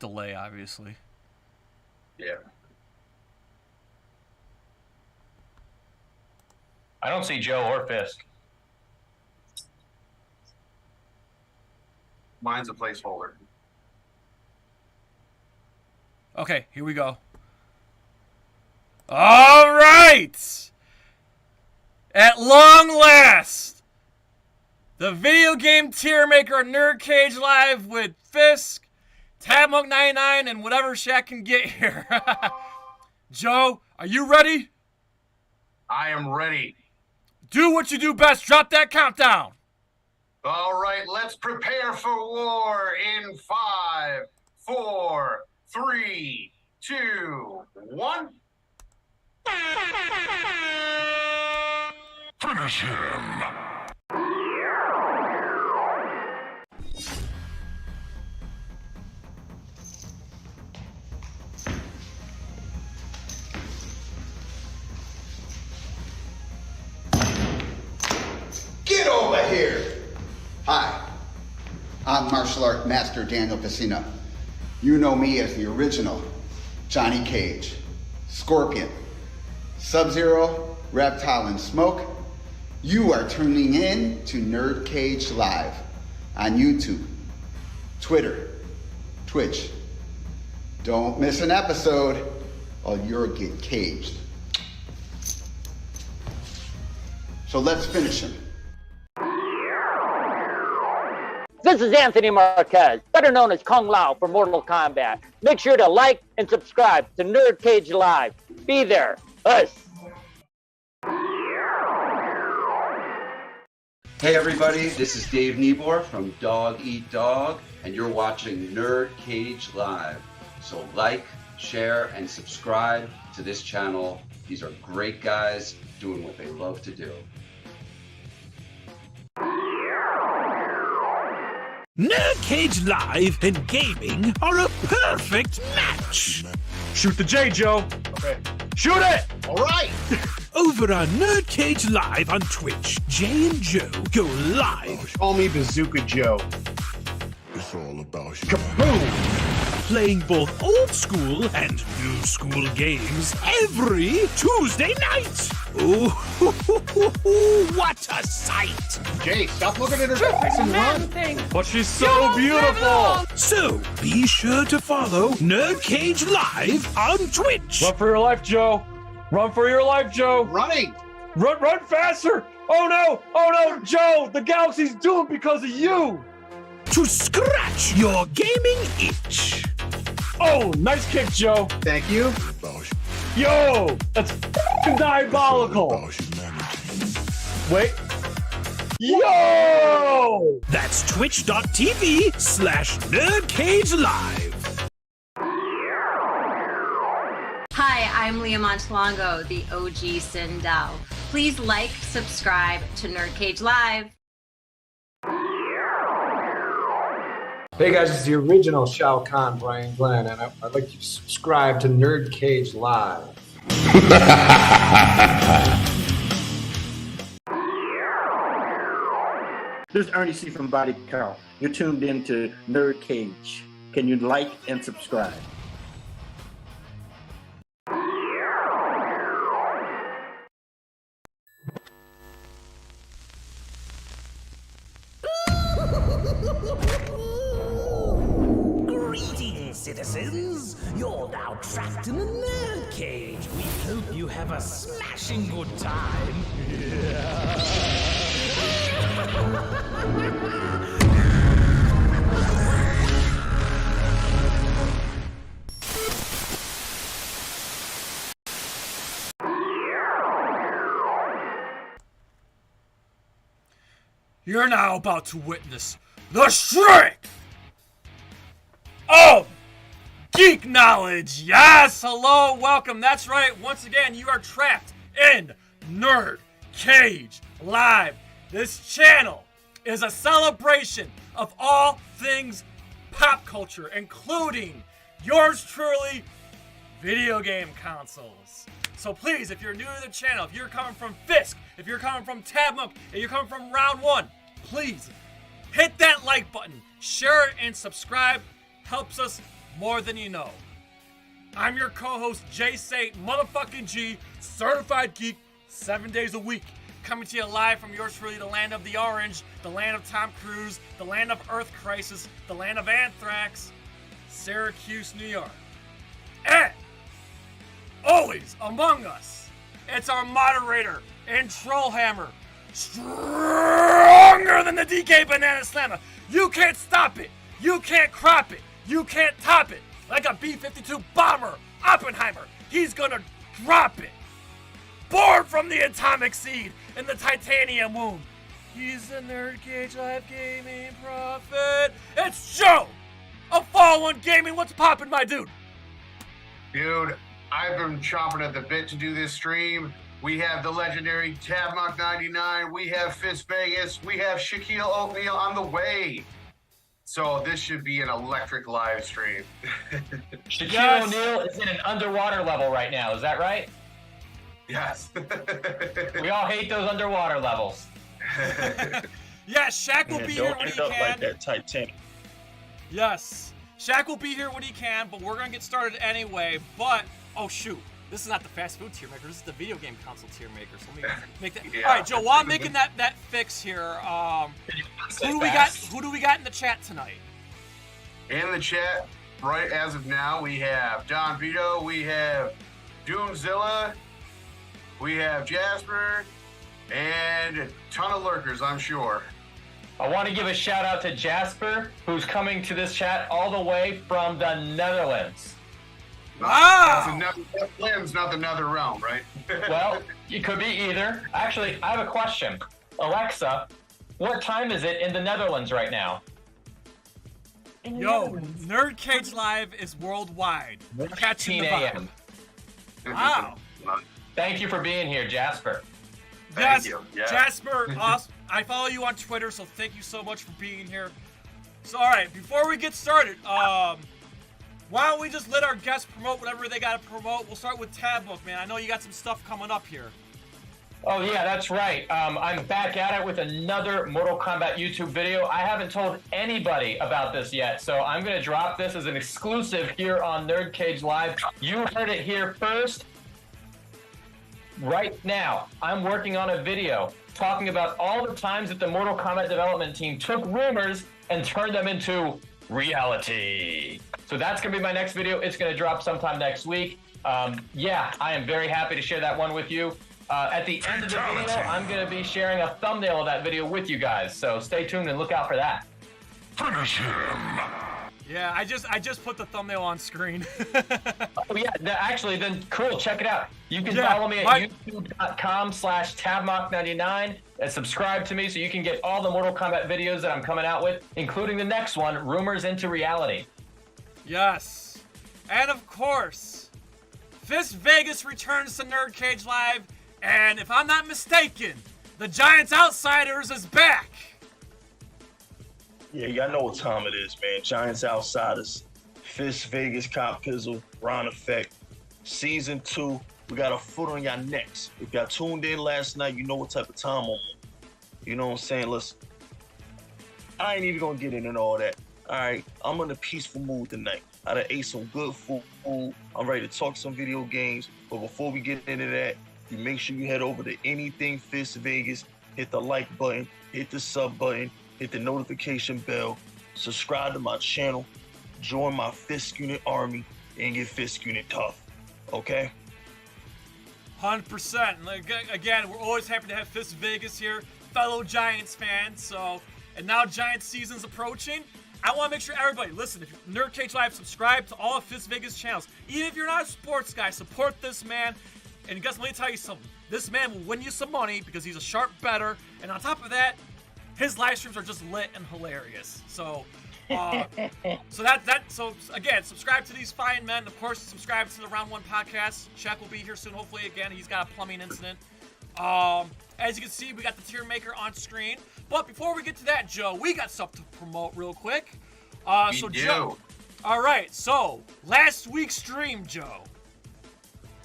delay, obviously. Yeah. I don't see Joe or Fisk. Mine's a placeholder. Okay, here we go. All right! At long last, the video game tier maker NerdCage Live with Fisk, Tabmok99, and whatever Shaq can get here. Joe, are you ready? I am ready. Do what you do best. Drop that countdown. All right, let's prepare for war in 5, 4, 3, 2, 1. Finish him. Get over here! Hi, I'm martial art master Daniel Casino. You know me as the original Johnny Cage, Scorpion, Sub-Zero, Reptile, and Smoke. You are tuning in to NerdCage Live on YouTube, Twitter, Twitch. Don't miss an episode or you'll get caged. So let's finish him. This is Anthony Marquez, better known as Kung Lao for Mortal Kombat. Make sure to like and subscribe to NerdCage Live. Be there. Us. Hey everybody, this is Dave Niebuhr from Dog Eat Dog, and you're watching NerdCage Live. So like, share, and subscribe to this channel. These are great guys doing what they love to do. NerdCage Live and gaming are a perfect match. Shoot the J, Joe. Okay. Shoot it! All right. Over on NerdCage Live on Twitch, Jay and Joe go live. Call me Bazooka Joe. It's all about you. Kaboom! Playing both old school and new school games every Tuesday night. Ooh, what a sight! Jay, stop looking at her face and run. But she's so beautiful! So be sure to follow NerdCage Live on Twitch. Run for your life, Joe. Run for your life, Joe. Running. Run faster! Oh no, Joe! The galaxy's doomed because of you! To scratch your gaming itch. Oh, nice kick, Joe. Thank you. Yo, that's diabolical. Wait. Yo! That's twitch.tv/NerdCageLive. Hi, I'm Leah Montalongo, the OG Sindel. Please like, subscribe to NerdCage Live. Hey guys, it's the original Shao Kahn, Brian Glenn, and I'd like you to subscribe to NerdCage Live. This is Ernie C. from Body Count. You're tuned in to NerdCage. Can you like and subscribe? Greetings, citizens. You're now trapped in the nerd cage. We hope you have a smashing good time. You're now about to witness the strength of geek knowledge. Yes, hello, welcome. That's right. Once again, you are trapped in NerdCage Live. This channel is a celebration of all things pop culture, including yours truly, video game consoles. So please, if you're new to the channel, if you're coming from Fisk, if you're coming from Tabmok, if you're coming from Round 1, please hit that like button, share it, and subscribe. Helps us more than you know. I'm your co-host, Jay Sate, motherfucking G, certified geek, 7 days a week. Coming to you live from yours truly, the land of the orange, the land of Tom Cruise, the land of Earth Crisis, the land of Anthrax, Syracuse, New York. And always among us, it's our moderator and Trollhammer, stronger than the DK Banana Slammer. You can't stop it. You can't crop it. You can't top it. Like a B-52 bomber, Oppenheimer, he's gonna drop it. Born from the atomic seed in the titanium womb. He's a NerdCageLIVE gaming prophet. It's Joe of FallenOne Gaming. What's poppin', my dude? Dude, I've been chomping at the bit to do this stream. We have the legendary Tabmok99. We have Fisk Vegas. We have Shaquille O'Neal on the way. So this should be an electric live stream. Shaquille O'Neal is in an underwater level right now. Is that right? Yes. We all hate those underwater levels. Yeah, Shaq will be here when he can. Like that Titanic. Yes, Shaq will be here when he can, but we're gonna get started anyway. But oh shoot, this is not the fast food TierMaker. This is the video game console TierMaker. So let me make that. Yeah. All right, Joe. While I'm making that fix here, who do we got? Who do we got in the chat tonight? In the chat, right as of now, we have Don Vito, we have Doomzilla, we have Jasper, and a ton of lurkers, I'm sure. I want to give a shout out to Jasper, who's coming to this chat all the way from the Netherlands. Wow! That's not the Nether realm, right? Well, it could be either. Actually, I have a question. Alexa, what time is it in the Netherlands right now? Yo, NerdCageLIVE is worldwide. We're catching 10 the a.m. vibe. Wow. Thank you for being here, Jasper. Yes, Thank you. Yeah. Jasper, awesome. I follow you on Twitter, so thank you so much for being here. So, all right, before we get started, why don't we just let our guests promote whatever they got to promote? We'll start with Tabbook, man. I know you got some stuff coming up here. Oh, yeah, that's right. I'm back at it with another Mortal Kombat YouTube video. I haven't told anybody about this yet, so I'm going to drop this as an exclusive here on NerdCageLIVE. You heard it here first. Right now, I'm working on a video talking about all the times that the Mortal Kombat development team took rumors and turned them into reality. So that's going to be my next video. It's going to drop sometime next week. Yeah, I am very happy to share that one with you. At the end of the video, I'm going to be sharing a thumbnail of that video with you guys. So stay tuned and look out for that. Finish him. Yeah, I just put the thumbnail on screen. Oh, yeah, actually, then cool, check it out. You can follow me at youtube.com/Tabmok99 and subscribe to me so you can get all the Mortal Kombat videos that I'm coming out with, including the next one, Rumors into Reality. Yes. And of course, Fisk Vegas returns to NerdCageLIVE, and if I'm not mistaken, the Giants Outsiders is back. Yeah, y'all know what time it is, man. Giants Outsiders, Fisk Vegas, Cop Pizzle, Ron Effect, Season 2. We got a foot on y'all necks. If y'all tuned in last night, you know what type of time I'm on. You know what I'm saying? Listen, I ain't even gonna get into all that. All right, I'm in a peaceful mood tonight. I done ate some good food. I'm ready to talk some video games. But before we get into that, you make sure you head over to Anything Fisk Vegas, hit the like button, hit the sub button, hit the notification bell, subscribe to my channel, join my Fisk Unit army, and get Fisk Unit tough, okay? 100%. Again, we're always happy to have Fisk Vegas here, fellow Giants fans. So, and now Giants season's approaching. I want to make sure everybody, listen, if you're NerdCageLIVE, subscribe to all of Fisk Vegas channels. Even if you're not a sports guy, support this man. And guys, let me tell you something. This man will win you some money because he's a sharp bettor. And on top of that, his live streams are just lit and hilarious. So, so again, subscribe to these fine men. Of course, subscribe to the Round One podcast. Shaq will be here soon. Hopefully, again, he's got a plumbing incident. As you can see, we got the TierMaker on screen. But before we get to that, Joe, we got stuff to promote real quick. Joe, all right. So last week's stream, Joe.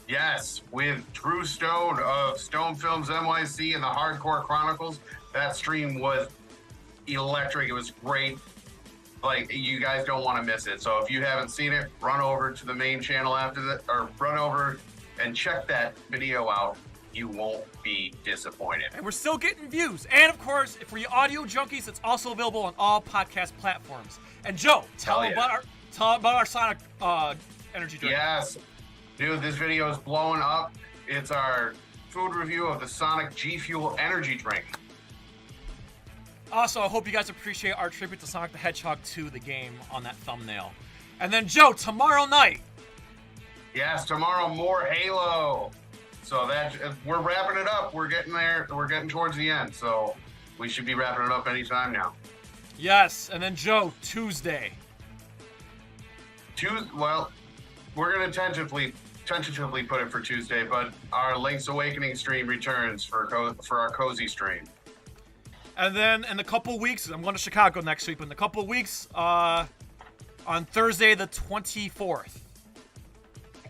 Yes, with Drew Stone of Stone Films NYC and the Hardcore Chronicles. That stream was electric. It was great. Like, you guys don't want to miss it. So if you haven't seen it, run over to the main channel after that, or run over and check that video out. You won't be disappointed. And we're still getting views. And of course, for you audio junkies, it's also available on all podcast platforms. And Joe, tell them about our Sonic energy drink. Yes. Dude, this video is blowing up. It's our food review of the Sonic G Fuel energy drink. Also, I hope you guys appreciate our tribute to Sonic the Hedgehog 2, the game, on that thumbnail. And then, Joe, tomorrow night. Yes, tomorrow, more Halo. So we're wrapping it up. We're getting there. We're getting towards the end. So we should be wrapping it up anytime now. Yes, and then, Joe, Tuesday. Well, we're going to tentatively put it for Tuesday, but our Link's Awakening stream returns for our Cozy stream. And then in a couple weeks, I'm going to Chicago next week, but in a couple weeks, on Thursday the 24th.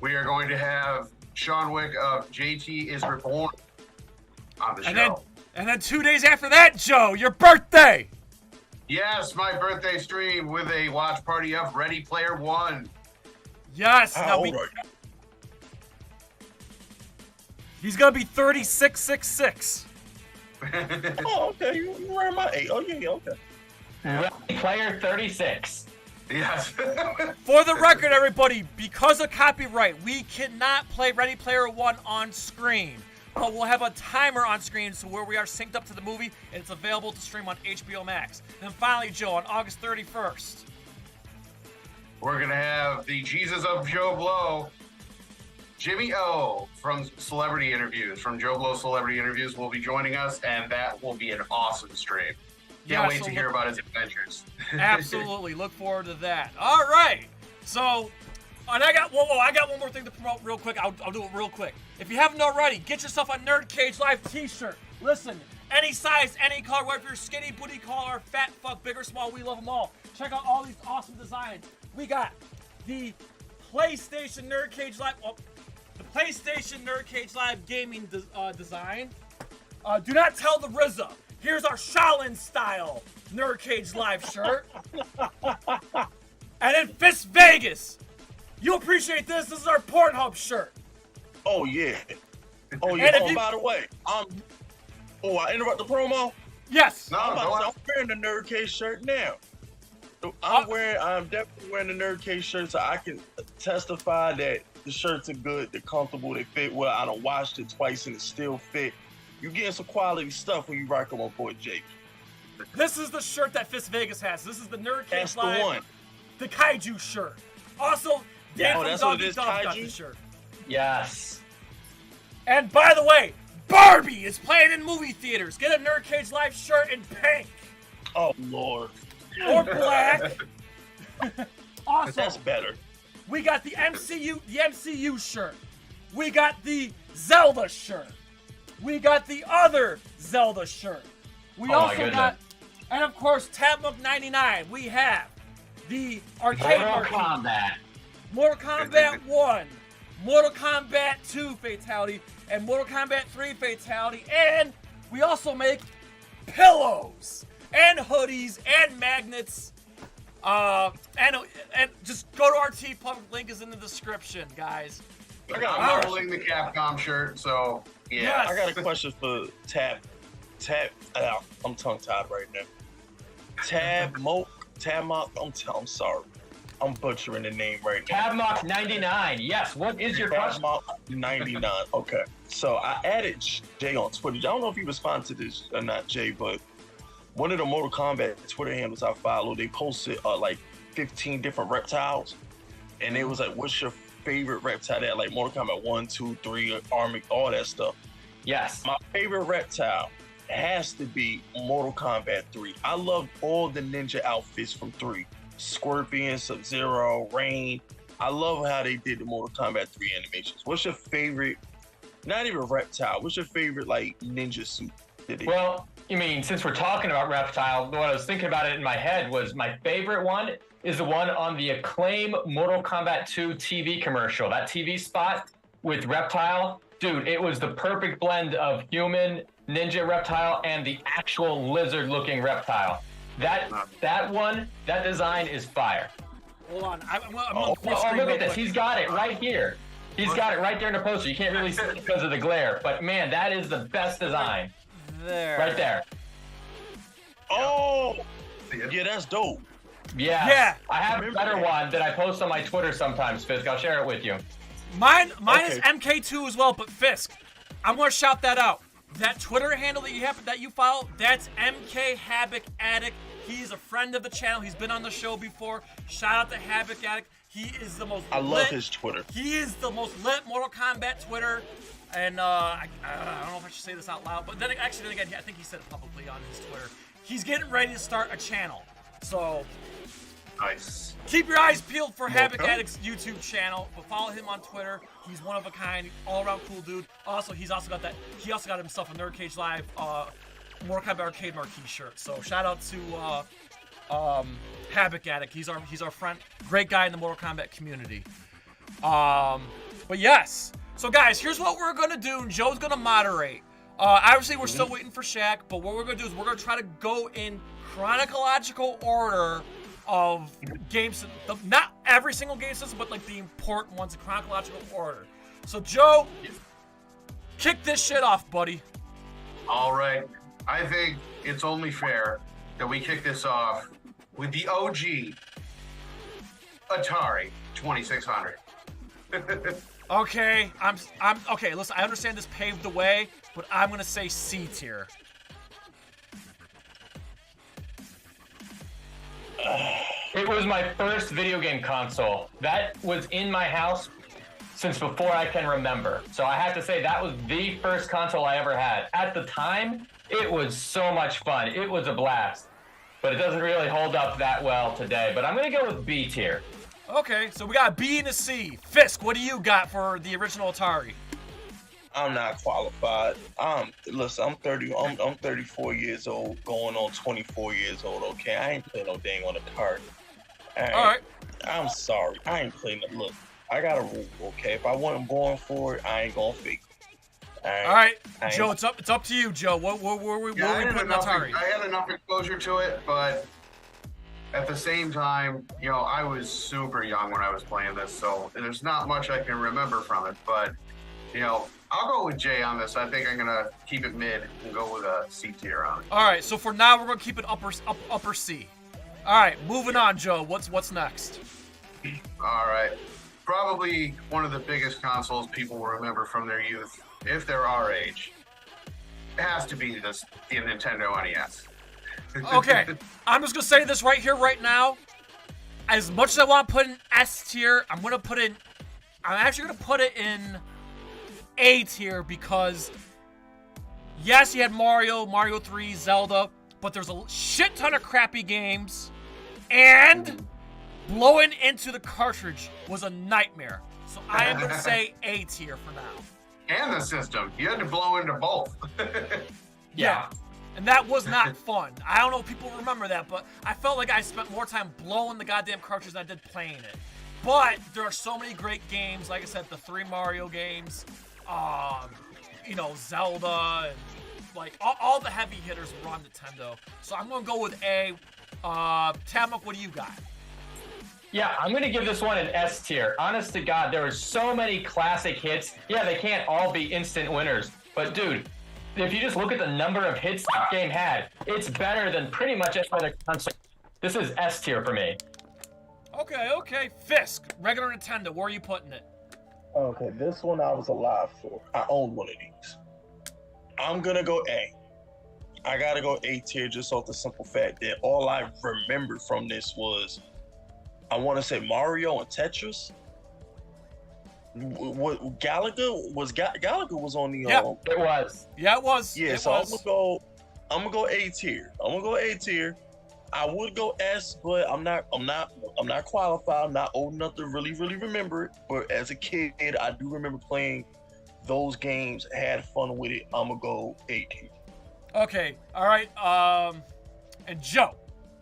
We are going to have Sean Wick of JT is Reborn on the show. And then 2 days after that, Joe, your birthday! Yes, my birthday stream with a watch party of Ready Player One. Yes. He's going to be 3666. Oh, okay. You were my age. Oh, yeah, okay. Ready Player 36. Yes. For the record, everybody, because of copyright, we cannot play Ready Player One on screen. But we'll have a timer on screen so where we are synced up to the movie, and it's available to stream on HBO Max. And finally, Joe, on August 31st. We're going to have the Jesus of Joe Blow, Jimmy O from Celebrity Interviews, from Joe Blow Celebrity Interviews, will be joining us, and that will be an awesome stream. Can't wait to hear about his adventures. Absolutely. Look forward to that. All right. So, and I got one more thing to promote real quick. I'll do it real quick. If you haven't already, get yourself a NerdCage Live t-shirt. Listen, any size, any color, whether you're skinny, booty collar, fat, fuck, big or small, we love them all. Check out all these awesome designs. We got the PlayStation NerdCage Live, the PlayStation NerdCage Live gaming design. Do not tell the RZA. Here's our Shaolin style NerdCage Live shirt. And then Fisk Vegas. You appreciate this. This is our Pornhub shirt. Oh, yeah. Oh, yeah. By the way, I interrupt the promo? Yes. No, I'm wearing the NerdCage shirt now. I'm definitely wearing the NerdCage shirt so I can testify that the shirts are good, they're comfortable, they fit well. I done washed it twice and it still fit. You getting some quality stuff when you rock on my boy Jake. This is the shirt that Fisk Vegas has. This is the NerdCage Live. The one. The Kaiju shirt. Also, Dan from Dog Eat Dog got the shirt. Yes. And by the way, Barbie is playing in movie theaters. Get a NerdCage Live shirt in pink. Oh, Lord. Or black. Also, that's better. We got the MCU shirt. We got the Zelda shirt. We got the other Zelda shirt. We also got, and of course, Tabmok99. We have the arcade Mortal Kombat 1, Mortal Kombat 2 Fatality, and Mortal Kombat 3 Fatality. And we also make pillows and hoodies and magnets. And just go to our T-Punk. Link is in the description, guys. I'm holding the Capcom shirt, so yeah. Yes. I got a question for Tab. I'm tongue-tied right now. Tabmok. I'm sorry. I'm butchering the name right now. Tabmok99. Yes. What is your question? Tabmok99. Okay. So I added Jay on Twitter. I don't know if you responded to this or not, Jay, but one of the Mortal Kombat Twitter handles I follow, they posted like 15 different reptiles, and it was like, "What's your favorite reptile?" That like Mortal Kombat 1, 2, 3, Army, all that stuff. Yes. My favorite reptile has to be Mortal Kombat 3. I love all the ninja outfits from 3. Scorpion, Sub-Zero, Rain. I love how they did the Mortal Kombat 3 animations. What's your favorite, not even reptile, what's your favorite like ninja suit? Well, you mean, since we're talking about reptile, what I was thinking about it in my head was my favorite one is the one on the Acclaim Mortal Kombat 2 TV commercial. That TV spot with reptile, dude, it was the perfect blend of human, ninja reptile, and the actual lizard-looking reptile. That design is fire. Hold on. I'm Oh, look at this. He's got it right here. He's got it right there in the poster. You can't really see it because of the glare. But, man, that is the best design. There. Right there. Oh! Yeah, that's dope. Yeah. Yeah. I have a better one that I post on my Twitter sometimes, Fisk. I'll share it with you. Mine is MK2 as well, but Fisk, I'm going to shout that out. That Twitter handle that you follow, that's MK Havoc Addict. He's a friend of the channel. He's been on the show before. Shout out to Havoc Addict. He is the most love his Twitter. He is the most lit Mortal Kombat Twitter. And I don't know if I should say this out loud, but then again, I think he said it publicly on his Twitter. He's getting ready to start a channel. So nice. Keep your eyes peeled for Havoc Addict's YouTube channel, but follow him on Twitter. He's one of a kind, all-around cool dude. Also, he also got himself a NerdCageLIVE Mortal Kombat Arcade Marquee shirt. So shout out to Havoc Addict. He's our friend, great guy in the Mortal Kombat community. But yes. So guys, here's what we're gonna do. And Joe's gonna moderate. Obviously, we're still waiting for Shaq, but what we're gonna do is we're gonna try to go in chronological order of games, not every single game system, but like the important ones in chronological order. So Joe, kick this shit off, buddy. All right. I think it's only fair that we kick this off with the OG Atari 2600. Okay, I'm okay. Listen, I understand this paved the way, but I'm gonna say C tier. It was my first video game console. That was in my house since before I can remember. So I have to say that was the first console I ever had. At the time, it was so much fun. It was a blast. But it doesn't really hold up that well today. But I'm going to go with B tier. Okay, so we got a B and a C. Fisk, what do you got for the original Atari? I'm not qualified. Listen, I'm 34 years old, going on 24 years old. Okay, I ain't playing no dang on a card. All right. I'm sorry, I ain't playing the look. I got a rule. Okay, if I wasn't born for it, I ain't gonna fake it. All right, Joe, it's up to you, Joe. Where we putting Atari? I had enough exposure to it, but at the same time, you know, I was super young when I was playing this, so there's not much I can remember from it. But you know, I'll go with J on this. I think I'm gonna keep it mid and go with a C tier on it. All right, so for now we're gonna keep it upper C. All right, moving on, Joe. What's next? All right, probably one of the biggest consoles people will remember from their youth, if they're our age. It has to be the Nintendo NES. Okay, I'm just gonna say this right here, right now. As much as I want to put in S tier, I'm actually gonna put it in A tier because yes, you had Mario 3, Zelda, but there's a shit ton of crappy games, and blowing into the cartridge was a nightmare. So I am gonna say A tier for now. And the system, you had to blow into both. Yeah. And that was not fun. I don't know if people remember that, but I felt like I spent more time blowing the goddamn cartridge than I did playing it. But there are so many great games, like I said, the 3 Mario games, you know, Zelda, and like all the heavy hitters were on Nintendo. So I'm gonna go with A. Tabmok, what do you got? Yeah, I'm going to give this one an S tier. Honest to God, there were so many classic hits. Yeah, they can't all be instant winners. But dude, if you just look at the number of hits that game had, it's better than pretty much any other console. This is S tier for me. Okay. Fisk, regular Nintendo, where are you putting it? Okay, this one I was alive for. I owned one of these. I'm gonna go A. I gotta go A tier just off the simple fact that all I remember from this was, I want to say Mario and Tetris. What Galaga was on the it was. Yeah, it was. Yeah, so I'm gonna go A tier. I would go S, but I'm not qualified. I'm not old enough to really remember it. But as a kid, I do remember playing those games, had fun with it. I'm gonna go A tier. Okay, all right. And Joe,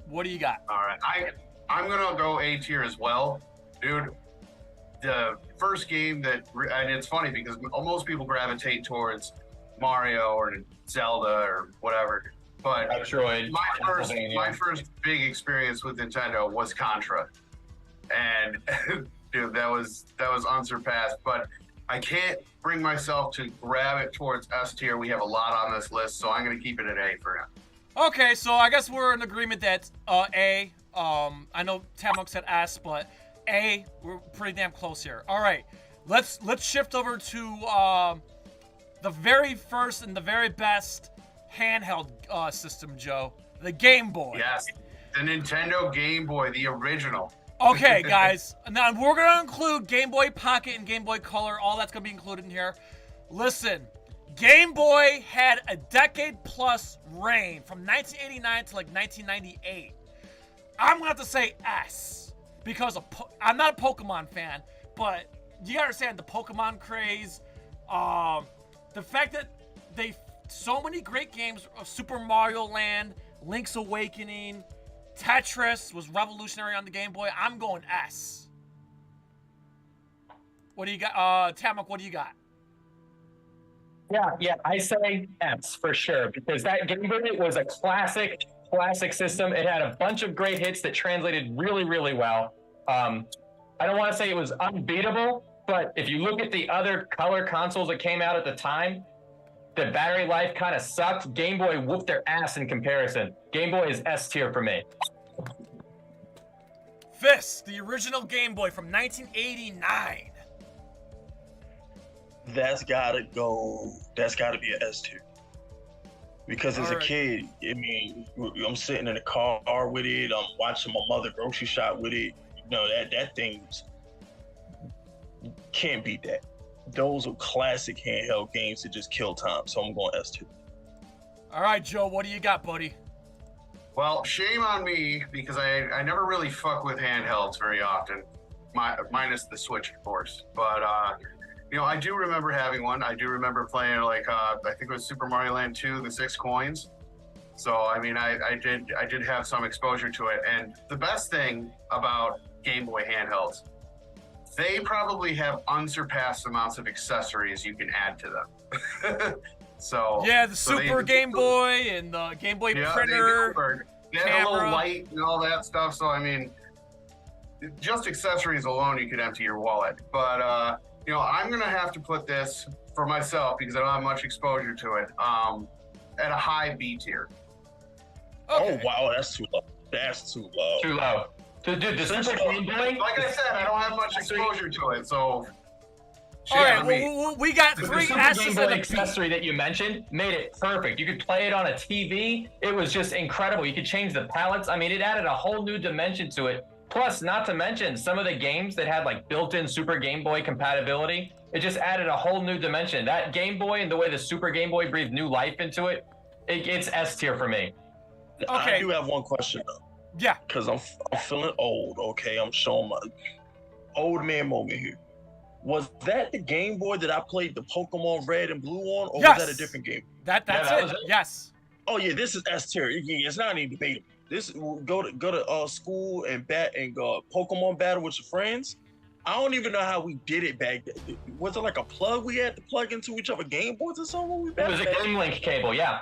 what do you got? All right, I'm gonna go A tier as well, dude. The first game that, and it's funny because most people gravitate towards Mario or Zelda or whatever. But Metroid, my first big experience with Nintendo was Contra, and dude, that was unsurpassed. But I can't bring myself to grab it towards S tier. We have a lot on this list, so I'm going to keep it at A for now. Okay, so I guess we're in agreement that A. I know Tabmok said S, but A. We're pretty damn close here. All right, let's shift over to the very first and the very best handheld system, Joe. The Game Boy. Yes, the Nintendo Game Boy, the original. Okay, guys. Now, we're going to include Game Boy Pocket and Game Boy Color. All that's going to be included in here. Listen, Game Boy had a decade-plus reign from 1989 to, like, 1998. I'm going to have to say S because I'm not a Pokemon fan, but you got to understand the Pokemon craze. The fact that so many great games of Super Mario Land, Link's Awakening, Tetris was revolutionary on the Game Boy. I'm going S. What do you got? Tabmok, what do you got? Yeah, I say S for sure, because that Game Boy was a classic system. It had a bunch of great hits that translated really, really well. I don't want to say it was unbeatable, but if you look at the other color consoles that came out at the time, the battery life kind of sucked. Game Boy whooped their ass in comparison. Game Boy is S tier for me. Fisk, the original Game Boy from 1989. That's gotta be an S tier. Because as a kid, I mean, I'm sitting in the car with it. I'm watching my mother grocery shop with it. You know, that thing can't beat that. Those are classic handheld games that just kill time. So I'm going S2. All right, Joe, what do you got, buddy? Well, shame on me because I never really fuck with handhelds very often, minus the Switch, of course. But you know, I do remember having one. I do remember playing like I think it was Super Mario Land 2, the 6 coins. So I mean, I did have some exposure to it. And the best thing about Game Boy handhelds, they probably have unsurpassed amounts of accessories you can add to them. So yeah, the Super Game Boy and the Game Boy printer, they had a little light and all that stuff. So I mean, just accessories alone, you could empty your wallet. But you know, I'm gonna have to put this for myself because I don't have much exposure to it. At a high B tier. Okay. Oh wow, that's too low. That's too low. Too low. Dude, the Super Game Boy. Like I said, I don't have much exposure to it, so. All right, we got three S's Game Boy accessory that you mentioned made it perfect. You could play it on a TV. It was just incredible. You could change the palettes. I mean, it added a whole new dimension to it. Plus, not to mention some of the games that had like built-in Super Game Boy compatibility. It just added a whole new dimension. That Game Boy and the way the Super Game Boy breathed new life into it, it's S tier for me. Okay. I do have one question though. Yeah. Because I'm feeling old. Okay, I'm showing my old man moment here. Was that the Game Boy that I played the Pokemon Red and Blue on, or was that a different game? That's it. Yes. Oh yeah, this is S tier. It's not even debatable. This go to school and go Pokemon battle with your friends. I don't even know how we did it back then. Was it like a plug we had to plug into each other Game Boys or something? It was a Game Link cable, yeah.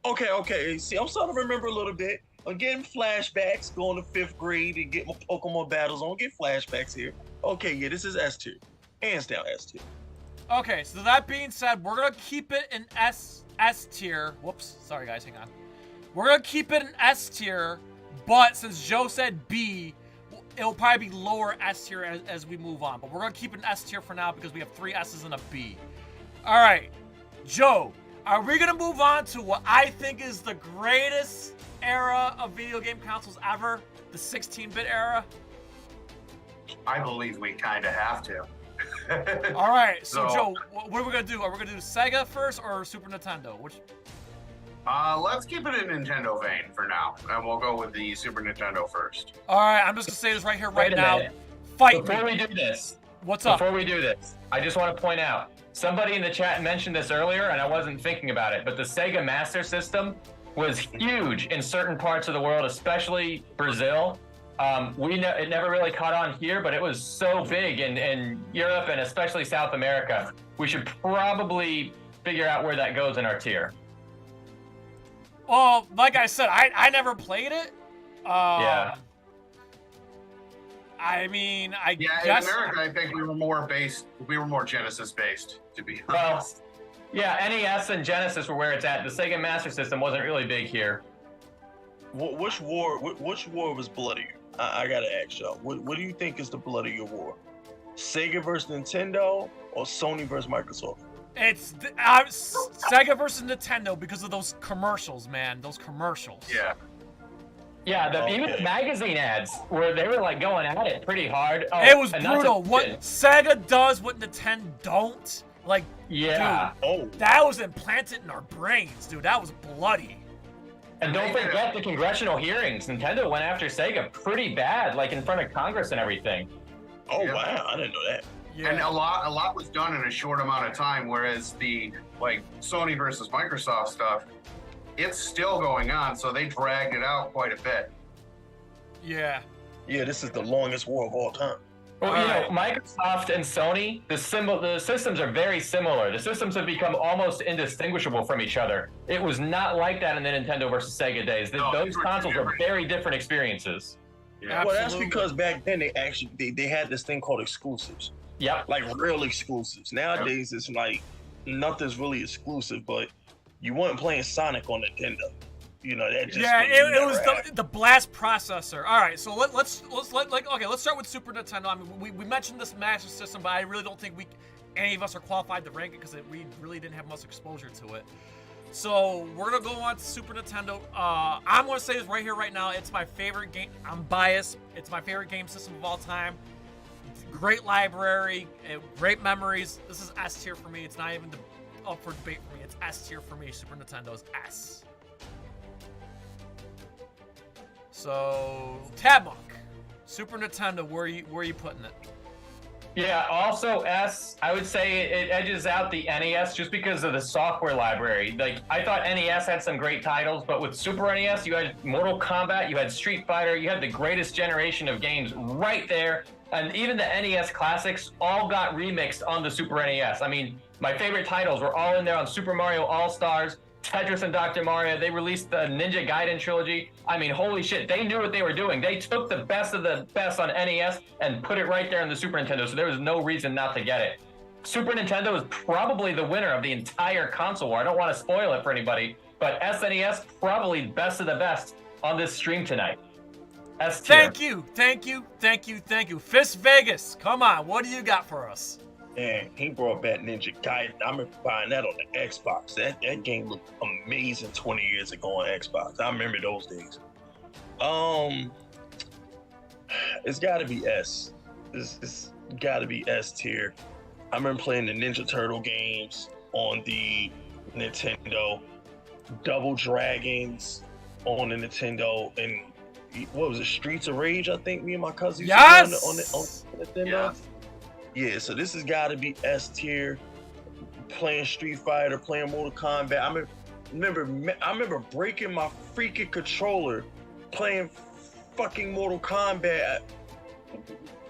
Okay. See, I'm starting to remember a little bit. I'm getting flashbacks going to 5th grade and get my Pokemon battles on. Get flashbacks here. Okay, yeah, this is S tier. Hands down S tier. Okay, so that being said, we're going to keep it in S tier. Whoops. Sorry, guys. Hang on. We're going to keep it in S tier, but since Joe said B, it'll probably be lower S tier as we move on. But we're going to keep it in S tier for now because we have 3 S's and a B. All right, Joe, are we going to move on to what I think is the greatest era of video game consoles ever, the 16-bit era? I believe we kind of have to. All right, so Joe, what are we gonna do? Are we gonna do Sega first or Super Nintendo? Which? Let's keep it in Nintendo vein for now, and we'll go with the Super Nintendo first. All right, I'm just gonna say this right here, right Wait a now. minute. Fight Before me. we do this, what's up? Before we do this, I just want to point out somebody in the chat mentioned this earlier, and I wasn't thinking about it, but the Sega Master System was huge in certain parts of the world, especially Brazil. It never really caught on here, but it was so big in Europe and especially South America. We should probably figure out where that goes in our tier. Well, like I said, I never played it. Yeah. I mean, I Yeah, guess. in America, I think we were more Genesis based, to be honest. Yeah, NES and Genesis were where it's at. The Sega Master System wasn't really big here. Which war was bloodier? I gotta ask y'all. What do you think is the bloodier war? Sega versus Nintendo or Sony versus Microsoft? It's Sega versus Nintendo because of those commercials, man. Those commercials. Yeah. Yeah, even the magazine ads where they were like going at it pretty hard. Oh, It was and not to brutal. What mention- Sega does, what Nintendo don't. Like, Yeah. dude, that was implanted in our brains, dude. That was bloody. And don't forget the congressional hearings. Nintendo went after Sega pretty bad, like in front of Congress and everything. Oh wow, I didn't know that. Yeah. And a lot was done in a short amount of time, whereas the Sony versus Microsoft stuff, it's still going on, so they dragged it out quite a bit. Yeah. Yeah, this is the longest war of all time. Well, Microsoft and Sony, the systems are very similar. The systems have become almost indistinguishable from each other. It was not like that in the Nintendo versus Sega days. Those consoles are very different experiences. Yeah. Well, that's because back then they had this thing called exclusives. Yep. Like real exclusives. Nowadays it's like nothing's really exclusive, but you weren't playing Sonic on Nintendo. You know, that just it was the blast processor. All right, so let's start with Super Nintendo. I mean, we mentioned this Master System, but I really don't think any of us are qualified to rank it because we really didn't have much exposure to it. So we're gonna go on to Super Nintendo. I'm gonna say this right here, right now. It's my favorite game. I'm biased. It's my favorite game system of all time. Great library, great memories. This is S tier for me. It's not even up for debate for me. It's S tier for me. Super Nintendo's S. So Tabmok, Super Nintendo, where are you putting it? Yeah, also S, I would say it edges out the NES just because of the software library. Like, I thought NES had some great titles, but with Super NES, you had Mortal Kombat, you had Street Fighter, you had the greatest generation of games right there. And even the NES classics all got remixed on the Super NES. I mean, my favorite titles were all in there on Super Mario All-Stars, Tetris and Dr. Mario. They released the Ninja Gaiden trilogy. I mean, holy shit, they knew what they were doing. They took the best of the best on NES and put it right there on the Super Nintendo, so there was no reason not to get it. Super Nintendo is probably the winner of the entire console war. I don't want to spoil it for anybody, but SNES probably best of the best on this stream tonight. S tier. Thank you. Fisk Vegas, come on, what do you got for us? Man, he brought back Ninja Gaiden. I remember buying that on the Xbox. That game looked amazing 20 years ago on Xbox. I remember those days. It's got to be S. It's got to be S tier. I remember playing the Ninja Turtle games on the Nintendo, Double Dragons on the Nintendo, and what was it, Streets of Rage? I think me and my cousin used to play on the Nintendo. Yes. Yeah, so this has got to be S tier. Playing Street Fighter, playing Mortal Kombat. I remember breaking my freaking controller playing fucking Mortal Kombat.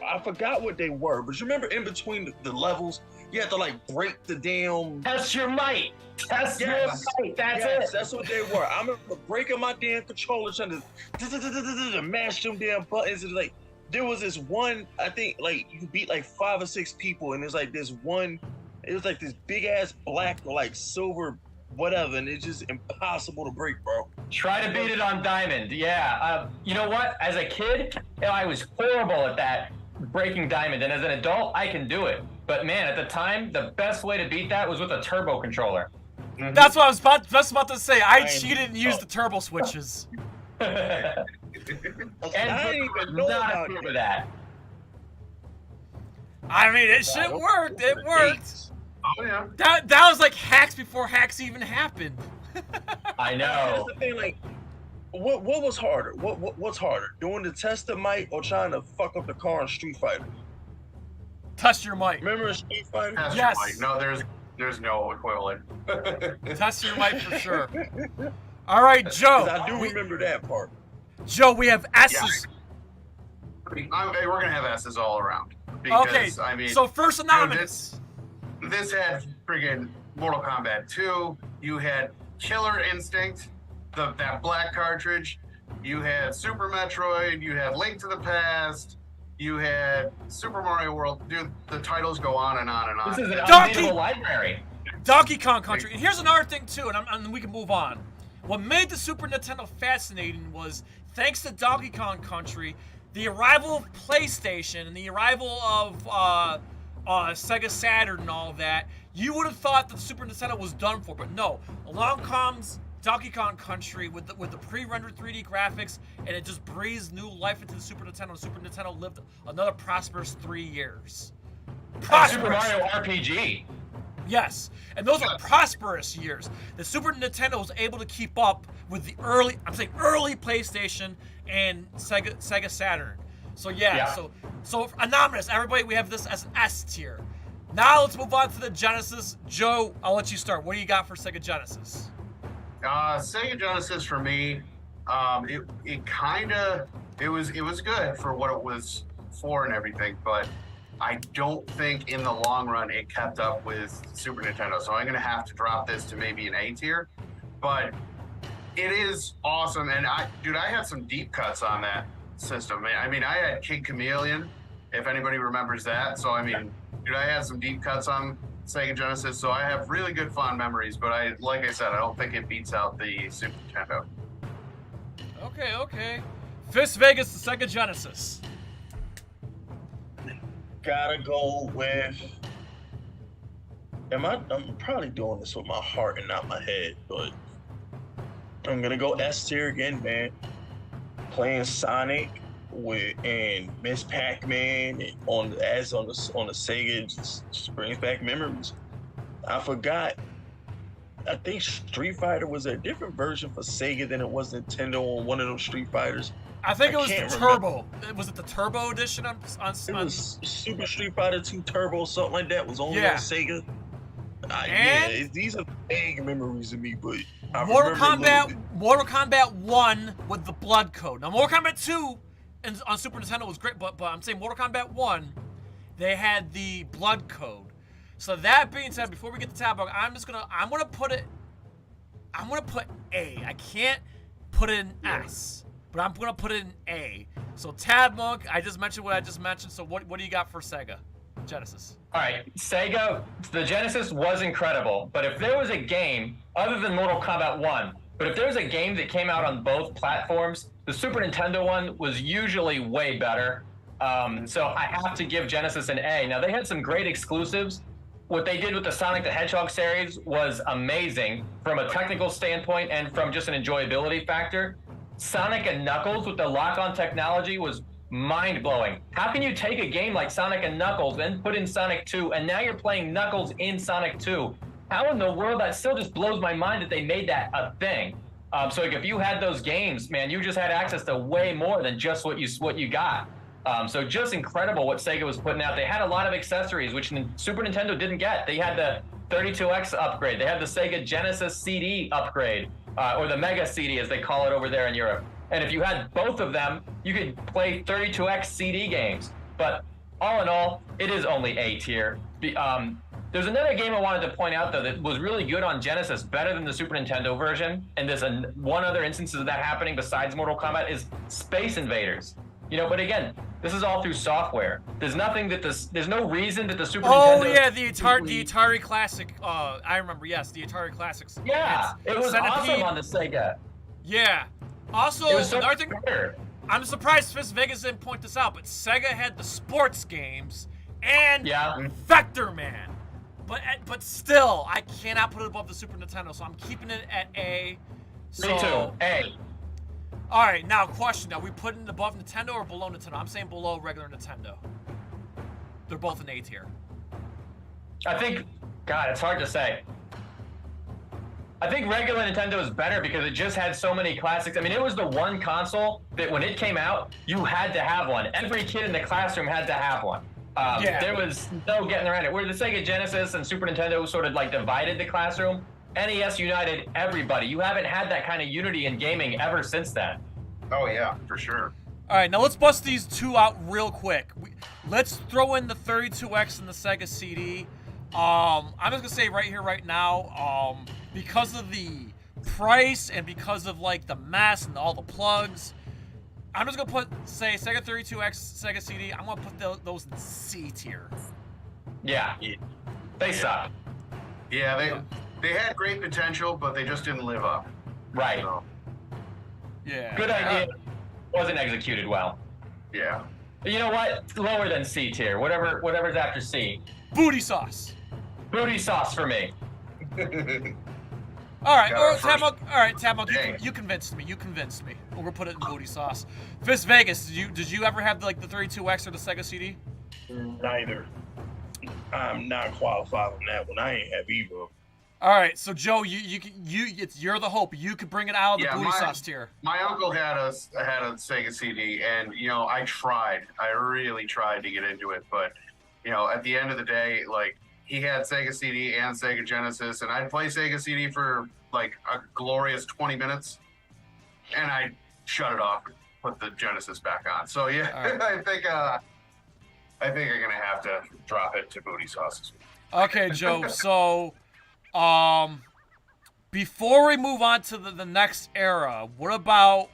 I forgot what they were, but you remember in between the levels, you had to like break the damn. Test your might. Test your might. That's it. That's what they were. I remember breaking my damn controller, trying to mash them damn buttons, and like. There was this one, I think, like, you beat like 5 or 6 people, and there's like this one, it was like this big ass black or like silver whatever, and it's just impossible to break, bro. Try to beat it on Diamond, yeah. You know what? As a kid, I was horrible at that, breaking Diamond, and as an adult, I can do it. But man, at the time, the best way to beat that was with a turbo controller. Mm-hmm. That's what I was just about to say. I cheated and used the turbo switches. And I didn't even know about that. I mean, it shit worked. It worked. Oh yeah. That was like hacks before hacks even happened. I know. That's the thing, like, what was harder? What's harder? Doing the test of might or trying to fuck up the car in Street Fighter? Test your might. Remember Street Fighter? Test Yes. your might. No, there's no equivalent. Test your might for sure. All right, Joe. I do remember that part. Joe, we have S's. We're gonna have S's all around. Because, Okay, I mean, so first anonymous. This had friggin' Mortal Kombat 2. You had Killer Instinct. that black cartridge. You had Super Metroid. You had Link to the Past. You had Super Mario World. Dude, the titles go on and on and on. This is an unbeatable library. Donkey Kong Country. And here's another thing too, and we can move on. What made the Super Nintendo fascinating was, thanks to Donkey Kong Country, the arrival of PlayStation and the arrival of Sega Saturn and all that, you would have thought that the Super Nintendo was done for, but no. Along comes Donkey Kong Country with the pre-rendered 3D graphics, and it just breathes new life into the Super Nintendo. The Super Nintendo lived another prosperous 3 years. Super Mario RPG. Yes, and those are prosperous years. The Super Nintendo was able to keep up with the early PlayStation and Sega Saturn. So yeah. So anonymous, everybody, we have this as an S tier. Now let's move on to the Genesis. Joe, I'll let you start. What do you got for Sega Genesis? Sega Genesis for me, it was good for what it was for and everything, but I don't think in the long run it kept up with Super Nintendo. So I'm gonna have to drop this to maybe an A tier, but it is awesome. And I had some deep cuts on that system. I mean, I had Kid Chameleon, if anybody remembers that. So I mean, I had some deep cuts on Sega Genesis. So I have really good fond memories. But like I said, I don't think it beats out the Super Nintendo. Okay. Fisk Vegas, the Sega Genesis. Gotta go with. I'm probably doing this with my heart and not my head, but I'm gonna go S tier again, man. Playing Sonic and Miss Pac-Man and on the Sega just brings back memories. I forgot. I think Street Fighter was a different version for Sega than it was Nintendo on one of those Street Fighters. I think it was the Turbo. Was it the Turbo edition on It was Super Street Fighter 2 Turbo, something like that. Was only on Sega. These are vague memories of me, but I Mortal Kombat 1 with the blood code. Now Mortal Kombat 2 on Super Nintendo was great, but I'm saying Mortal Kombat 1, they had the blood code. So that being said, before we get to Tabmok, I'm gonna put A. I can't put it in S. But I'm gonna put it in A. So Tabmok, I just mentioned what I just mentioned. So what do you got for Sega Genesis? All right, Sega, the Genesis was incredible. But if there was a game other than Mortal Kombat 1, but if there was a game that came out on both platforms, the Super Nintendo one was usually way better. So I have to give Genesis an A. Now they had some great exclusives. What they did with the Sonic the Hedgehog series was amazing from a technical standpoint and from just an enjoyability factor. Sonic and Knuckles with the lock-on technology was mind-blowing. How can you take a game like Sonic and Knuckles and put in Sonic 2, and now you're playing Knuckles in Sonic 2? How in the world? That still just blows my mind that they made that a thing. So like if you had those games, man, you just had access to way more than just what you got. So just incredible what Sega was putting out. They had a lot of accessories, which Super Nintendo didn't get. They had the 32X upgrade. They had the Sega Genesis CD upgrade. Or the Mega CD, as they call it over there in Europe. And if you had both of them, you could play 32X CD games. But all in all, it is only A tier. There's another game I wanted to point out, though, that was really good on Genesis, better than the Super Nintendo version. And there's one other instance of that happening besides Mortal Kombat is Space Invaders. But again, this is all through software. There's no reason that the Super Nintendo... Oh yeah, the Atari Classic. I remember. Yes, the Atari Classics. Yeah, it was awesome on the Sega. Yeah. Also, it was so another thing. better. I'm surprised Fisk Vegas didn't point this out, but Sega had the sports games and Vector Man. But still, I cannot put it above the Super Nintendo, so I'm keeping it at A. Me too. A. All right, now question: are we putting it above Nintendo or below Nintendo? I'm saying below regular Nintendo. They're both an A tier. I think, God, it's hard to say. I think regular Nintendo is better because it just had so many classics. I mean, it was the one console that when it came out, you had to have one. Every kid in the classroom had to have one. There was no getting around it. Where the Sega Genesis and Super Nintendo sort of like divided the classroom, NES united everybody. You haven't had that kind of unity in gaming ever since then. Oh yeah, for sure. All right, now let's bust these two out real quick. Let's throw in the 32X and the Sega CD. I'm just gonna say right here, right now, because of the price and because of like the mess and all the plugs, I'm just gonna put, say, Sega 32X, Sega CD. I'm gonna put those in C tier. Yeah, they suck. Yeah, they had great potential, but they just didn't live up. Right. So, Yeah. Good idea. Wasn't executed well. yeah. You know what? Lower than C tier. Whatever's after C. Booty sauce. Booty sauce for me. All right, Got our Tabmok, you convinced me. We're gonna put it in booty sauce. Fisk Vegas, did you ever have like the 32X or the Sega CD? Neither. I'm not qualified on that one. I ain't have either. All right, so Joe, you're the hope. You could bring it out of the booty sauce tier. My uncle had a Sega CD, and I tried. I really tried to get into it, but at the end of the day, like, he had Sega CD and Sega Genesis, and I'd play Sega CD for like a glorious 20 minutes, and I'd shut it off and put the Genesis back on. So yeah, right. I think I'm gonna have to drop it to booty sauces. Okay, Joe. So, before we move on to the next era, what about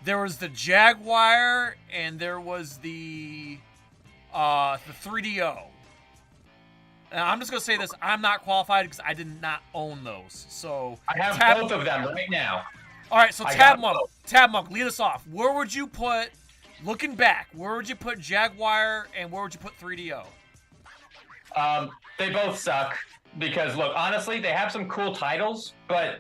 there was the Jaguar and there was the 3DO. And I'm just gonna say this: I'm not qualified because I did not own those. So I have both of them right now. All right, so Tabmok, lead us off. Where would you put, looking back, where would you put Jaguar and where would you put 3DO? They both suck because, look, honestly, they have some cool titles, but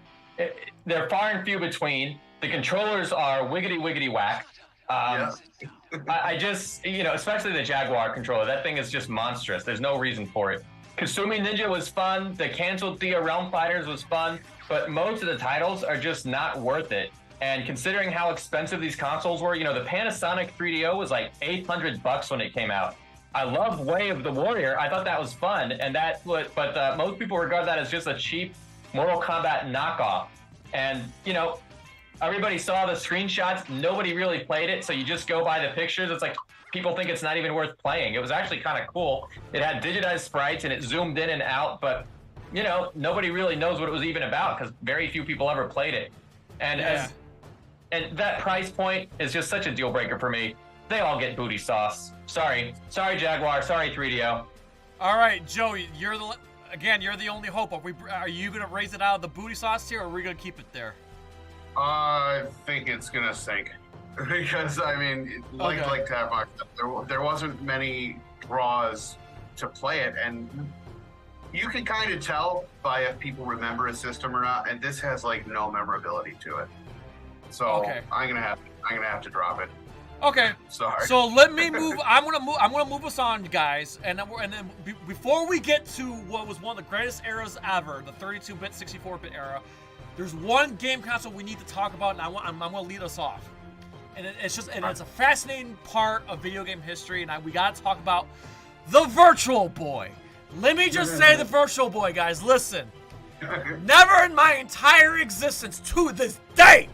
they're far and few between. The controllers are wiggity whack. I just, especially the Jaguar controller, that thing is just monstrous. There's no reason for it. Kasumi Ninja was fun. The canceled Thea Realm Fighters was fun, but most of the titles are just not worth it. And considering how expensive these consoles were, the Panasonic 3DO was like $800 when it came out. I love Way of the Warrior. I thought that was fun, and but most people regard that as just a cheap Mortal Kombat knockoff. And everybody saw the screenshots. Nobody really played it, so you just go by the pictures. It's like people think it's not even worth playing. It was actually kind of cool. It had digitized sprites and it zoomed in and out, but nobody really knows what it was even about because very few people ever played it. And and that price point is just such a deal breaker for me. They all get booty sauce. Sorry Jaguar. Sorry 3DO. All right, Joe, you're the only hope. Are you gonna raise it out of the booty sauce tier, or are we gonna keep it there? I think it's gonna sink because like Tabmok, there wasn't many draws to play it, and you can kind of tell by if people remember a system or not. And this has like no memorability to it, so I'm gonna have to drop it. Okay. Sorry. So let me move. I'm gonna move us on, guys, and then before we get to what was one of the greatest eras ever, the 32-bit, 64-bit era. There's one game console we need to talk about, and I'm going to lead us off. And it's a fascinating part of video game history, and we got to talk about the Virtual Boy. Let me just say the Virtual Boy, guys. Listen. Never in my entire existence to this day,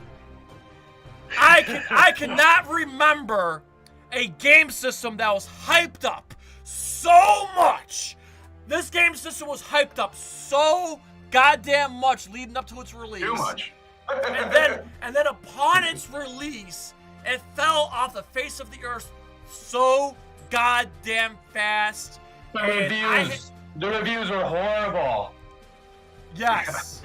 I cannot remember a game system that was hyped up so much. This game system was hyped up so goddamn much leading up to its release. Too much. and then upon its release, it fell off the face of the earth so goddamn fast. The reviews were horrible. Yes.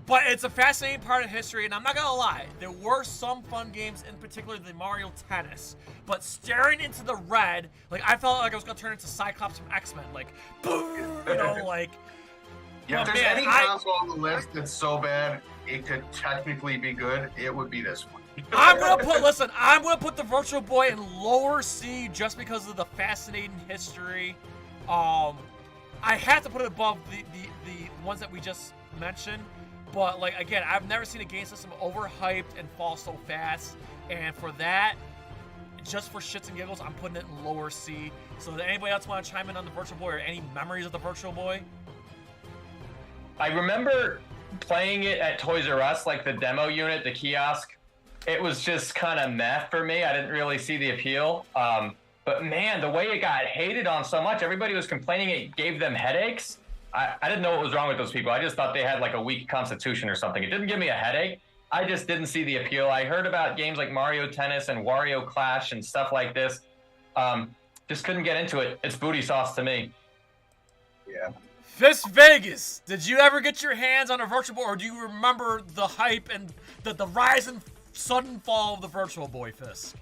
But it's a fascinating part of history, and I'm not gonna lie, there were some fun games, in particular the Mario Tennis. But staring into the red, like I felt like I was gonna turn into Cyclops from X-Men, like boom, like. Yeah, if there's any console on the list that's so bad it could technically be good, it would be this one. I'm gonna put the Virtual Boy in lower C just because of the fascinating history. I have to put it above the ones that we just mentioned. But, like, again, I've never seen a game system overhyped and fall so fast. And for that, just for shits and giggles, I'm putting it in lower C. So does anybody else want to chime in on the Virtual Boy or any memories of the Virtual Boy? I remember playing it at Toys R Us, like the demo unit, the kiosk. It was just kind of meh for me. I didn't really see the appeal. But, man, the way it got hated on so much, everybody was complaining it gave them headaches. I didn't know what was wrong with those people. I just thought they had like a weak constitution or something. It didn't give me a headache. I just didn't see the appeal. I heard about games like Mario Tennis and Wario Clash and stuff like this. Just couldn't get into it. It's booty sauce to me. Yeah. Fisk Vegas, did you ever get your hands on a Virtual Boy, or do you remember the hype and the rise and sudden fall of the Virtual Boy, Fisk?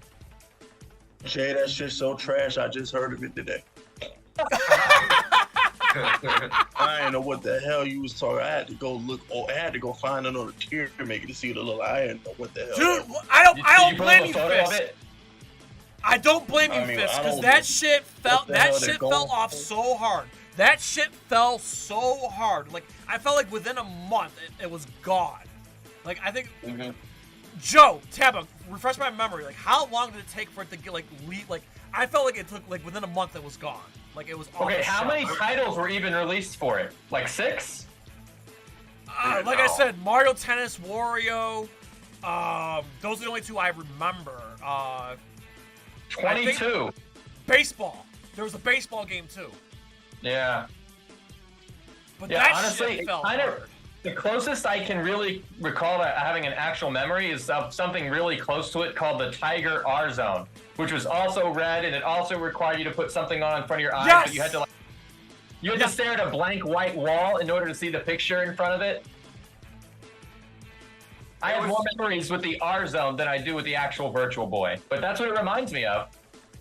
Jay, that shit's so trash. I just heard of it today. I didn't know what the hell you was talking. I had to go look. I had to go find it on the TierMaker to see the little. I didn't know what the hell. Dude, I don't blame you, Fisk. I don't blame you, Fisk, because that shit fell off so hard. That shit fell so hard. Like, I felt like within a month it was gone. Like, I think Joe, Tabba, refresh my memory. Like, how long did it take for it to get like leave? Like, I felt like it took like within a month it was gone. Like, it was okay. How many titles were even released for it? Like 6? Like I said, Mario Tennis, Wario. Those are the only 2 I remember. 22. Baseball. There was a baseball game too. Yeah. But yeah, that honestly, shit fell kind hard. of the closest I can really recall to having an actual memory is of something really close to it called the Tiger R Zone, which was also red, and it also required you to put something on in front of your eyes. Yes! But you had to stare at a blank white wall in order to see the picture in front of it. I have more memories with the R Zone than I do with the actual Virtual Boy, but that's what it reminds me of.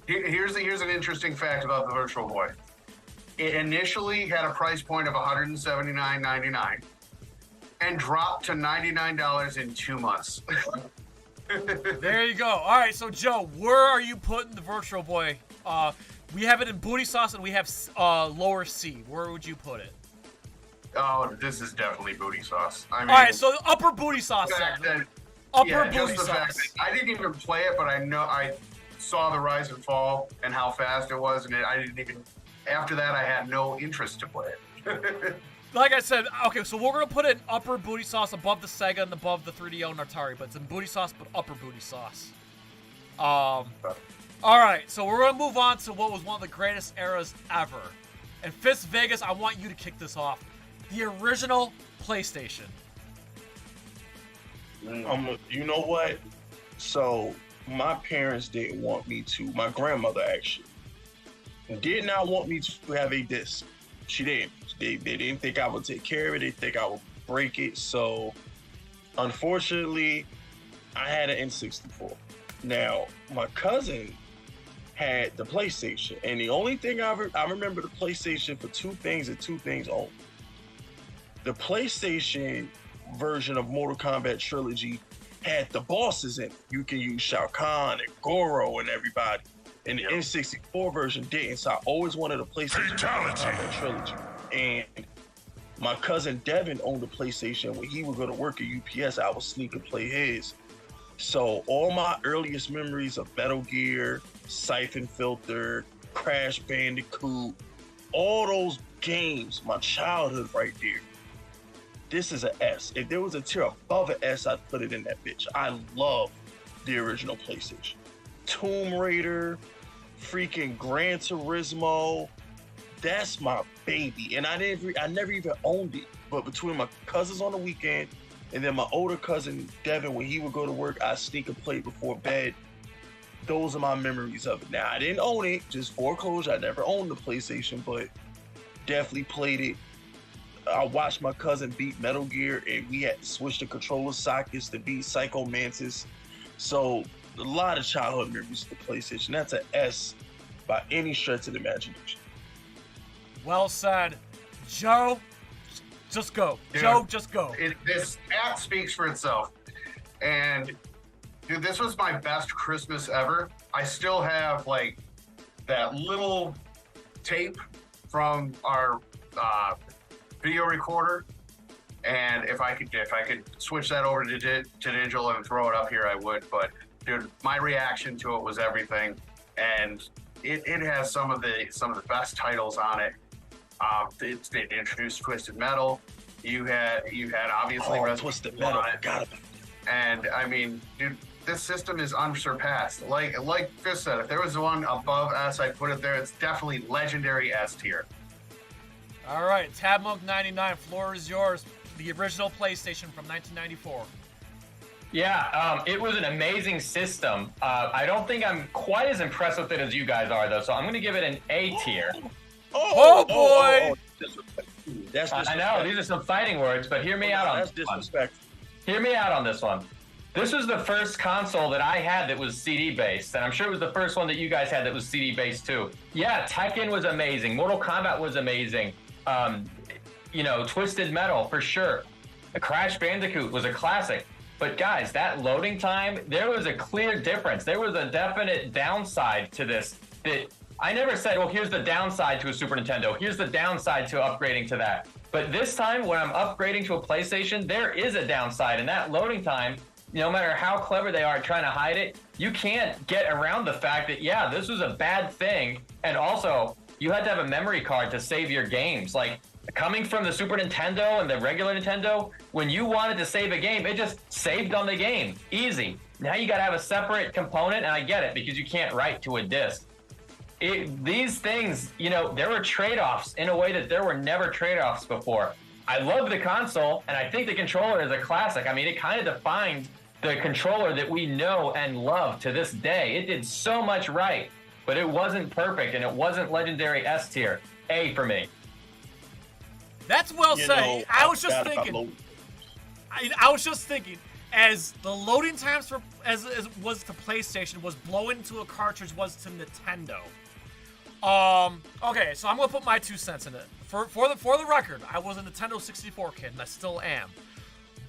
Here's an interesting fact about the Virtual Boy. It initially had a price point of $179.99 and dropped to $99 in 2 months. There you go. All right, so Joe, where are you putting the Virtual Boy? We have it in booty sauce, and we have lower C. Where would you put it? Oh, this is definitely booty sauce. I mean, all right, so upper booty sauce. Upper booty sauce. Fact that I didn't even play it, but I know I saw the rise and fall and how fast it was, and I didn't even. After that, I had no interest to play it. Like I said, okay, so we're going to put it in upper booty sauce above the Sega and above the 3DO and Atari, but it's in booty sauce, but upper booty sauce. All right, so we're going to move on to what was one of the greatest eras ever. And Fisk Vegas, I want you to kick this off. The original PlayStation. You know what? So, my parents didn't want me to. My grandmother, actually, did not want me to have a disc. She didn't. They didn't think I would take care of it. They think I would break it. So, unfortunately, I had an N64. Now, my cousin had the PlayStation, and the only thing I remember the PlayStation for 2 things and 2 things only. The PlayStation version of Mortal Kombat Trilogy had the bosses in it. You can use Shao Kahn and Goro and everybody. And the N64 version didn't, so I always wanted a PlayStation Mortal Kombat Trilogy. And my cousin Devin owned a PlayStation. When he would go to work at UPS, I would sneak and play his. So all my earliest memories of Metal Gear, Siphon Filter, Crash Bandicoot, all those games, my childhood right there. This is an S. If there was a tier above an S, I'd put it in that bitch. I love the original PlayStation. Tomb Raider, freaking Gran Turismo. That's my baby. And I never even owned it. But between my cousins on the weekend and then my older cousin Devin, when he would go to work, I'd sneak and play before bed. Those are my memories of it. Now, I didn't own it, just foreclosure. I never owned the PlayStation, but definitely played it. I watched my cousin beat Metal Gear, and we had to switch the controller sockets to beat Psycho Mantis. So, a lot of childhood memories of the PlayStation. That's an S by any stretch of the imagination. Well said. Joe, just go. Dude, Joe, just go. This app speaks for itself. And, dude, this was my best Christmas ever. I still have, like, that little tape from our video recorder. And if I could switch that over to digital and throw it up here, I would. But, dude, my reaction to it was everything. And it has some of the best titles on it. They introduced Twisted Metal. You had obviously Twisted Metal. On it. And I mean, dude, this system is unsurpassed. Like Fisk said, if there was one above S, I'd put it there. It's definitely legendary S tier. All right, Tabmok99, floor is yours. The original PlayStation from 1994. Yeah, it was an amazing system. I don't think I'm quite as impressed with it as you guys are, though, so I'm going to give it an A tier. Oh, boy! That's I know, these are some fighting words, but hear me out on this one. That's disrespectful. Hear me out on this one. This was the first console that I had that was CD-based, and I'm sure it was the first one that you guys had that was CD-based, too. Yeah, Tekken was amazing. Mortal Kombat was amazing. Twisted Metal, for sure. Crash Bandicoot was a classic. But guys, that loading time, there was a clear difference. There was a definite downside to this that I never said, well, here's the downside to a Super Nintendo. Here's the downside to upgrading to that. But this time, when I'm upgrading to a PlayStation, there is a downside. And that loading time, no matter how clever they are at trying to hide it, you can't get around the fact that, yeah, this was a bad thing. And also, you had to have a memory card to save your games. Like, coming from the Super Nintendo and the regular Nintendo, when you wanted to save a game, it just saved on the game. Easy. Now you got to have a separate component, and I get it, because you can't write to a disc. These things, there were trade-offs in a way that there were never trade-offs before. I love the console, and I think the controller is a classic. I mean, it kind of defined the controller that we know and love to this day. It did so much right, but it wasn't perfect, and it wasn't legendary S tier. A for me. That's well said. I was just thinking, as the loading times for as was to PlayStation was blowing into a cartridge was to Nintendo. Okay, so I'm gonna put my 2 cents in it. For the record, I was a Nintendo 64 kid, and I still am.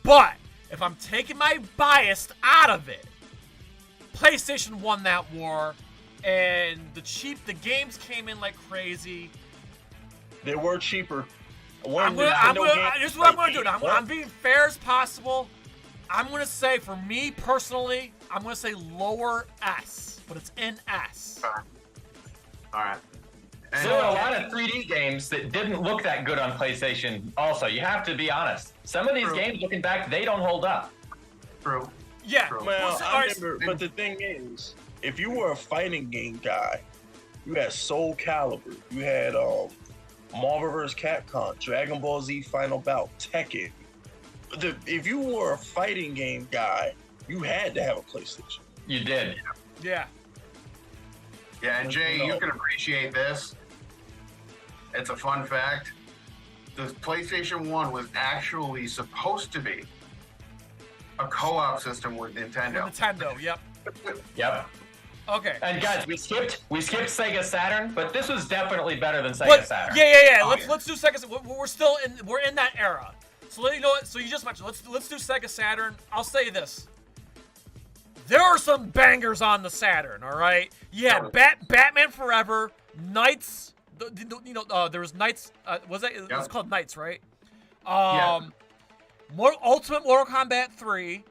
But if I'm taking my bias out of it, PlayStation won that war, and the games came in like crazy. They were cheaper. This is what I'm going to do. I'm being fair as possible. I'm going to say, for me personally, I'm going to say lower S, but it's in S. All right. So there are a lot of 3D games that didn't look that good on PlayStation also. You have to be honest. Some of these games, looking back, they don't hold up. True. Yeah. True. Well, I remember, but the thing is, if you were a fighting game guy, you had Soul Calibur, you had Marvel vs. Capcom, Dragon Ball Z Final Bout, Tekken. If you were a fighting game guy, you had to have a PlayStation. You did. Yeah. Yeah, and Jay, you can appreciate this. It's a fun fact. The PlayStation 1 was actually supposed to be a co-op system with Nintendo. Yep. Yep. Okay. And guys, we skipped Sega Saturn, but this was definitely better than Sega Saturn. Yeah. Let's do Sega. We're in that era. So you know what? So you just mentioned let's do Sega Saturn. I'll say this. There are some bangers on the Saturn. All right. Yeah. Batman Forever, Knights. There was Knights. It was called Knights, right? Ultimate Mortal Kombat 3.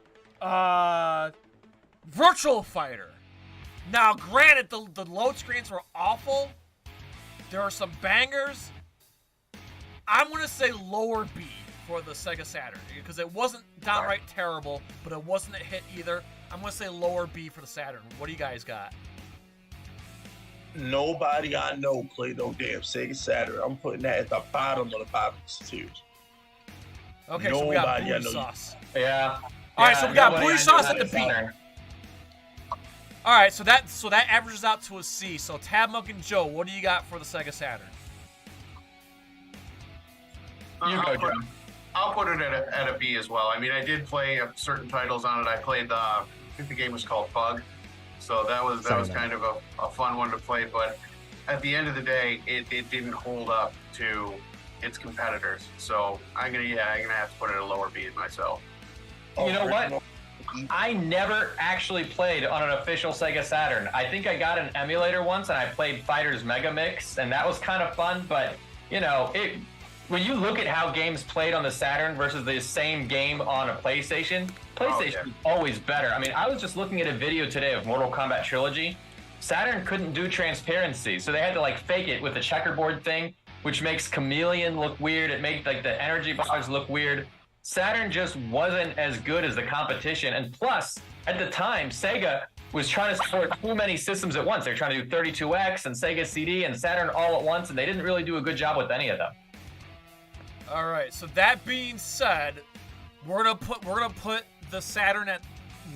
Virtual Fighter. Now, granted, the load screens were awful. There are some bangers. I'm going to say lower B for the Sega Saturn because it wasn't downright terrible, but it wasn't a hit either. I'm going to say lower B for the Saturn. What do you guys got? Nobody I know played no damn Sega Saturn. I'm putting that at the bottom of the bottom tiers. Okay, so we got Booty Sauce. Yeah. All right, so we got Booty Sauce at the B. All right, so that averages out to a C. So Tabmok and Joe, what do you got for the Sega Saturn? I'll put it at a B as well. I mean, I did play certain titles on it. I played I think the game was called Bug, so that was kind of a fun one to play. But at the end of the day, it didn't hold up to its competitors. So I'm gonna have to put it at a lower B myself. You know what? I never actually played on an official Sega Saturn. I think I got an emulator once and I played Fighters Mega Mix, and that was kind of fun, but when you look at how games played on the Saturn versus the same game on a PlayStation is always better. I mean, I was just looking at a video today of Mortal Kombat Trilogy. Saturn couldn't do transparency, so they had to fake it with the checkerboard thing, which makes Chameleon look weird. It makes the energy bars look weird. Saturn just wasn't as good as the competition. And plus, at the time, Sega was trying to support too many systems at once. They were trying to do 32X and Sega CD and Saturn all at once, and they didn't really do a good job with any of them. All right. So that being said, we're gonna put the Saturn at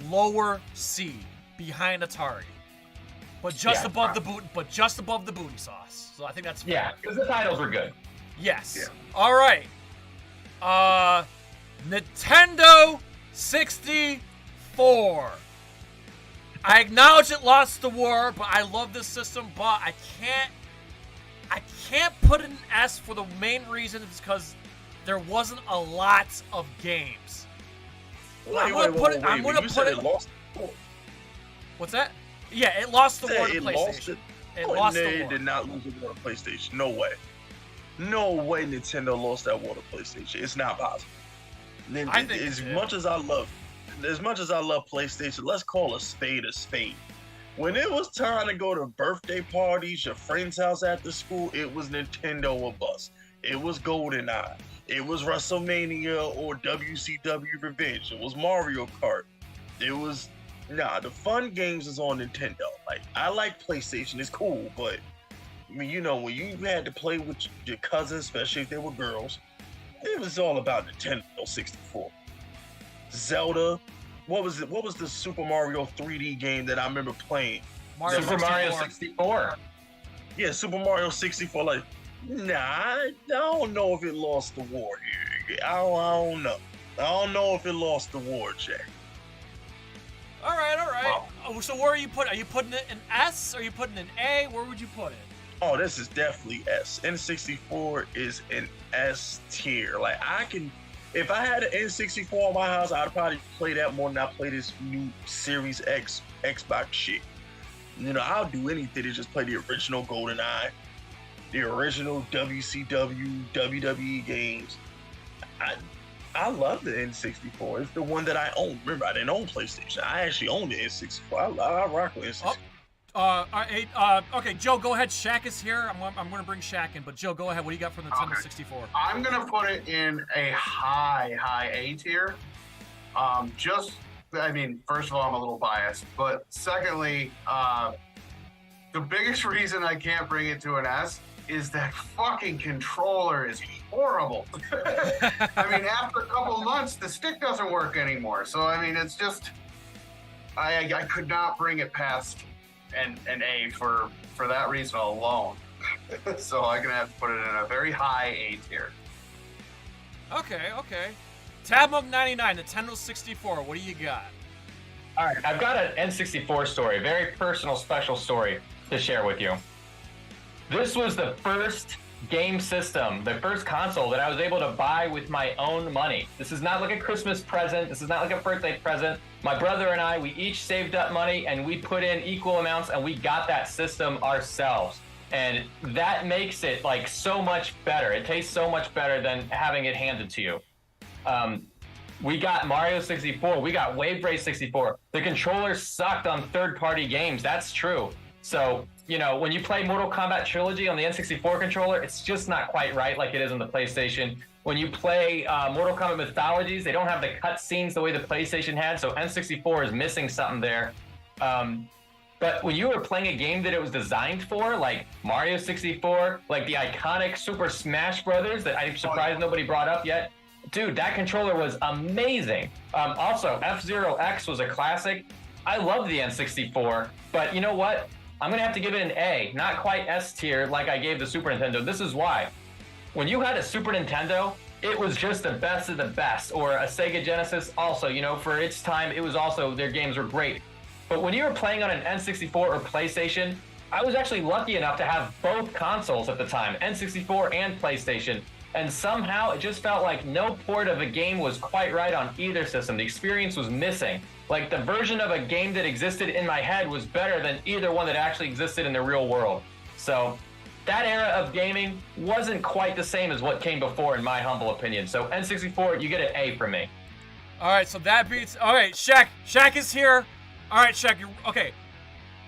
lower C behind Atari, but just above the booty sauce. So I think that's fair. Yeah, because the titles were good. Yes. Yeah. All right. Nintendo 64. I acknowledge it lost the war, but I love this system. But I can't put it in S for the main reason is because there wasn't a lot of games. I'm gonna put it. It lost the war. What's that? Yeah, it lost the war to PlayStation. It lost the war. It did not lose the war to PlayStation. No way. No way Nintendo lost that war to PlayStation. It's not possible. As much as I love PlayStation, let's call a spade a spade. When it was time to go to birthday parties, your friend's house after school, it was Nintendo or bust. It was GoldenEye. It was WrestleMania or WCW Revenge. It was Mario Kart. It was the fun games is on Nintendo. Like, I like PlayStation, it's cool, but I mean, you know, when you had to play with your cousins, especially if they were girls, it was all about Nintendo 64. Zelda, what was it? What was the Super Mario 3D game that I remember playing? Super Mario 64. Yeah, Super Mario 64. Like, I don't know if it lost the war here. I don't know. I don't know if it lost the war, Jack. All right. Wow. So where are you putting? Are you putting it in S? Are you putting it in A? Where would you put it? Oh, this is definitely S. N64 is an S tier. Like, if I had an N64 in my house, I'd probably play that more than I play this new Series X Xbox shit. You know, I'll do anything to just play the original GoldenEye, the original WCW, WWE games. I love the N64. It's the one that I own. Remember, I didn't own PlayStation. I actually owned the N64. I rock with N64. Okay, Joe, go ahead. Shaq is here. I'm going to bring Shaq in, but Joe, go ahead. What do you got for the Nintendo 64? I'm going to put it in a high A tier. First of all, I'm a little biased, but secondly, the biggest reason I can't bring it to an S is that fucking controller is horrible. I mean, after a couple of months, the stick doesn't work anymore. So, I mean, it's just, I could not bring it past an A for that reason alone. So I'm gonna have to put it in a very high A tier. Okay. Tabmok99, Nintendo 64. What do you got? All right, I've got an N64 story, a very personal, special story to share with you. This was the first game system, the first console that I was able to buy with my own money. This is not like a Christmas present. This is not like a birthday present. My brother and I, we each saved up money and we put in equal amounts and we got that system ourselves. And that makes it like so much better. It tastes so much better than having it handed to you. We got Mario 64. We got Wave Race 64. The controller sucked on third-party games. That's true. So, you know, when you play Mortal Kombat Trilogy on the N64 controller, it's just not quite right like it is on the PlayStation. When you play Mortal Kombat Mythologies, they don't have the cutscenes the way the PlayStation had, so N64 is missing something there. But when you were playing a game that it was designed for, like Mario 64, like the iconic Super Smash Brothers that I'm surprised nobody brought up yet, dude, that controller was amazing. Also, F-Zero X was a classic. I love the N64, but you know what? I'm going to have to give it an A, not quite S tier like I gave the Super Nintendo. This is why. When you had a Super Nintendo, it was just the best of the best, or a Sega Genesis also, you know, for its time, it was also, their games were great. But when you were playing on an N64 or PlayStation, I was actually lucky enough to have both consoles at the time, N64 and PlayStation. And somehow it just felt like no port of a game was quite right on either system. The experience was missing. Like the version of a game that existed in my head was better than either one that actually existed in the real world. So that era of gaming wasn't quite the same as what came before, in my humble opinion. So N64, you get an A from me. All right, so that beats. All right, Shaq. Shaq is here. All right, Shaq. Okay,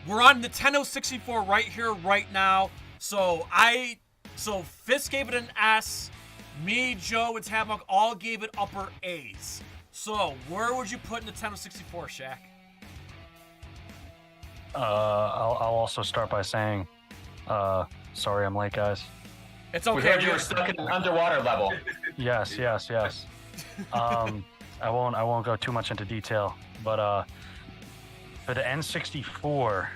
we're on Nintendo 64 right here, right now. So Fisk gave it an S. Me, Joe, and Tabmok all gave it upper A's. So where would you put Nintendo 64, Shaq? I'll also start by saying, sorry I'm late, guys. It's okay. We heard you were stuck in an underwater level. Yes. I won't go too much into detail, but for the N64,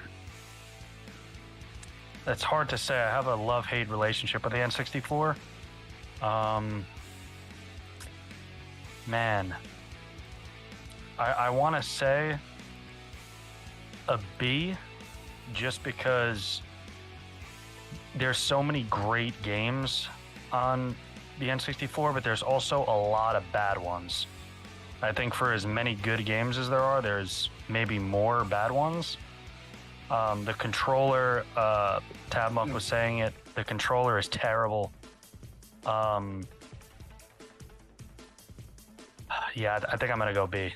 it's hard to say. I have a love-hate relationship with the N64. Man, I want to say a B, just because there's so many great games on the N64, but there's also a lot of bad ones. I think for as many good games as there are, there's maybe more bad ones. The controller, Tabmok was saying it, the controller is terrible. Yeah, I think I'm going to go B.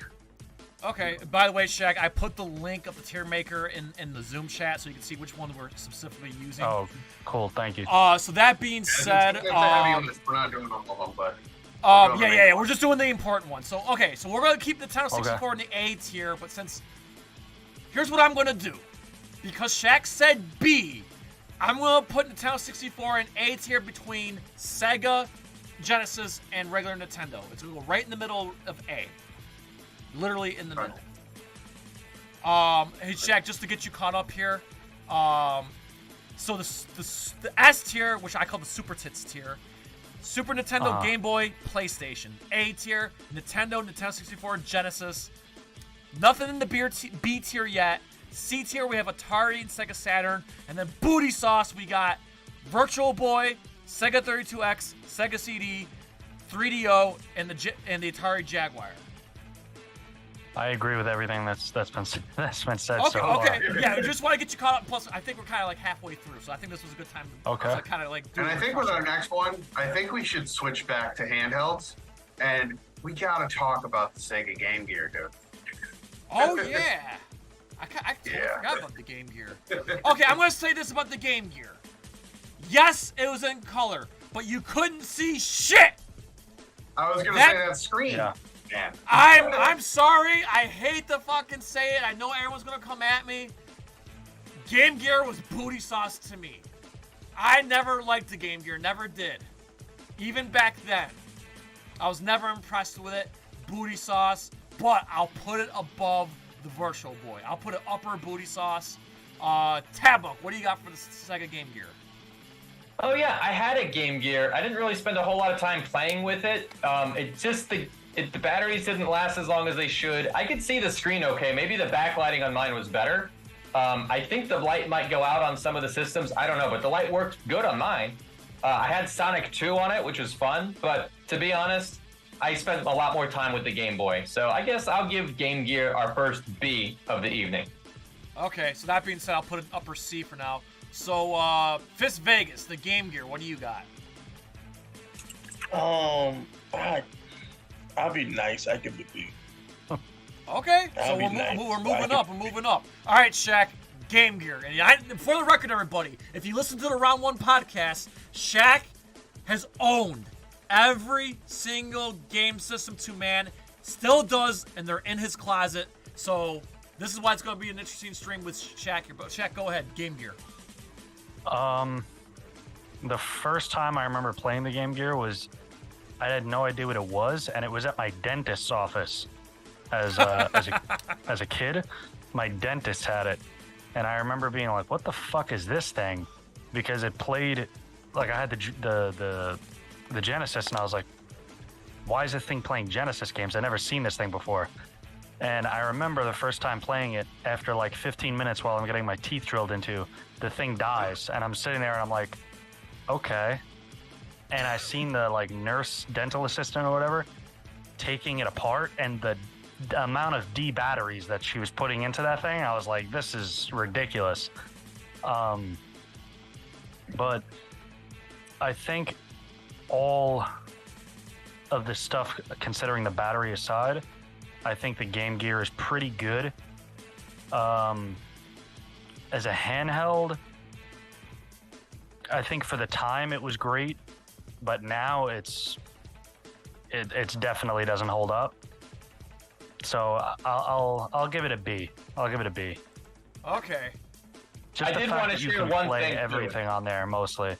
Okay, by the way, Shaq, I put the link of the TierMaker in the Zoom chat so you can see which one we're specifically using. Oh, cool, thank you. So that being said, we're not doing all of them, but yeah, we're just doing the important ones. So, okay, so we're going to keep the Nintendo 64 in the A tier, but since, here's what I'm going to do. Because Shaq said B, I'm going to put Nintendo 64 in A tier between Sega, Genesis, and regular Nintendo. It's going to go right in the middle of A. Literally in the middle. Hey, Shaq, just to get you caught up here. So the S tier, which I call the Super Tits tier. Super Nintendo, Game Boy, PlayStation. A tier, Nintendo, Nintendo 64, Genesis. Nothing in the B tier yet. C tier, we have Atari and Sega Saturn. And then booty sauce, we got Virtual Boy, Sega 32X, Sega CD, 3DO, and the Atari Jaguar. I agree with everything that's been said so far. Okay, yeah, I just want to get you caught up. Plus, I think we're kind of like halfway through, so I think this was a good time to kind of like do And I think with our next one, I think we should switch back to handhelds, and we gotta talk about the Sega Game Gear, dude. Oh, yeah. I totally forgot about the Game Gear. Okay, I'm going to say this about the Game Gear. Yes, it was in color, but you couldn't see shit. I was going to say that screen. Yeah. Man. I'm sorry. I hate to fucking say it. I know everyone's going to come at me. Game Gear was booty sauce to me. I never liked the Game Gear. Never did. Even back then. I was never impressed with it. Booty sauce. But I'll put it above the Virtual Boy. I'll put it upper booty sauce. Tabmok, what do you got for the Sega Game Gear? Oh yeah, I had a Game Gear. I didn't really spend a whole lot of time playing with it. The batteries didn't last as long as they should. I could see the screen okay. Maybe the backlighting on mine was better. I think the light might go out on some of the systems. I don't know, but the light worked good on mine. I had Sonic 2 on it, which was fun. But to be honest, I spent a lot more time with the Game Boy. So I guess I'll give Game Gear our first B of the evening. Okay, so that being said, I'll put an upper C for now. So, Fisk Vegas, the Game Gear, what do you got? I'll be nice. I give it a B. Okay, so we're moving up. We're moving up. All right, Shaq, Game Gear. And for the record, everybody, if you listen to the Round 1 podcast, Shaq has owned every single game system to man. Still does, and they're in his closet. So this is why it's going to be an interesting stream with Shaq here. But Shaq, go ahead. Game Gear. The first time I remember playing the Game Gear was, I had no idea what it was, and it was at my dentist's office as a kid. My dentist had it, and I remember being like, "What the fuck is this thing?" Because it played, like, I had the Genesis, and I was like, "Why is this thing playing Genesis games? I've never seen this thing before." And I remember the first time playing it, after like 15 minutes while I'm getting my teeth drilled into, the thing dies, and I'm sitting there and I'm like, okay. And I seen the like nurse, dental assistant or whatever, taking it apart, and the amount of D batteries that she was putting into that thing, I was like, this is ridiculous. But I think all of this stuff, considering the battery aside, I think the Game Gear is pretty good. As a handheld, I think for the time it was great, but now it's definitely doesn't hold up. So I'll give it a B. I'll give it a B. Okay. Just I the did fact want to that you share can one play thing everything on there mostly.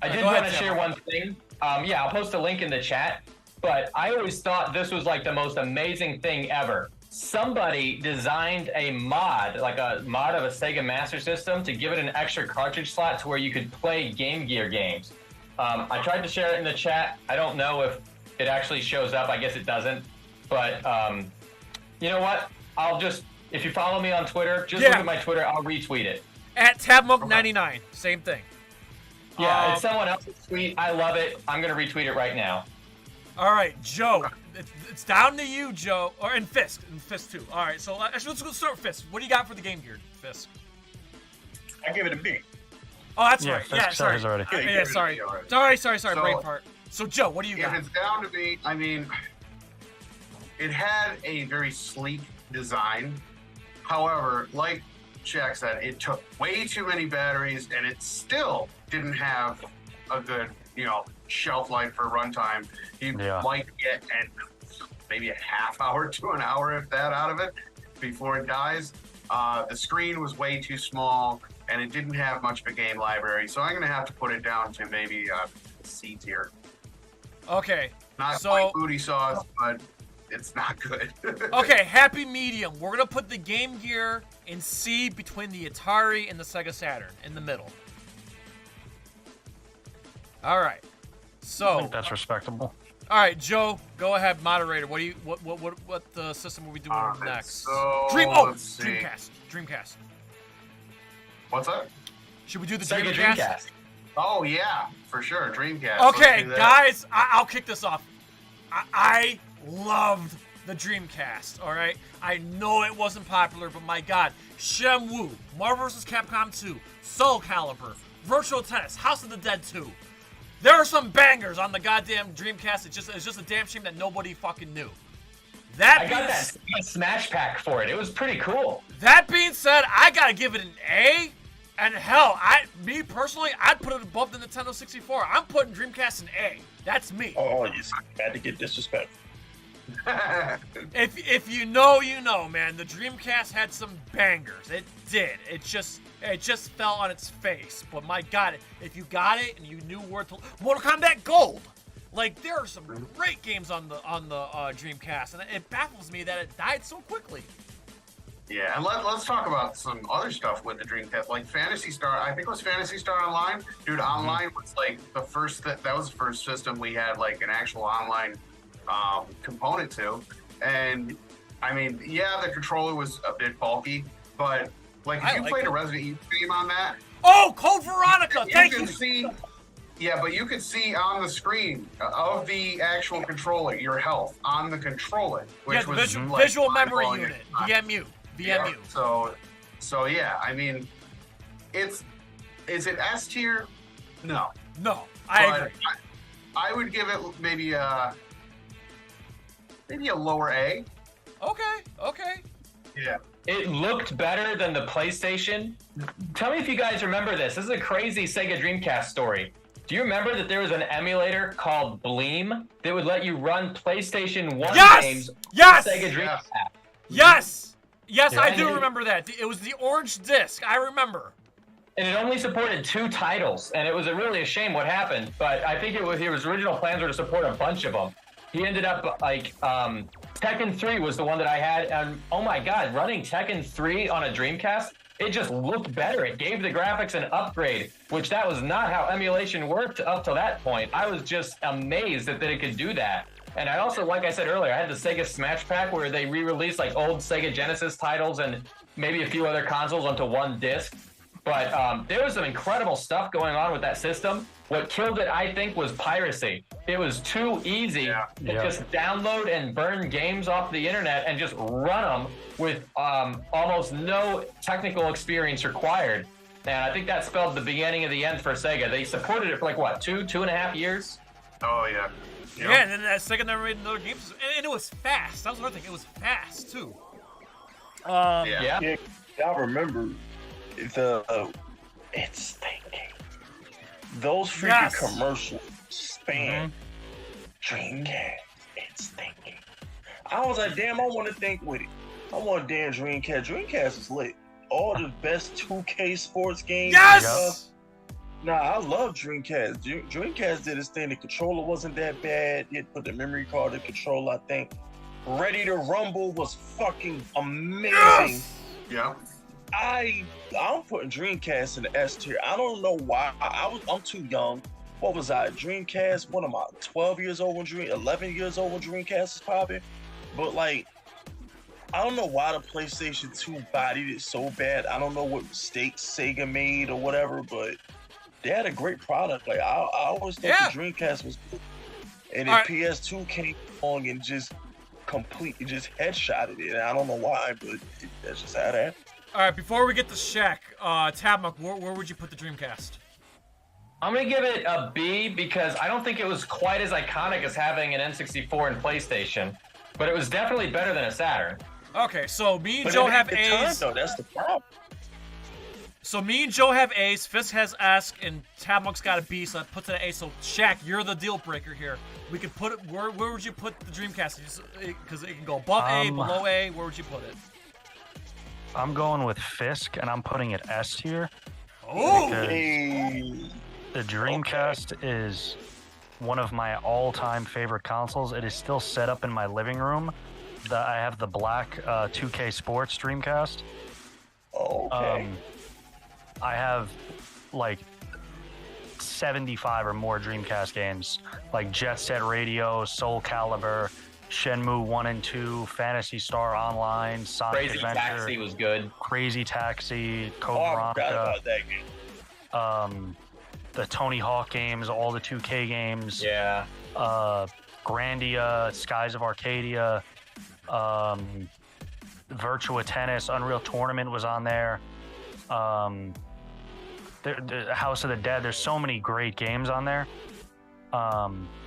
I did want to share one thing. Yeah, I'll post a link in the chat. But I always thought this was like the most amazing thing ever. Somebody designed a mod, like a mod of a Sega Master System, to give it an extra cartridge slot to where you could play Game Gear games. I tried to share it in the chat. I don't know if it actually shows up. I guess it doesn't. But you know what? I'll just, if you follow me on Twitter, just look at my Twitter. I'll retweet it. At Tabmok99, same thing. Yeah, it's someone else's tweet. I love it. I'm going to retweet it right now. All right, Joe. It's down to you, Joe. And Fisk too. All right, so actually, let's go start with Fisk. What do you got for the Game Gear, Fisk? I give it a B. Oh, that's right. Fisk Yeah, sorry. already. Yeah, sorry. Sorry, brain part. So, Joe, what do you got? If it's down to me, I mean, it had a very sleek design. However, like Shaq said, it took way too many batteries, and it still didn't have a good, shelf life for runtime. You might get maybe a half hour to an hour, if that, out of it before it dies. The screen was way too small, and it didn't have much of a game library. So I'm going to have to put it down to maybe C tier. Okay. Not quite booty sauce, but it's not good. Okay, happy medium. We're going to put the Game Gear in C between the Atari and the Sega Saturn, in the middle. All right. So I think that's respectable. All right, Joe, go ahead, moderator. What system are we doing next? So, Dreamcast. What's that? Should we do the Sega Dreamcast? Oh yeah, for sure, Dreamcast. Okay, guys, I'll kick this off. I loved the Dreamcast. All right, I know it wasn't popular, but my God, Shenmue, Marvel vs. Capcom 2, Soul Calibur, Virtual Tennis, House of the Dead 2. There are some bangers on the goddamn Dreamcast. It's just a damn shame that nobody fucking knew. I got that Smash Pack for it. It was pretty cool. That being said, I gotta give it an A. And hell, me personally, I'd put it above the Nintendo 64. I'm putting Dreamcast an A. That's me. Oh, you had to get disrespectful. If you know, you know, man. The Dreamcast had some bangers. It did. It just fell on its face. But my God, if you got it and you knew where to, Mortal Kombat Gold. Like, there are some great games on the Dreamcast, and it baffles me that it died so quickly. Yeah, and let's talk about some other stuff with the Dreamcast, like Phantasy Star. I think it was Phantasy Star Online. Dude, online was like the first, that was the first system we had like an actual online component to. And I mean, yeah, the controller was a bit bulky, but like if you played a Resident Evil game on that. Oh, Code Veronica, thank you. Yeah, but you could see on the screen of the actual controller your health on the controller, which was visual memory unit, VMU. Yeah, so yeah, I mean, is it S tier? No, I agree. I would give it maybe a lower A. Okay. Yeah. It looked better than the PlayStation. Tell me if you guys remember this. This is a crazy Sega Dreamcast story. Do you remember that there was an emulator called Bleem that would let you run PlayStation 1 games on Sega Dreamcast? Yes, I do remember that. It was the orange disc. I remember. And it only supported 2 titles, and it was really a shame what happened. But I think his original plans were to support a bunch of them. He ended up like Tekken 3 was the one that I had, and oh my God, running Tekken 3 on a Dreamcast, it just looked better. It gave the graphics an upgrade, which that was not how emulation worked up to that point. I was just amazed that it could do that. And I also, like I said earlier, I had the Sega Smash Pack where they re-released like old Sega Genesis titles and maybe a few other consoles onto one disc. But there was some incredible stuff going on with that system. What killed it, I think, was piracy. It was too easy to just download and burn games off the internet and just run them with almost no technical experience required. And I think that spelled the beginning of the end for Sega. They supported it for like, what, 2.5 years? Oh, yeah. Yeah, and then that Sega never made another game. And it was fast. That was another thing. It was fast, too. Yeah. Y'all remember it's thinking. Those freaking commercials span Dreamcast. It's thinking. I was like, damn, I want to think with it. I want a damn Dreamcast. Dreamcast is lit. All the best 2K sports games. Nah, I love Dreamcast. Dreamcast did its thing. The controller wasn't that bad. It put the memory card in control, I think. Ready to Rumble was fucking amazing. Yes! Yeah. I'm putting Dreamcast in the S tier. I don't know why. I'm too young. What was I? Dreamcast? What am I? 12 years old when 11 years old when Dreamcast was popping? But like, I don't know why the PlayStation 2 bodied it so bad. I don't know what mistakes Sega made or whatever, but they had a great product. Like I always thought the Dreamcast was good. And then PS2 came along and just completely just headshotted it. And I don't know why, but that's just how it happened. All right, before we get to Shaq, Tabmok, where would you put the Dreamcast? I'm going to give it a B because I don't think it was quite as iconic as having an N64 and PlayStation, but it was definitely better than a Saturn. Okay, so me and Joe have A's. That's the problem. So me and Joe have A's, Fisk has S, and Tabmok's got a B, so that puts it at A. So Shaq, you're the deal breaker here. We could put it. Where would you put the Dreamcast? Because it can go above A, below A. Where would you put it? I'm going with Fisk, and I'm putting it S tier. Oh! The Dreamcast is one of my all-time favorite consoles. It is still set up in my living room. I have the black 2K Sports Dreamcast. Okay. I have like 75 or more Dreamcast games, like Jet Set Radio, Soul Calibur, Shenmue 1 and 2, Phantasy Star Online, Sonic Crazy Adventure. Taxi was good. Crazy Taxi, Code I forgot Veronica. about that game. The Tony Hawk games, all the 2K games. Yeah. Grandia, Skies of Arcadia, Virtua Tennis, Unreal Tournament was on there. The House of the Dead. There's so many great games on there.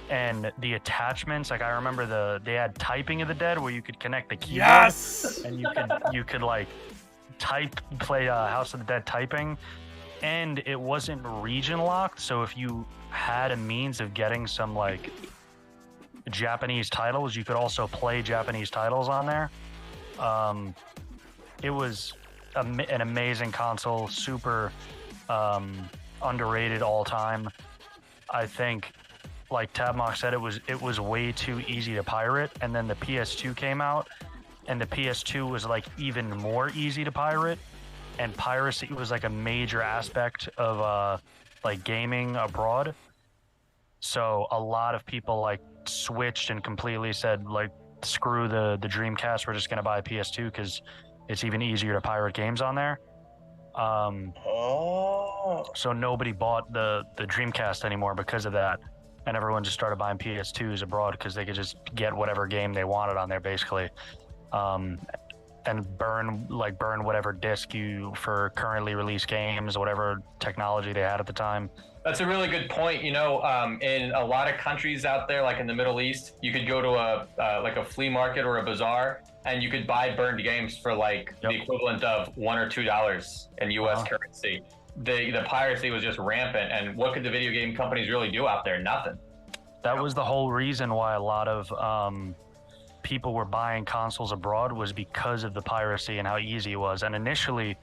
And the attachments, like I remember they had Typing of the Dead where you could connect the keyboard. Yes! And you could like play House of the Dead typing. And it wasn't region locked, so if you had a means of getting some like Japanese titles, you could also play Japanese titles on there. It was an amazing console, super underrated all time. I think, like Tabmok said, it was way too easy to pirate, and then the PS2 came out, and the PS2 was like even more easy to pirate. And piracy was like a major aspect of like gaming abroad. So a lot of people like switched and completely said like, screw the Dreamcast, we're just gonna buy a PS2 because it's even easier to pirate games on there. So nobody bought the Dreamcast anymore because of that, and everyone just started buying PS2s abroad because they could just get whatever game they wanted on there basically. And burn whatever disc for currently released games, whatever technology they had at the time. That's a really good point. You know, in a lot of countries out there, like in the Middle East, you could go to a flea market or a bazaar, and you could buy burned games for like the equivalent of $1 or $2 in U.S. currency. The piracy was just rampant, and what could the video game companies really do out there? Nothing. That was the whole reason why a lot of people were buying consoles abroad, was because of the piracy and how easy it was. And initially,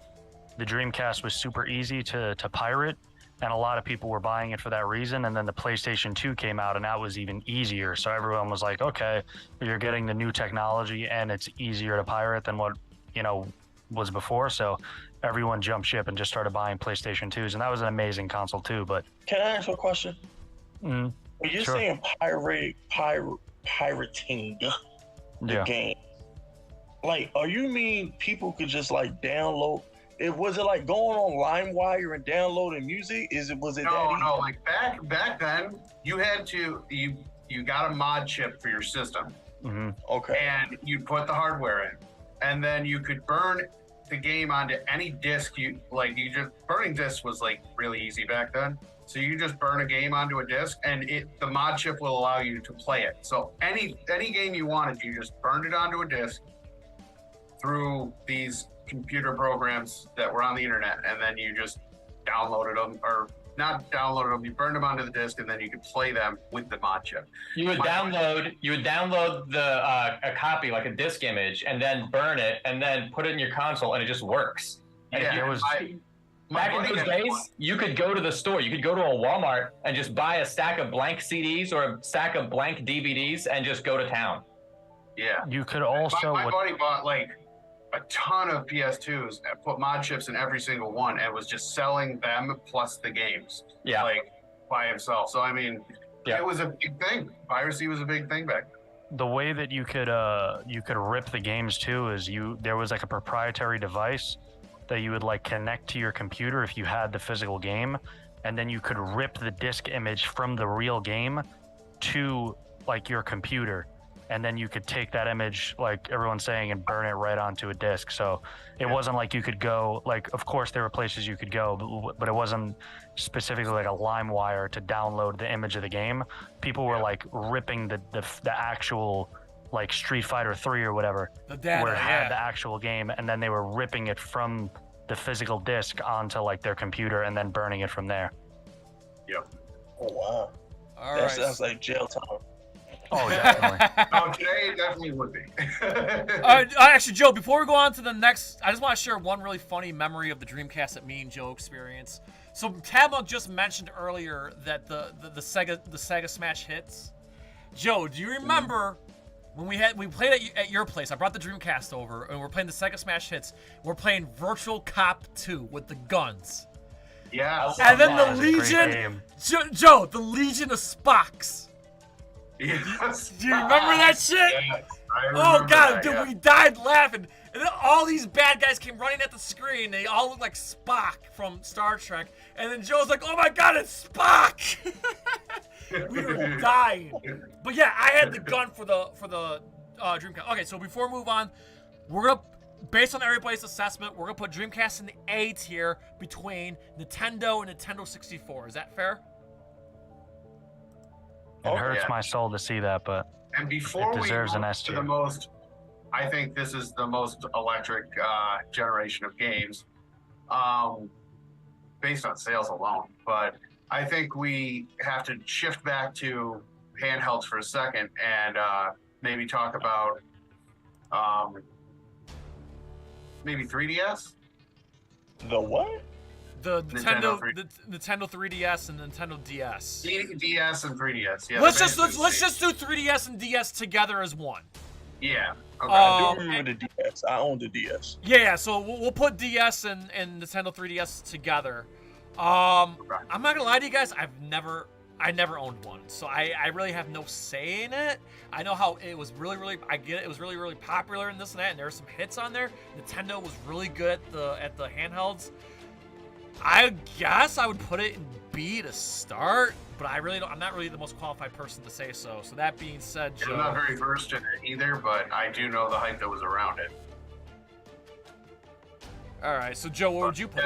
the Dreamcast was super easy to pirate, and a lot of people were buying it for that reason. And then the PlayStation 2 came out, and that was even easier. So everyone was like, okay, you're getting the new technology, and it's easier to pirate than what was before. So everyone jumped ship and just started buying PlayStation 2s, and that was an amazing console too. But can I ask you a question? When you're saying pirating the game, like, are you mean people could just like download? Was it like going on LimeWire and downloading music? Was it that easy? No, like back then you had to you got a mod chip for your system. Mm-hmm. Okay. And you'd put the hardware in, and then you could burn the game onto any disc. Burning discs was like really easy back then. So you just burn a game onto a disc, and the mod chip will allow you to play it. So any game you wanted, you just burned it onto a disc through these computer programs that were on the internet, and then you just downloaded them, or not downloaded them, you burned them onto the disc, and then you could play them with the mod chip. You would download a copy, like a disc image, and then burn it, and then put it in your console, and it just works. And Back in those days, you could go to the store, you could go to a Walmart and just buy a stack of blank CDs or a stack of blank DVDs and just go to town. Yeah. You could also. My buddy bought like a ton of PS2s and put mod chips in every single one and was just selling them plus the games. Yeah. Like by himself. So I mean, it was a big thing. Piracy was a big thing back then. The way that you could rip the games too is there was like a proprietary device that you would like connect to your computer if you had the physical game, and then you could rip the disc image from the real game to like your computer, and then you could take that image, like everyone's saying, and burn it right onto a disc. So it wasn't like you could go, like, of course there were places you could go, but it wasn't specifically like a LimeWire to download the image of the game. People were like ripping the actual like Street Fighter 3 or whatever, the data, where it had the actual game, and then they were ripping it from the physical disc onto like their computer and then burning it from there. Yep. Oh wow. All that right. sounds like jail time. Oh, definitely. Oh, today it definitely would be. Actually, Joe, before we go on to the next, I just want to share one really funny memory of the Dreamcast that me and Joe experienced. So Tabmok just mentioned earlier that the Sega Smash hits. Joe, do you remember when we played at your place? I brought the Dreamcast over and we're playing the Sega Smash hits. We're playing Virtual Cop 2 with the guns. Yeah. And then the Legion, Joe, the Legion of Spocks. Yes. Do you remember that shit? Yes, I remember God, that, dude, yeah. we died laughing. And then all these bad guys came running at the screen. They all look like Spock from Star Trek. And then Joe's like, "Oh my God, it's Spock!" We were dying. But yeah, I had the gun for the Dreamcast. Okay, so before we move on, we're gonna, based on everybody's assessment, we're gonna put Dreamcast in the A tier between Nintendo and Nintendo 64. Is that fair? It hurts my soul to see that, but and before it deserves we an move S to tier. the most, I think this is the most electric generation of games, based on sales alone. But I think we have to shift back to handhelds for a second and maybe talk about maybe 3DS. The what? The Nintendo 3DS and Nintendo DS. DS and 3DS. Yeah. Let's just do 3DS and DS together as one. Yeah. Okay. I do remember the DS. I owned the DS. Yeah. So we'll put DS and Nintendo 3DS together. I'm not gonna lie to you guys. I never owned one, so I really have no say in it. I know how it was I get it. It was really popular and this and that, and there were some hits on there. Nintendo was really good at the handhelds. I guess I would put it in B to start, but I'm not really the most qualified person to say so. So that being said, Joe, I'm not very versed in it either, but I do know the hype that was around it. All right, so Joe, what would you put?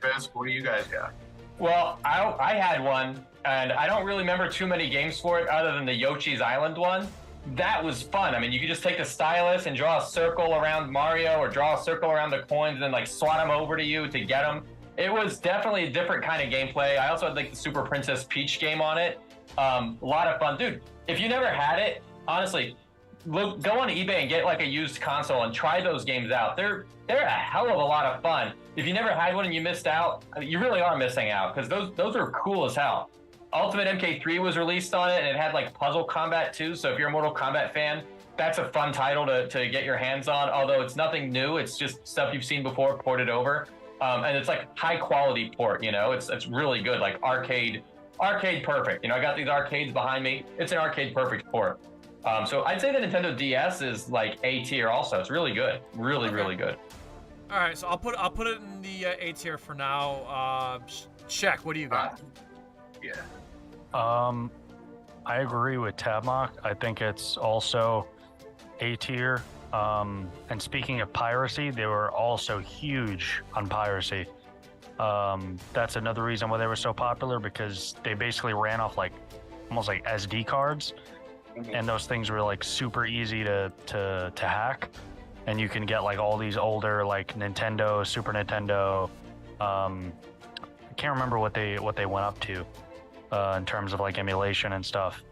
Fisk, what do you guys got? Well, I had one, and I don't really remember too many games for it other than the Yoshi's Island one. That was fun. I mean, you could just take the stylus and draw a circle around Mario or draw a circle around the coins and then like swat them over to you to get them. It was definitely a different kind of gameplay. I also had like the Super Princess Peach game on it. A lot of fun. Dude, if you never had it, honestly, go on eBay and get like a used console and try those games out. They're a hell of a lot of fun. If you never had one and you missed out, you really are missing out because those are cool as hell. Ultimate MK3 was released on it and it had like puzzle combat too. So if you're a Mortal Kombat fan, that's a fun title to get your hands on. Although it's nothing new, it's just stuff you've seen before ported over. And it's like high quality port, you know, it's really good, like arcade perfect. You know, I got these arcades behind me. It's an arcade perfect port. So I'd say the Nintendo DS is like A tier also. It's really good, really good. All right, so I'll put it in the A tier for now. Shaq, what do you got? Yeah. I agree with Tabmok. I think it's also A tier. And speaking of piracy, they were also huge on piracy. That's another reason why they were so popular, because they basically ran off like almost like SD cards, and those things were like super easy to hack. And you can get like all these older like Nintendo, Super Nintendo. I can't remember what they went up to in terms of like emulation and stuff.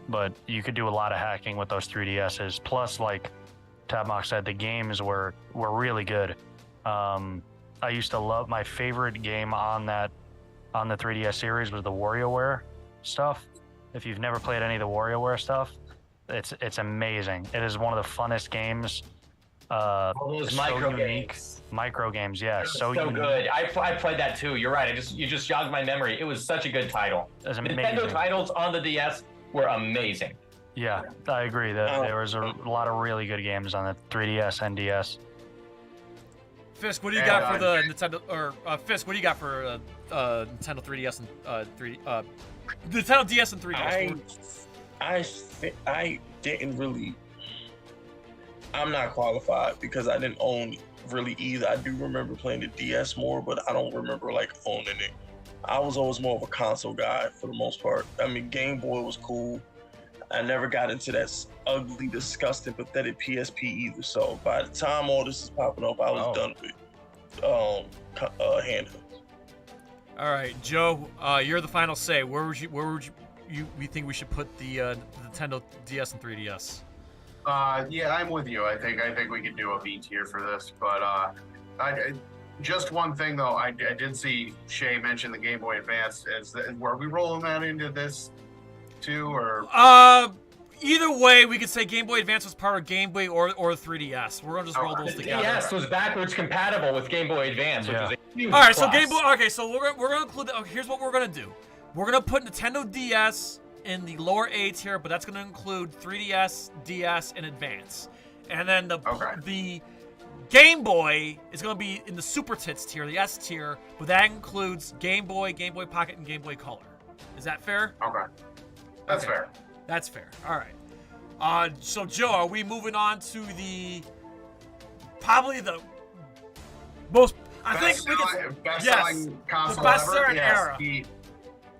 But you could do a lot of hacking with those 3DSs. Plus, like Tabmok said, the games were really good. I used to love. My favorite game on the 3DS series was the WarioWare stuff. If you've never played any of the WarioWare stuff, it's amazing. It is one of the funnest games. All those micro unique. games. Micro games, yeah. So good. I played that too. You're right. You just jogged my memory. It was such a good title. It was The amazing. Nintendo titles on the DS were amazing. Yeah, I agree. There was a lot of really good games on the 3DS, NDS. Fisk, what do you got for the Nintendo? Or Fisk, what do you got for Nintendo 3DS and Nintendo DS and 3DS? I didn't really. I'm not qualified because I didn't own really either. I do remember playing the DS more, but I don't remember like owning it. I was always more of a console guy for the most part. I mean, Game Boy was cool. I never got into that ugly, disgusting, pathetic PSP either. So by the time all this is popping up, I was done with handhelds. All right, Joe, you're the final say. Where would we think we should put the Nintendo DS and 3DS? Yeah, I'm with you. I think we could do a B tier for this, but just one thing though, I did see Shay mention the Game Boy Advance. Were we rolling that into this too, or? Either way, we could say Game Boy Advance was part of Game Boy or 3DS. We're gonna just roll those together. DS was backwards compatible with Game Boy Advance, which was a huge All right, plus. so Game Boy. Okay, so we're gonna include. Here's what we're gonna do. We're gonna put Nintendo DS in the lower A tier, but that's gonna include 3DS, DS, and Advance. And then the Game Boy is gonna be in the Super Tits tier, the S tier, but that includes Game Boy, Game Boy Pocket, and Game Boy Color. Is that fair? Okay. That's fair. That's fair. All right. So Joe, are we moving on to probably the most? I think we can. Best-selling console the best ever. era. The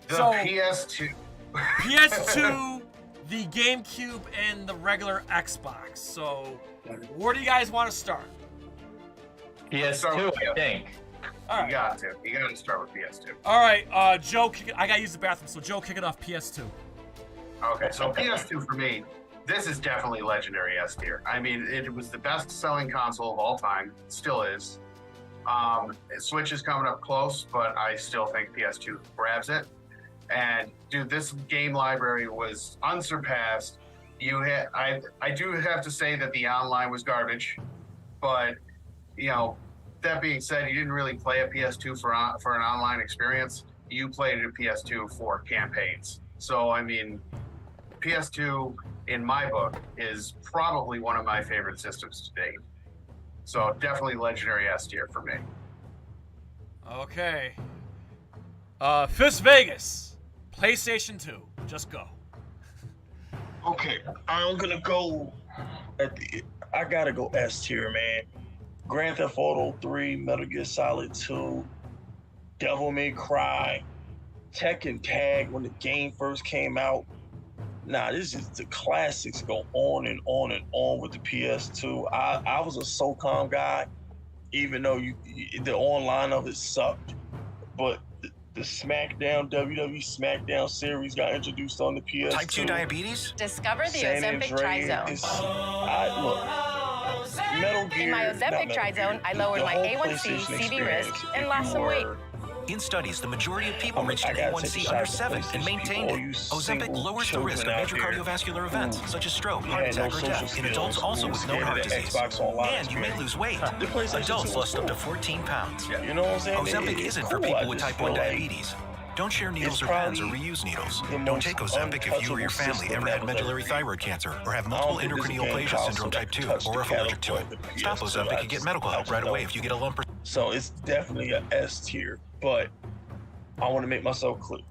So, PS2. PS2, the GameCube, and the regular Xbox. So, where do you guys want to start? PS2, I think. All right. You got to start with PS2. All right, Joe. I gotta use the bathroom, so Joe, kick it off. PS2. Okay, so PS2 for me, this is definitely legendary S tier. I mean, it was the best-selling console of all time. It still is. Switch is coming up close, but I still think PS2 grabs it. And dude, this game library was unsurpassed. I do have to say that the online was garbage, but that being said, you didn't really play a PS2 for an online experience. You played a PS2 for campaigns. So I mean, PS2 in my book is probably one of my favorite systems to date. So definitely legendary S tier for me. Okay. Fisk Vegas, PlayStation 2. Just go. Okay, I'm gonna go I gotta go S tier, man. Grand Theft Auto 3, Metal Gear Solid 2, Devil May Cry, Tekken Tag when the game first came out. Nah, this is the classics go on and on and on with the PS2. I was a SOCOM guy, even though the online of it sucked. But the SmackDown, WWE SmackDown series got introduced on the PS2. Type 2 diabetes? Discover the San Ozempic Andreas. Trizone. Look, Metal Gear. In my Ozempic Trizone, I lowered my A1C, CV risk, and lost some weight. In studies, the majority of people reached an A1C under 7 and maintained it. Ozempic lowers the risk of major cardiovascular events, such as stroke, heart attack, or death, in adults also with known heart disease. And you may lose weight. Adults lost up to 14 pounds. You know what I'm saying? Ozempic isn't for people with type 1 diabetes. Don't share needles or pens or reuse needles. Don't take Ozempic if you or your family ever had medullary thyroid cancer or have multiple endocrineoplasia syndrome type 2 or are allergic to it. Stop Ozempic and get medical help right away if you get a lump or... So it's definitely an S tier, but I want to make myself clear.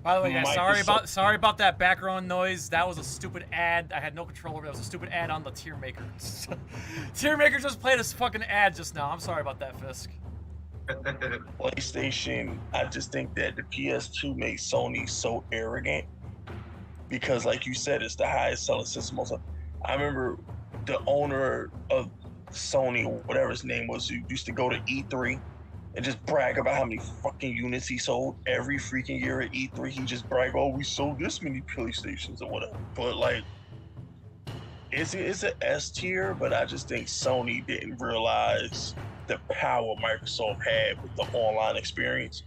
By the way, guys, sorry about that background noise. That was a stupid ad. I had no control over it. That was a stupid ad on the TierMaker. TierMaker just played a fucking ad just now. I'm sorry about that, Fisk. PlayStation, I just think that the PS2 made Sony so arrogant because, like you said, it's the highest selling system. I remember the owner of Sony, or whatever his name was, who used to go to E3 and just brag about how many fucking units he sold every freaking year at E3. He just brag, oh, we sold this many PlayStations or whatever. But like, it's an S tier, but I just think Sony didn't realize the power Microsoft had with the online experience,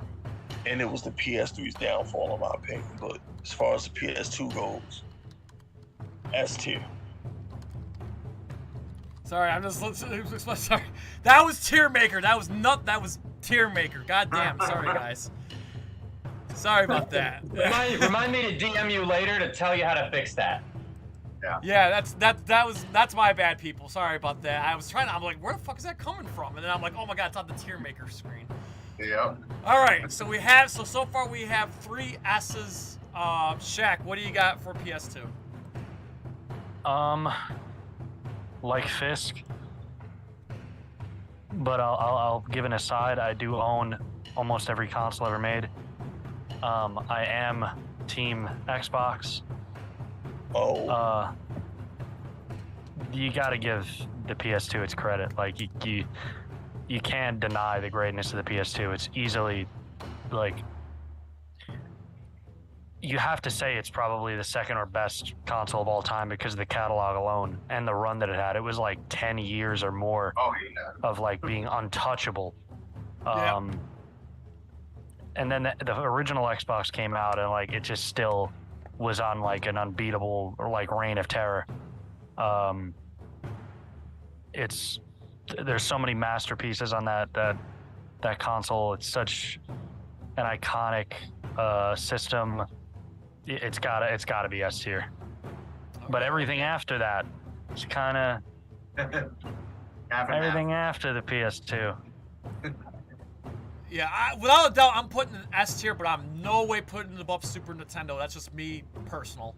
and it was the PS3's downfall, in my opinion. But as far as the PS2 goes, S tier. Sorry, I'm just sorry. That was TierMaker. That was TierMaker. God damn. Sorry, guys. Sorry about that. Remind me to DM you later to tell you how to fix that. Yeah, that's my bad, people. Sorry about that. I'm like, where the fuck is that coming from? And then I'm like, oh my god, it's on the TierMaker screen. Yeah. All right, so so far we have 3 S's. Shaq, what do you got for PS2? Like Fisk, but I'll give an aside. I do own almost every console ever made. I am Team Xbox. Oh. You got to give the PS2 its credit. Like you can't deny the greatness of the PS2. It's easily like. You have to say it's probably the second or best console of all time because of the catalog alone and the run that it had. It was like 10 years or more of like being untouchable. And then the original Xbox came out and like it just still was on like an unbeatable like reign of terror. There's so many masterpieces on that console. It's such an iconic system. It's gotta be S tier. But everything after that is kind of everything after the PS2. Yeah, without a doubt, I'm putting an S tier, but I'm no way putting it above Super Nintendo. That's just me personal.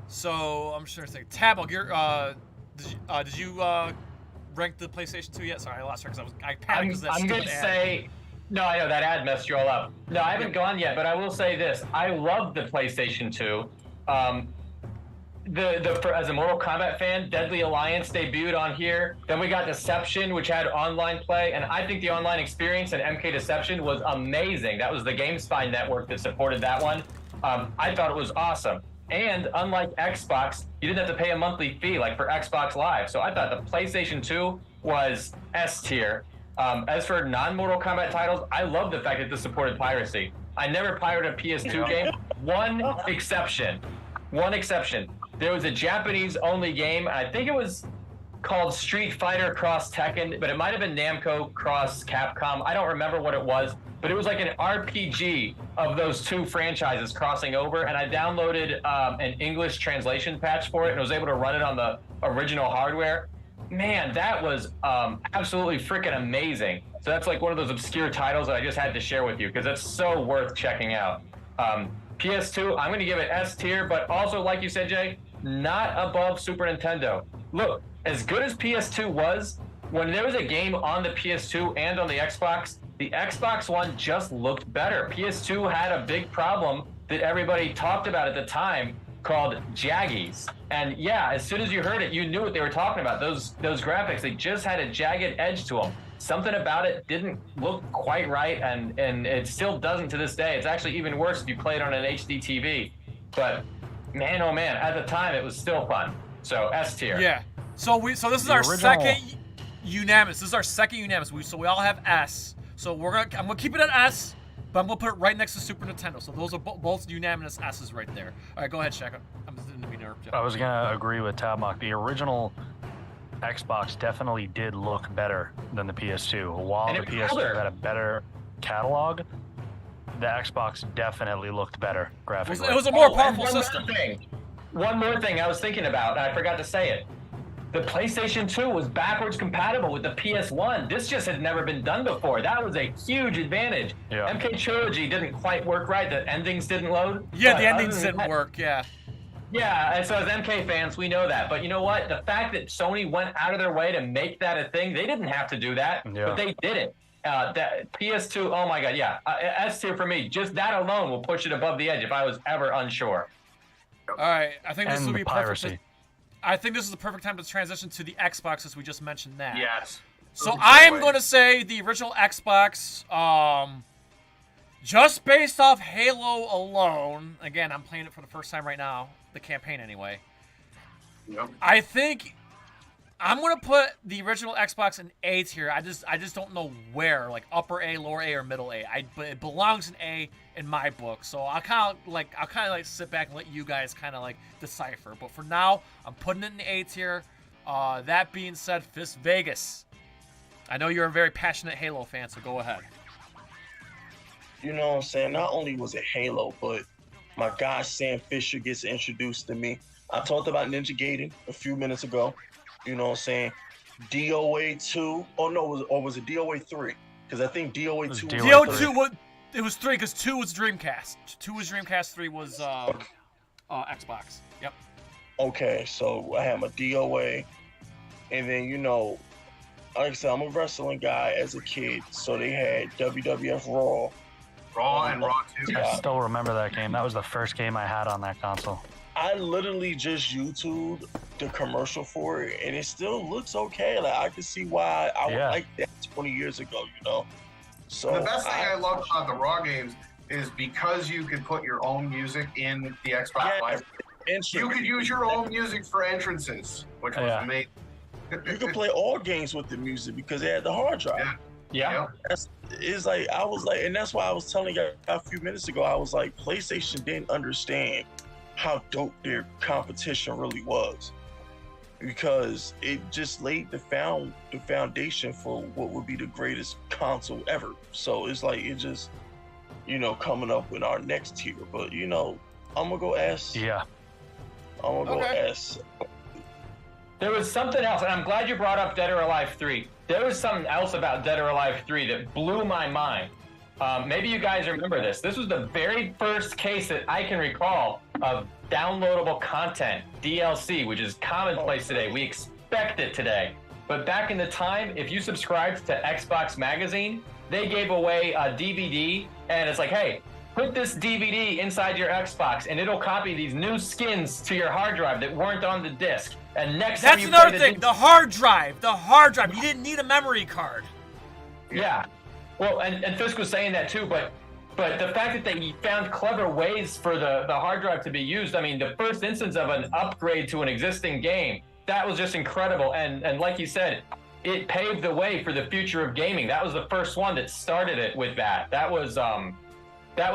So I'm just trying to think. Tabmok, did you rank the PlayStation 2 yet? Sorry, I lost track because I panicked. I'm gonna say. No, I know that ad messed you all up. No, I haven't gone yet, but I will say this: I love the PlayStation 2. As a Mortal Kombat fan, Deadly Alliance debuted on here. Then we got Deception, which had online play, and I think the online experience in MK Deception was amazing. That was the GameSpy network that supported that one. I thought it was awesome. And unlike Xbox, you didn't have to pay a monthly fee like for Xbox Live. So I thought the PlayStation 2 was S tier. As for non-Mortal Kombat titles, I love the fact that this supported piracy. I never pirated a PS2 game. One exception. There was a Japanese-only game, and I think it was called Street Fighter Cross Tekken, but it might have been Namco Cross Capcom. I don't remember what it was, but it was like an RPG of those 2 franchises crossing over, and I downloaded an English translation patch for it and was able to run it on the original hardware. Man, that was absolutely freaking amazing. So that's like one of those obscure titles that I just had to share with you because it's so worth checking out. PS2, I'm going to give it S tier, but also, like you said, Jay, not above Super Nintendo. Look, as good as PS2 was, when there was a game on the PS2 and on the Xbox One just looked better. PS2 had a big problem that everybody talked about at the time called jaggies. And yeah, as soon as you heard it, you knew what they were talking about. Those graphics, they just had a jagged edge to them. Something about it didn't look quite right, and it still doesn't to this day. It's actually even worse if you play it on an HD TV. But man, oh man, at the time it was still fun. So S tier. Yeah. So this is our second unanimous. This is our second unanimous. So we all have S. So I'm gonna keep it at S, but I'm gonna put it right next to Super Nintendo. So those are both unanimous S's right there. All right, go ahead, Shaq. I'm just gonna be nervous. I was gonna agree with Tabmok. The original Xbox definitely did look better than the PS2. While the PS2 had a better catalog, the Xbox definitely looked better graphically. It was a more powerful system. One more thing I was thinking about, and I forgot to say it. The PlayStation 2 was backwards compatible with the PS1. This just had never been done before. That was a huge advantage. Yeah. MK Trilogy didn't quite work right. The endings didn't load. Yeah, the endings didn't work, yeah. Yeah, and so as MK fans, we know that. But you know what? The fact that Sony went out of their way to make that a thing, they didn't have to do that, but they didn't. That PS2, oh my God, yeah. S tier for me. Just that alone will push it above the edge if I was ever unsure. All right, I think this And will the be piracy. perfect. I think this is the perfect time to transition to the Xbox, as we just mentioned that. Yes. So I am going to say the original Xbox, just based off Halo alone. Again, I'm playing it for the first time right now, the campaign anyway. Yep. I think I'm gonna put the original Xbox in A tier. I just don't know where, like upper A, lower A, or middle A. But it belongs in A in my book. So I'll kind of like sit back and let you guys kind of like decipher. But for now, I'm putting it in the A tier. That being said, Fisk Vegas, I know you're a very passionate Halo fan, so go ahead. You know what I'm saying? Not only was it Halo, but my guy Sam Fisher gets introduced to me. I talked about Ninja Gaiden a few minutes ago. You know what I'm saying? DOA 2. Oh, no, was it DOA 3? Because I think DOA 2 was DO2 it was 3 because 2 was Dreamcast. 2 was Dreamcast, 3 was Xbox. Yep. Okay, so I had my DOA. And then, you know, like I said, I'm a wrestling guy as a kid. So they had WWF Raw. Raw and Raw 2. I still remember that game. That was the first game I had on that console. I literally just YouTubed the commercial for it, and it still looks okay. Like, I can see why I would like that 20 years ago, you know? So the best thing I love about the Raw games is because you could put your own music in the Xbox Live. You could use your own music for entrances, which was amazing. You could play all games with the music because they had the hard drive. Yeah. It's like, I was like, and that's why I was telling you a few minutes ago, I was like, PlayStation didn't understand how dope their competition really was, because it just laid the foundation for what would be the greatest console ever. So it's like, it just, you know, coming up with our next tier. But, you know, I'm gonna go S. Yeah. I'm gonna go S. There was something else, and I'm glad you brought up Dead or Alive 3. There was something else about Dead or Alive 3 that blew my mind. Maybe you guys remember this. This was the very first case that I can recall of downloadable content, DLC, which is commonplace today. We expect it today. But back in the time, if you subscribed to Xbox Magazine, they gave away a DVD, and it's like, hey, put this DVD inside your Xbox, and it'll copy these new skins to your hard drive that weren't on the disc. And next time you another thing, the hard drive. You didn't need a memory card. Yeah. Well, and Fisk was saying that too, but the fact that they found clever ways for the hard drive to be used, I mean, the first instance of an upgrade to an existing game, that was just incredible. And like you said, it paved the way for the future of gaming. That was the first one that started it with that. That was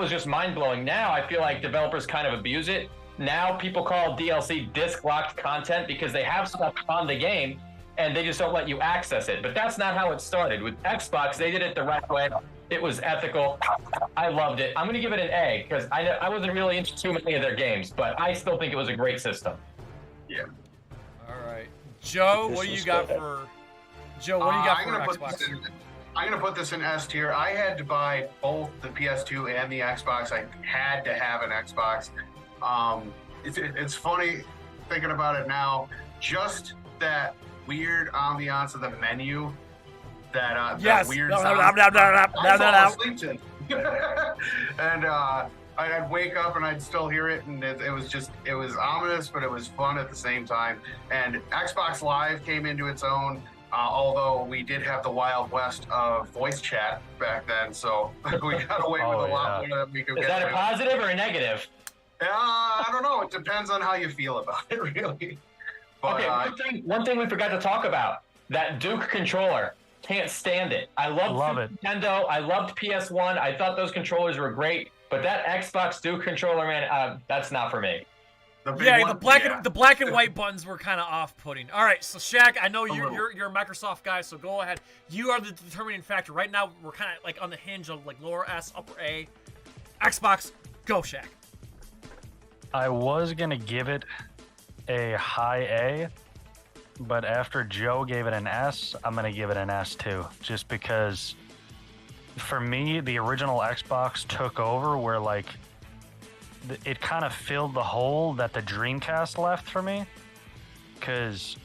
just mind-blowing. Now I feel like developers kind of abuse it. Now people call DLC disc-locked content because they have stuff on the game and they just don't let you access it. But that's not how it started. With Xbox, they did it the right way. It was ethical. I loved it. I'm going to give it an A because I wasn't really into too many of their games, but I still think it was a great system. Yeah. All right. Joe, what do you got for Xbox? I'm going to put this in S tier. I had to buy both the PS2 and the Xbox. I had to have an Xbox. It's funny thinking about it now. Just that weird ambiance of the menu, that weird sound. I fall asleep to. And I'd wake up and I'd still hear it, and it was ominous, but it was fun at the same time. And Xbox Live came into its own. Although we did have the Wild West of voice chat back then, so we got away with a lot more than we could get. Is that a positive or a negative? I don't know. It depends on how you feel about it, really. But, okay, one thing we forgot to talk about, that Duke controller. Can't stand it. I love it. Nintendo. I loved PS1. I thought those controllers were great, but that Xbox Duke controller, man, that's not for me. The black and white buttons were kind of off-putting. All right, so Shaq, I know you're a Microsoft guy, so go ahead. You are the determining factor. Right now, we're kind of like on the hinge of like lower S, upper A. Xbox, go Shaq. I was gonna give it a high A, but after Joe gave it an S, I'm gonna give it an S too, just because for me, the original Xbox took over where like it kind of filled the hole that the Dreamcast left for me, because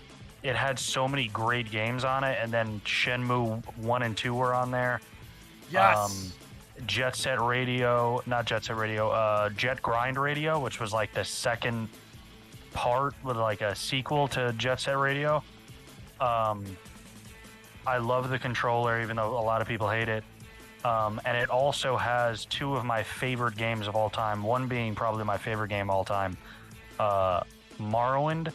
it had so many great games on it, and then Shenmue 1 and 2 were on there. Yes. Jet Grind Radio, which was like the second part with like a sequel to Jet Set Radio. I love the controller, even though a lot of people hate it. And it also has two of my favorite games of all time. One being probably my favorite game of all time, Morrowind,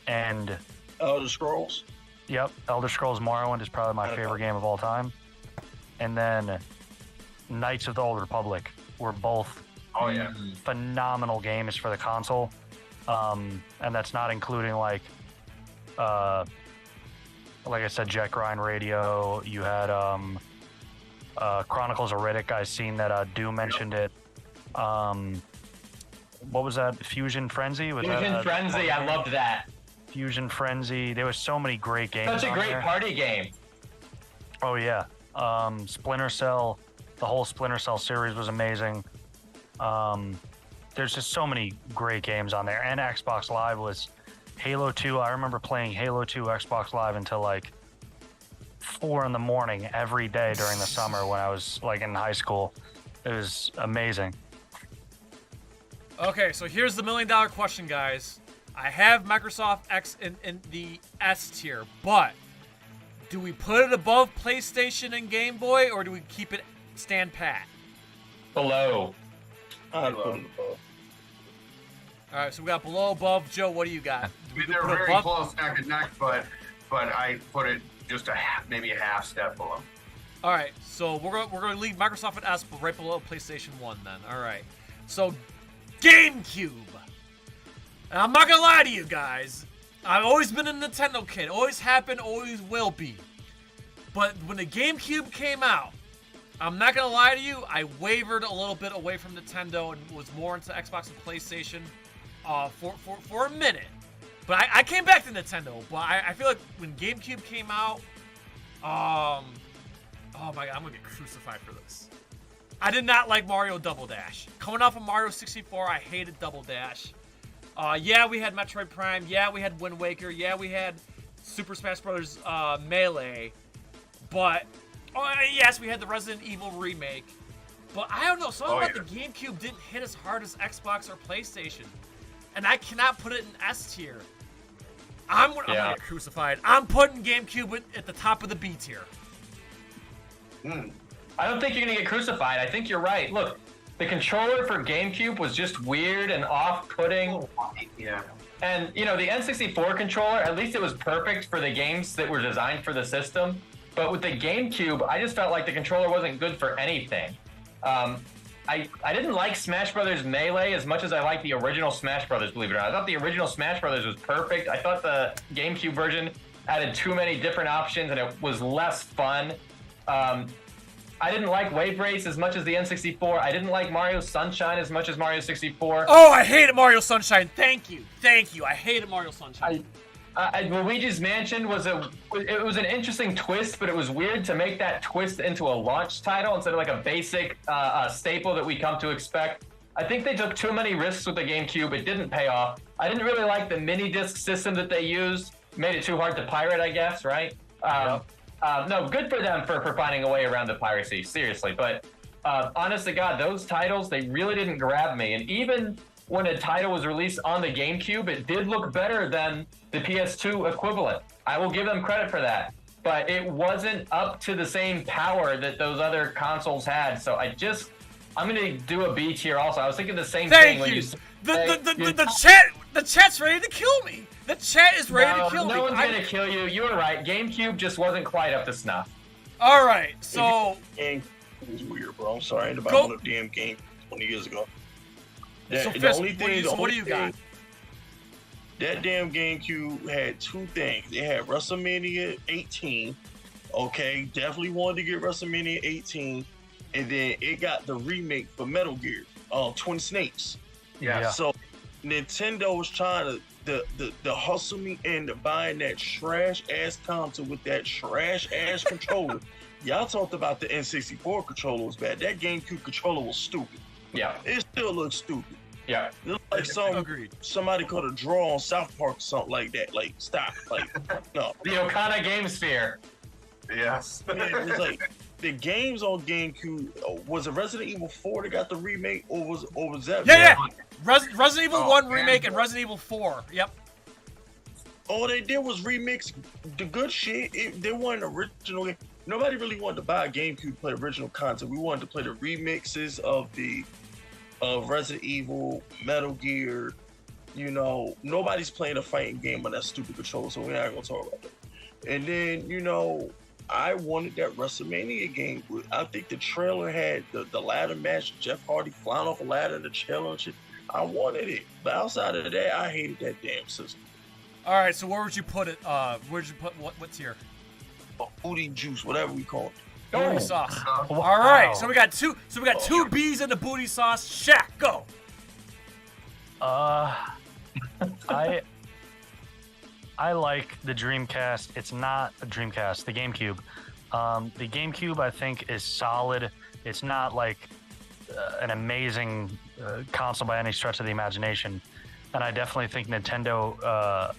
and Elder Scrolls. Yep, Elder Scrolls Morrowind is probably my favorite game of all time. And then Knights of the Old Republic were both phenomenal games for the console. And that's not including like I said, Jet Grind Radio. You had Chronicles of Riddick. I seen that Dew mentioned it. What was that? Fusion Frenzy? Frenzy, I loved that. Fusion Frenzy. There was so many great games. Such a great party game. Oh yeah. Splinter Cell. The whole Splinter Cell series was amazing. There's just so many great games on there. And Xbox Live was Halo 2. I remember playing Halo 2 Xbox Live until like 4 a.m. every day during the summer when I was like in high school. It was amazing. Okay, so here's the $1 million question, guys. I have Microsoft X in the S tier, but do we put it above PlayStation and Game Boy, or do we keep it stand pat? Below. I'd put it above. All right, so we got below, above. Joe, what do you got? I mean, they're very close neck and neck, but I put it just maybe a half step below. All right, so we're gonna leave Microsoft at S, but right below PlayStation 1 then. All right, so GameCube. And I'm not gonna lie to you guys, I've always been a Nintendo kid. Always happened, always will be. But when the GameCube came out, I'm not gonna lie to you, I wavered a little bit away from Nintendo and was more into Xbox and PlayStation for a minute. But I came back to Nintendo. But I feel like when GameCube came out, oh my god, I'm gonna get crucified for this. I did not like Mario Double Dash. Coming off of Mario 64, I hated Double Dash. Yeah, we had Metroid Prime. Yeah, we had Wind Waker. Yeah, we had Super Smash Bros. Melee. But, yes, we had the Resident Evil remake. But I don't know, something about the GameCube didn't hit as hard as Xbox or PlayStation. And I cannot put it in S tier. I'm gonna get crucified. I'm putting GameCube at the top of the B tier. I don't think you're gonna get crucified. I think you're right. Look, the controller for GameCube was just weird and off-putting. Yeah. And, you know, the N64 controller, at least it was perfect for the games that were designed for the system. But with the GameCube, I just felt like the controller wasn't good for anything. I didn't like Smash Brothers Melee as much as I liked the original Smash Brothers, believe it or not. I thought the original Smash Brothers was perfect. I thought the GameCube version added too many different options and it was less fun. I didn't like Wave Race as much as the N64. I didn't like Mario Sunshine as much as Mario 64. Oh, I hated Mario Sunshine. Thank you. I hated Mario Sunshine. Luigi's Mansion was an interesting twist, but it was weird to make that twist into a launch title instead of like a basic staple that we come to expect. I think they took too many risks with the GameCube. It didn't pay off. I didn't really like the mini disc system that they used. Made it too hard to pirate, I guess, right? No, good for them for finding a way around the piracy, seriously. But honest to God, those titles, they really didn't grab me. And even when a title was released on the GameCube, it did look better than the PS2 equivalent. I will give them credit for that. But it wasn't up to the same power that those other consoles had. So I'm going to do a B tier also. I was thinking the same thing when you said... The chat's ready to kill me. The chat is ready to kill me. No one's going to kill you. You were right. GameCube just wasn't quite up to snuff. All right, so... It was weird, bro. I'm sorry. I had to buy one of the damn game 20 years ago. So, Fisk, what do you got? That damn GameCube had two things. It had WrestleMania 18. Okay, definitely wanted to get WrestleMania 18. And then it got the remake for Metal Gear, Twin Snakes. Yeah. So Nintendo was trying to hustle me into buying that trash-ass console with that trash-ass controller. Y'all talked about the N64 controller was bad. That GameCube controller was stupid. Yeah. It still looks stupid. Yeah. It looked like somebody could have drawn on South Park or something like that. Like, stop. Like, no. The Okana Game Sphere. Yes. It was like the games on GameCube. Was it Resident Evil 4 that got the remake, or was that? Yeah. Resident Evil 1 remake and Resident Evil 4. Yep. All they did was remix the good shit. They weren't original. Nobody really wanted to buy a GameCube to play original content. We wanted to play the remixes of Resident Evil, Metal Gear, you know, nobody's playing a fighting game on that stupid controller, so we're not gonna talk about that. And then, you know, I wanted that WrestleMania game. I think the trailer had the ladder match, Jeff Hardy flying off a ladder, the trailer and shit. I wanted it, but outside of that, I hated that damn system. All right, so where would you put it? Where'd you put what tier? Booty juice, whatever we call it. Booty sauce. All right, so we got two. So we got two B's in the booty sauce. Shaq, go. I like the Dreamcast. It's not a Dreamcast, the GameCube. The GameCube, I think, is solid. It's not like an amazing console by any stretch of the imagination. And I definitely think Nintendo,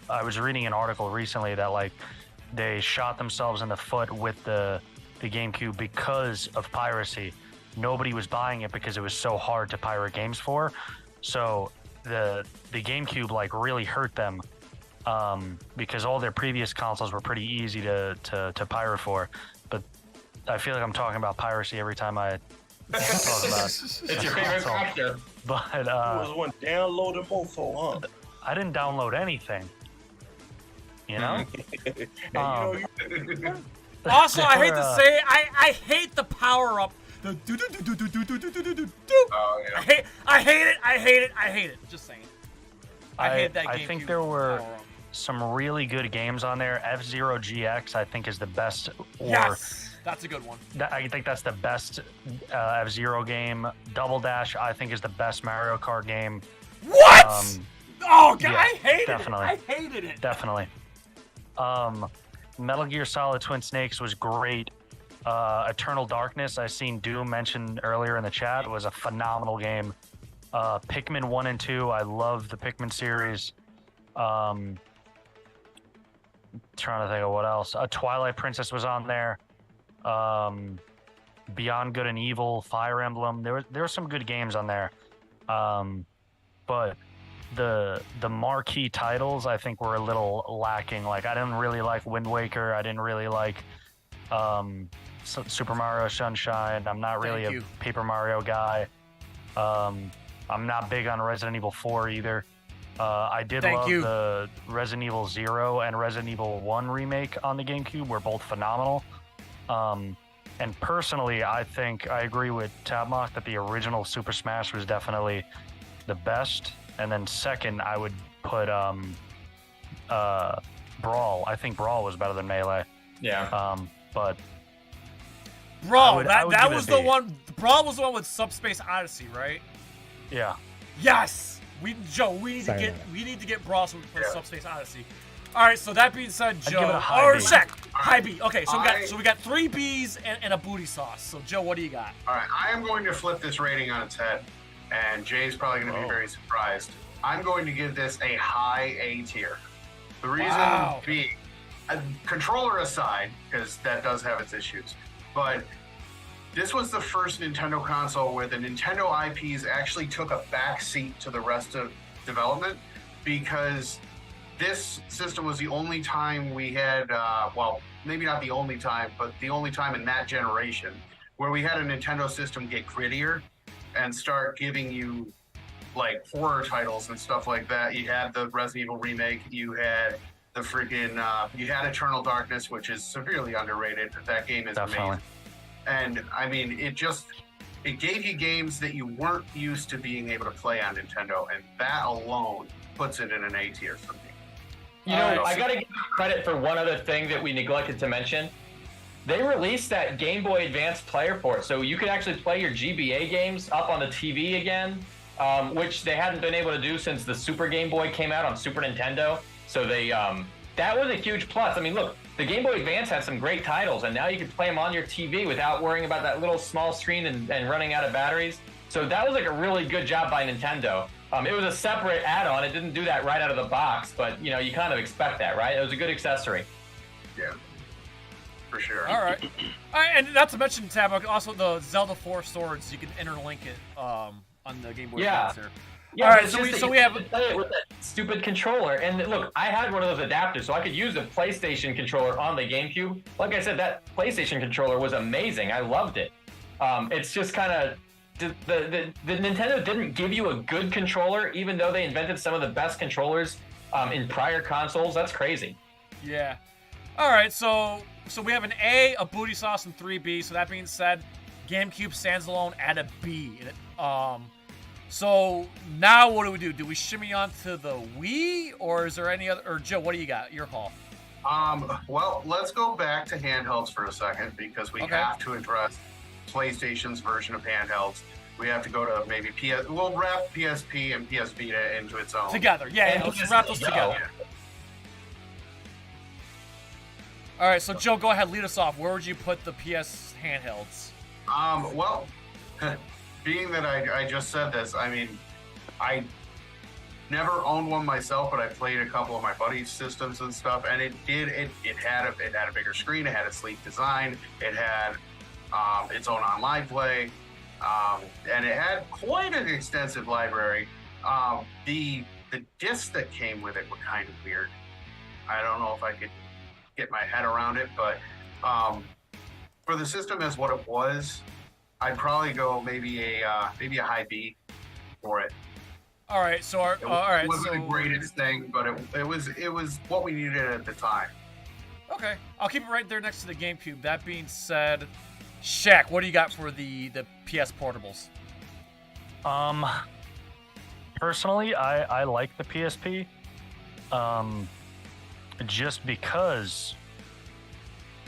I was reading an article recently that like they shot themselves in the foot with the GameCube because of piracy. Nobody was buying it because it was so hard to pirate games for. So the GameCube like really hurt them. Because all their previous consoles were pretty easy to pirate for, but I feel like I'm talking about piracy every time I talk about it's your favorite factor. But you was one downloaded mofo, huh? I didn't download anything. You know. Also, I hate to say, I hate the power up. The do. Oh yeah. I hate it. Just saying. I hate that game. I think there were some really good games on there. F-Zero GX, I think, is the best. Yes, that's a good one. I think that's the best F-Zero game. Double Dash, I think, is the best Mario Kart game. What? Oh, God, yeah, I hated definitely. it. I hated it. Definitely. Metal Gear Solid Twin Snakes was great. Eternal Darkness, I seen Doom mentioned earlier in the chat, was a phenomenal game. Pikmin 1 and 2, I love the Pikmin series. Trying to think of what else. Twilight Princess was on there. Beyond Good and Evil, Fire Emblem. There were some good games on there. But the marquee titles I think were a little lacking. Like I didn't really like Wind Waker. I didn't really like Super Mario Sunshine. I'm not really a Paper Mario guy. I'm not big on Resident Evil 4 either. I did love the Resident Evil 0 and Resident Evil 1 remake on the GameCube. Were both phenomenal. And personally, I think I agree with Tabmok that the original Super Smash was definitely the best. And then second, I would put Brawl. I think Brawl was better than Melee. Yeah. But Brawl, that was the one. Brawl was the one with Subspace Odyssey, right? Yeah. Yes. We need to get Brawl so we can play Subspace Odyssey. All right. So that being said, Joe, or Shaq, high B. Okay. So we got 3 Bs and a booty sauce. So Joe, what do you got? All right. I am going to flip this rating on its head, and Jay's probably going to be very surprised. I'm going to give this a high A tier. The reason being, controller aside, because that does have its issues, but this was the first Nintendo console where the Nintendo IPs actually took a back seat to the rest of development, because this system was the only time we had, well, maybe not the only time, but the only time in that generation where we had a Nintendo system get grittier and start giving you like horror titles and stuff like that. You had the Resident Evil remake, you had the freaking, you had Eternal Darkness, which is severely underrated. That game is amazing. And I mean, it gave you games that you weren't used to being able to play on Nintendo, and that alone puts it in an A tier for me. You know, I gotta give credit for one other thing that we neglected to mention. They released that Game Boy Advance player port, so you could actually play your GBA games up on the TV again, which they hadn't been able to do since the Super Game Boy came out on Super Nintendo. So they, that was a huge plus. I mean, look, the Game Boy Advance had some great titles, and now you can play them on your TV without worrying about that little small screen and running out of batteries. So that was like a really good job by Nintendo. It was a separate add-on. It didn't do that right out of the box, but you know, you kind of expect that, right? It was a good accessory. Yeah, for sure. All right. And not to mention, Tabok, also the Zelda 4 swords, you can interlink it on the Game Boy Advance here. Yeah, all right, so we have to play it with that stupid controller. And look, I had one of those adapters, so I could use the PlayStation controller on the GameCube. Like I said, that PlayStation controller was amazing. I loved it. It's just kind of the Nintendo didn't give you a good controller, even though they invented some of the best controllers in prior consoles. That's crazy. Yeah. All right, so we have an A, a booty sauce, and 3 B. So that being said, GameCube stands alone at a B. So now what do we do? Do we shimmy on to the Wii, or is there any other? Or Joe, what do you got? Your call. Well, let's go back to handhelds for a second because we have to address PlayStation's version of handhelds. We have to go to maybe PS. We'll wrap PSP and PS Vita into its own. Together, yeah. Let's wrap those together. All right, so Joe, go ahead, lead us off. Where would you put the PS handhelds? Well, being that I just said this, I mean, I never owned one myself, but I played a couple of my buddies' systems and stuff, and it had a bigger screen, it had a sleek design, it had its own online play, and it had quite an extensive library. The discs that came with it were kind of weird. I don't know if I could get my head around it, but for the system as what it was, I'd probably go maybe a high B for it. All right, so it wasn't the greatest thing, but it was what we needed at the time. Okay, I'll keep it right there next to the GameCube. That being said, Shaq, what do you got for the PS portables? Personally, I like the PSP. Just because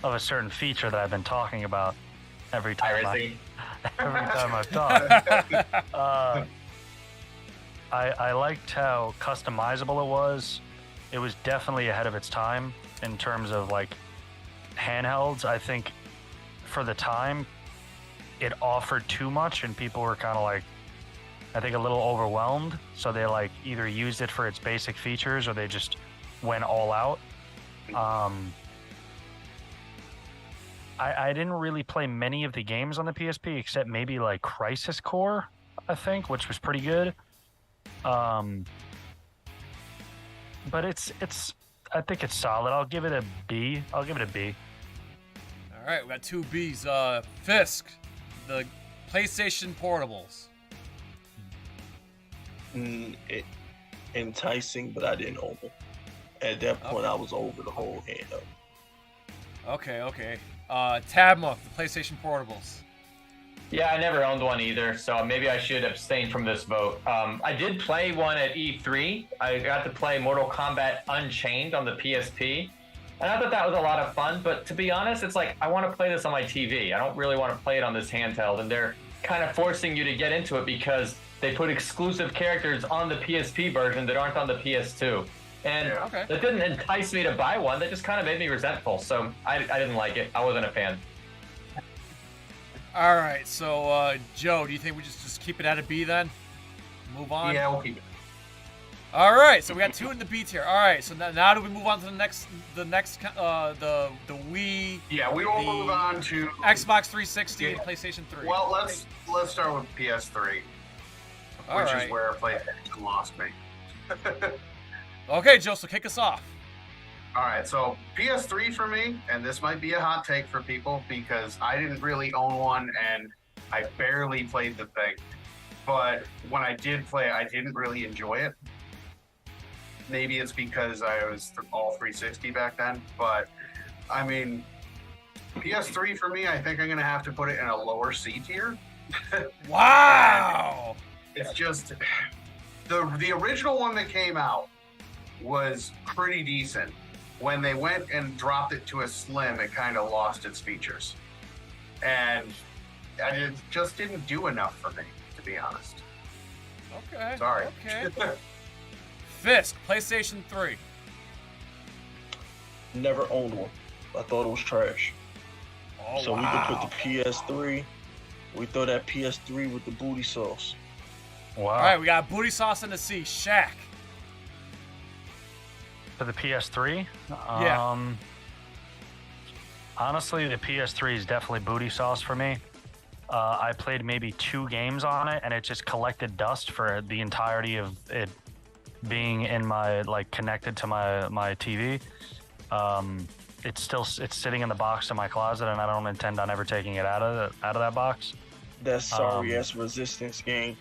of a certain feature that I've been talking about every time I've talked. I liked how customizable it was. It was definitely ahead of its time in terms of like handhelds. I think for the time, it offered too much, and people were kind of like, I think, a little overwhelmed. So they like either used it for its basic features or they just went all out. I didn't really play many of the games on the PSP except maybe like Crisis Core, I think, which was pretty good. But I think it's solid. I'll give it a B. All right, we got 2 Bs. Fisk, the PlayStation portables. Enticing, but I didn't own them. At that point, I was over the whole handheld. Okay. Tabmok, the PlayStation portables. Yeah, I never owned one either, so maybe I should abstain from this vote. I did play one at E3. I got to play Mortal Kombat Unchained on the PSP, and I thought that was a lot of fun, but to be honest, it's like, I want to play this on my TV. I don't really want to play it on this handheld, and they're kind of forcing you to get into it because they put exclusive characters on the PSP version that aren't on the PS2. And that didn't entice me to buy one. That just kind of made me resentful. So I didn't like it. I wasn't a fan. All right. So, Joe, do you think we just keep it at a B then? Move on? Yeah, we'll keep it. All right. So we got 2 in the B tier. All right. So now do we move on to the next the Wii? Yeah, we will move on to Xbox 360 and PlayStation 3. Well, let's start with PS3, which is where PlayStation lost me. Okay, Joe, so kick us off. All right, so PS3 for me, and this might be a hot take for people because I didn't really own one and I barely played the thing. But when I did play it, I didn't really enjoy it. Maybe it's because I was all 360 back then, but I mean, PS3 for me, I think I'm going to have to put it in a lower C tier. Wow! It's just, the original one that came out was pretty decent. When they went and dropped it to a slim, it kind of lost its features. And it just didn't do enough for me, to be honest. Okay. Sorry. Okay. Fisk, PlayStation 3. Never owned one. I thought it was trash. Oh, so we could put the PS3. We throw that PS3 with the booty sauce. Wow. All right, we got booty sauce in the C. Shaq. For the PS3? Yeah. Honestly, the PS3 is definitely booty sauce for me. I played maybe 2 games on it, and it just collected dust for the entirety of it being in my, like, connected to my TV. It's sitting in the box in my closet, and I don't intend on ever taking it out of that box. that sorry ass Resistance game,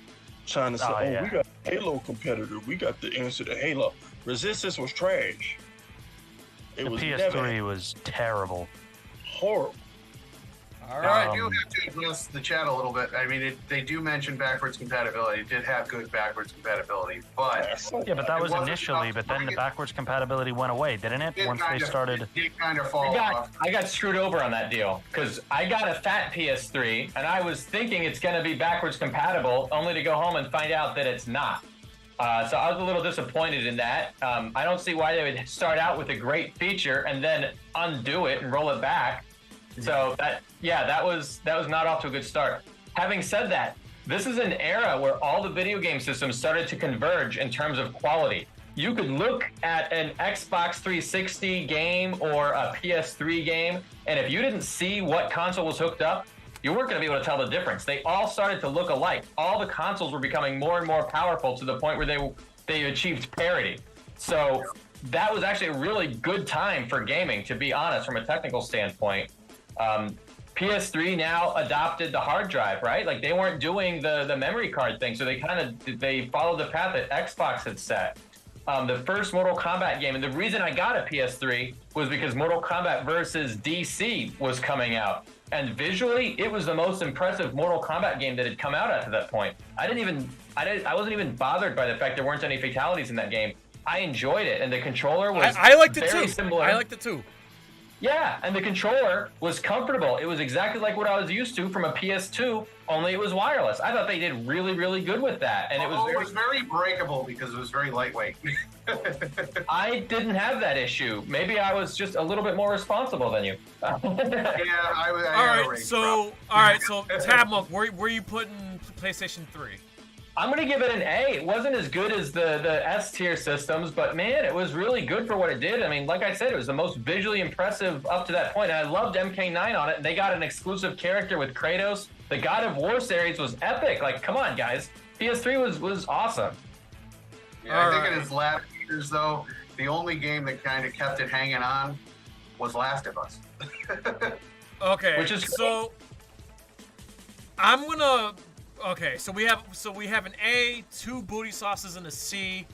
trying to say, we got a Halo competitor. We got the answer to Halo. Resistance was trash. The PS3 was terrible. Horrible. All right. I do have to address the chat a little bit. I mean, they do mention backwards compatibility. It did have good backwards compatibility, but yeah, but that was initially. But then the backwards compatibility went away, didn't it? Once they started. It kind of fall off. I got screwed over on that deal because I got a fat PS3 and I was thinking it's going to be backwards compatible, only to go home and find out that it's not. So I was a little disappointed in that. I don't see why they would start out with a great feature and then undo it and roll it back. So that was not off to a good start. Having said that, this is an era where all the video game systems started to converge in terms of quality. You could look at an Xbox 360 game or a PS3 game, and if you didn't see what console was hooked up, you weren't going to be able to tell the difference. They all started to look alike. All the consoles were becoming more and more powerful to the point where they achieved parity. So that was actually a really good time for gaming, to be honest, from a technical standpoint. PS3 now adopted the hard drive, right? Like they weren't doing the memory card thing, so they followed the path that Xbox had set. The first Mortal Kombat game, and the reason I got a PS3 was because Mortal Kombat versus DC was coming out. And visually, it was the most impressive Mortal Kombat game that had come out at that point. I wasn't even bothered by the fact there weren't any fatalities in that game. I enjoyed it, and the controller was I liked it very too. similar. I liked it too. Yeah, and the controller was comfortable. It was exactly like what I was used to from a PS2, only it was wireless. I thought they did really, really good with that. And it was very breakable because it was very lightweight. I didn't have that issue. Maybe I was just a little bit more responsible than you. I All right, so Tabmok, where are you putting PlayStation 3? I'm going to give it an A. It wasn't as good as the S-tier systems, but man, it was really good for what it did. I mean, like I said, it was the most visually impressive up to that point. And I loved MK9 on it. And they got an exclusive character with Kratos. The God of War series was epic. Like, come on, guys. PS3 was awesome. Yeah, I think in its last years, though, the only game that kind of kept it hanging on was Last of Us. Okay, which is so I'm gonna. Okay, so we have an A, 2 booty sauces, and a C.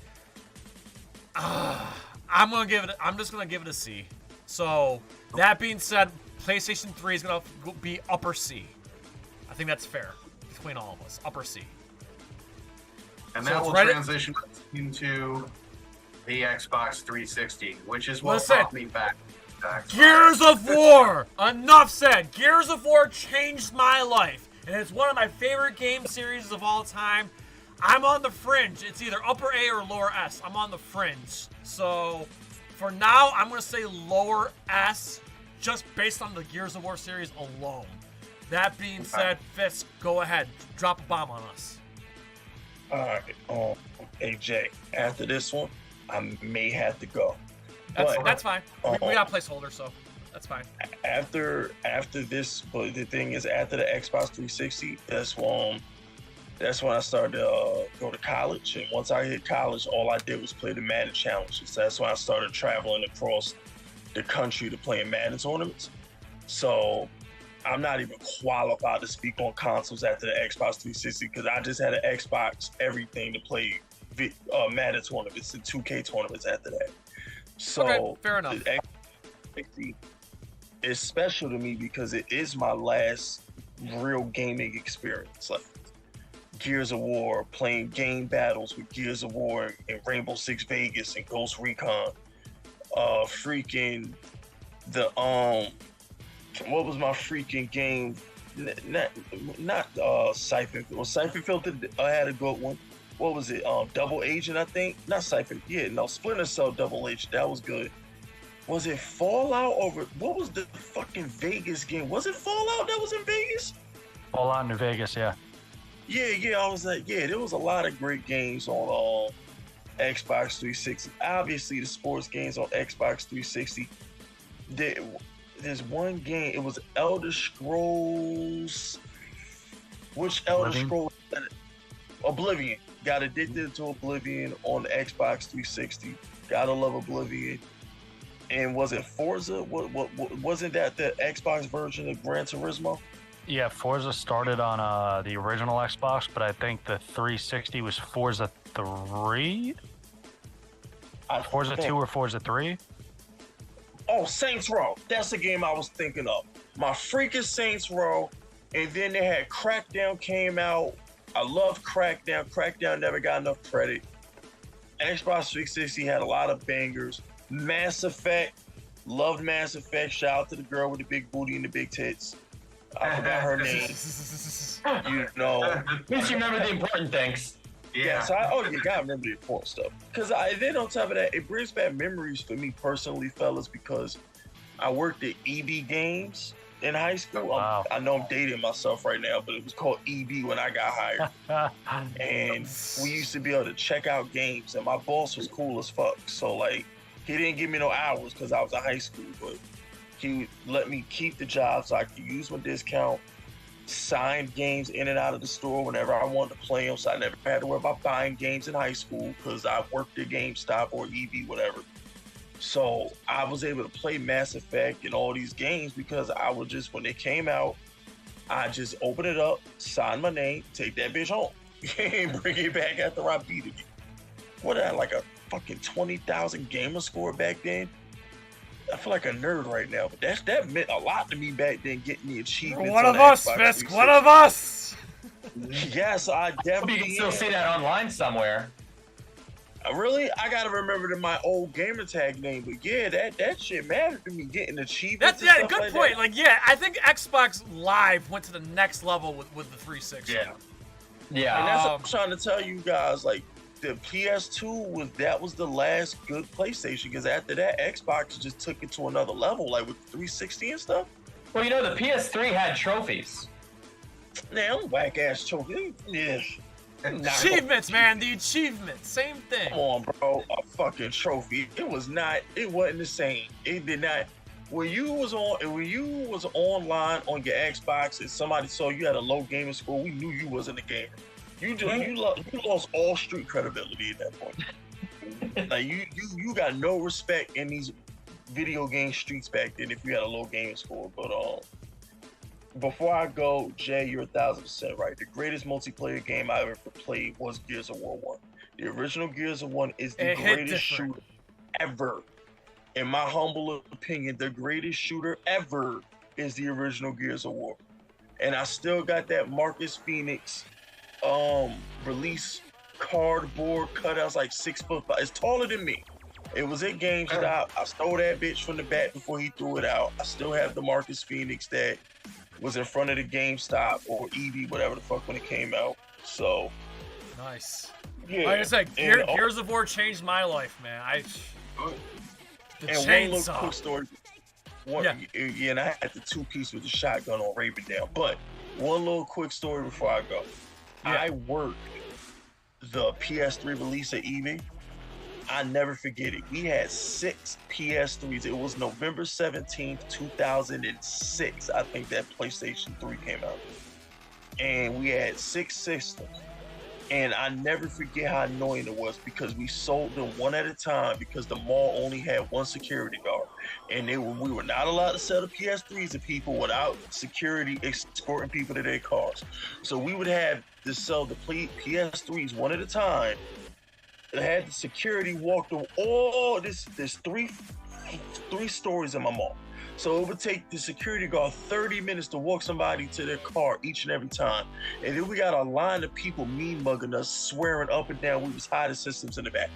I'm just gonna give it a C. So that being said, PlayStation 3 is gonna be upper C. I think that's fair between all of us. Upper C. And that will transition into the Xbox 360, which is what brought me back. Gears of War. Enough said. Gears of War changed my life. And it's one of my favorite game series of all time. I'm on the fringe. It's either upper A or lower S. I'm on the fringe. So for now, I'm going to say lower S just based on the Gears of War series alone. That being said, Fisk, go ahead. Drop a bomb on us. All right. AJ, after this one, I may have to go. That's fine. We got a placeholder, so that's fine. After this, but the thing is, after the Xbox 360, that's when I started to go to college. And once I hit college, all I did was play the Madden challenges. That's when I started traveling across the country to play in Madden tournaments. So I'm not even qualified to speak on consoles after the Xbox 360 because I just had an Xbox everything to play Madden tournaments and 2K tournaments after that. So okay, fair enough. The Xbox is special to me because it is my last real gaming experience. Like Gears of War, playing game battles with Gears of War and Rainbow Six Vegas and Ghost Recon. Freaking the what was my freaking game? Not Siphon. Well, Siphon Filter. I had a good one. What was it? Double Agent, I think. Not Siphon. Yeah, no, Splinter Cell Double Agent. That was good. Was it Fallout over? What was the fucking Vegas game? Was it Fallout that was in Vegas? Fallout in Vegas, yeah. Yeah. I was like, yeah, there was a lot of great games on Xbox 360. Obviously, the sports games on Xbox 360. There's one game. It was Elder Scrolls. Which Elder Scrolls? Oblivion. Got addicted to Oblivion on the Xbox 360. Gotta love Oblivion. And was it Forza? What wasn't that the Xbox version of Gran Turismo? Yeah, Forza started on the original Xbox, but I think the 360 was Forza 3? Forza 2 or Forza 3? Oh, Saints Row. That's the game I was thinking of. My freaking Saints Row. And then they had Crackdown came out. I loved Crackdown. Crackdown never got enough credit. Xbox 360 had a lot of bangers. Mass Effect. Loved Mass Effect. Shout out to the girl with the big booty and the big tits. I forgot her name. You know. At least you remember the important things. Yeah, so you gotta remember the important stuff. Because then on top of that, it brings back memories for me personally, fellas, because I worked at EB Games in high school. Wow. I know I'm dating myself right now, but it was called EB when I got hired. And we used to be able to check out games, and my boss was cool as fuck. So, like, he didn't give me no hours because I was in high school, but he let me keep the job so I could use my discount, sign games in and out of the store whenever I wanted to play them, so I never had to worry about buying games in high school because I worked at GameStop or EB, whatever. So I was able to play Mass Effect and all these games because I would just, when they came out, I just open it up, sign my name, take that bitch home, and bring it back after I beat it. What, I had like a fucking 20,000 gamer score back then? I feel like a nerd right now, but that meant a lot to me back then, getting the achievements. One of us, Fisk, one of us! Yes, I definitely. You can still see that online somewhere. Really? I gotta remember my old gamer tag name, but yeah, that shit mattered to me, getting achievements. That's good point. Like, yeah, I think Xbox Live went to the next level with the 360. Yeah. And that's what I'm trying to tell you guys. Like, the PS2 was the last good PlayStation, because after that, Xbox just took it to another level, like with the 360 and stuff. Well, you know, the PS3 had trophies. Now, whack ass trophies. Yeah. Achievements, man. The achievements, same thing. Come on, bro. A fucking trophy. It wasn't the same. It did not. When you was online on your Xbox and somebody saw you had a low gaming score, we knew you wasn't a gamer. You lost all street credibility at that point. Like you got no respect in these video game streets back then if you had a low gaming score. But before I go, Jay, you're 1,000% right. The greatest multiplayer game I ever played was Gears of War 1. The original Gears of War is the greatest shooter ever. In my humble opinion, the greatest shooter ever is the original Gears of War. And I still got that Marcus Phoenix release cardboard cutouts, like 6'5". It's taller than me. It was at GameStop. I stole that bitch from the back before he threw it out. I still have the Marcus Phoenix that was in front of the GameStop or EV, whatever the fuck, when it came out. So nice. Yeah. Like I said, Gears of War changed my life, man. The and chainsaw. one little quick story. And I had the 2-piece with the shotgun on Raven Down. But one little quick story before I go. I worked the PS3 release at EV. I never forget it. We had 6 PS3s. It was November 17th, 2006. I think that PlayStation 3 came out. And we had 6 systems. And I never forget how annoying it was, because we sold them one at a time because the mall only had one security guard. And we were not allowed to sell the PS3s to people without security escorting people to their cars. So we would have to sell the PS3s one at a time. It had the security walk through there's three stories in my mall. So it would take the security guard 30 minutes to walk somebody to their car each and every time. And then we got a line of people mean mugging us, swearing up and down we was hiding systems in the back.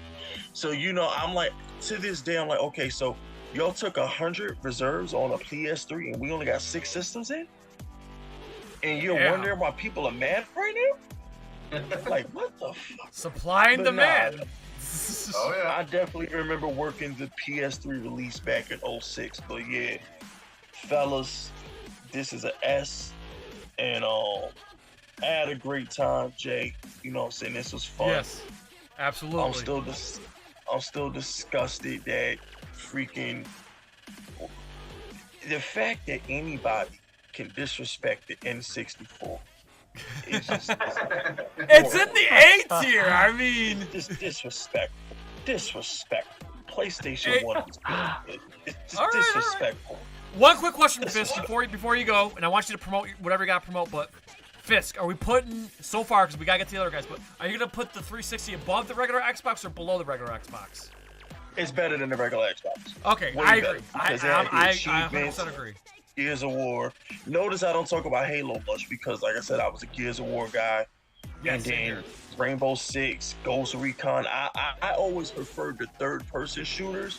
So, I'm like, to this day, I'm like, okay, so y'all took 100 reserves on a PS3 and we only got 6 systems in? And you're wondering why people are mad right now? Like, what the fuck? Supply and demand. Oh yeah, I definitely remember working the PS3 release back in 06. But yeah, fellas, this is an S, and I had a great time, Jay. You know what I'm saying? This was fun. Yes, absolutely. I'm still disgusted that freaking the fact that anybody can disrespect the N64. It's just it's in the A tier. I mean, just disrespectful. PlayStation 1 was good. It's just disrespectful. One quick question, Fisk, before you go, and I want you to promote whatever you got to promote, but Fisk, are we putting, so far, because we got to get to the other guys, but are you going to put the 360 above the regular Xbox or below the regular Xbox? It's better than the regular Xbox. Okay, I agree. I 100% agree. Gears of War. Notice I don't talk about Halo much because, like I said, I was a Gears of War guy. Yes, and then Rainbow Six, Ghost Recon. I always preferred the third-person shooters.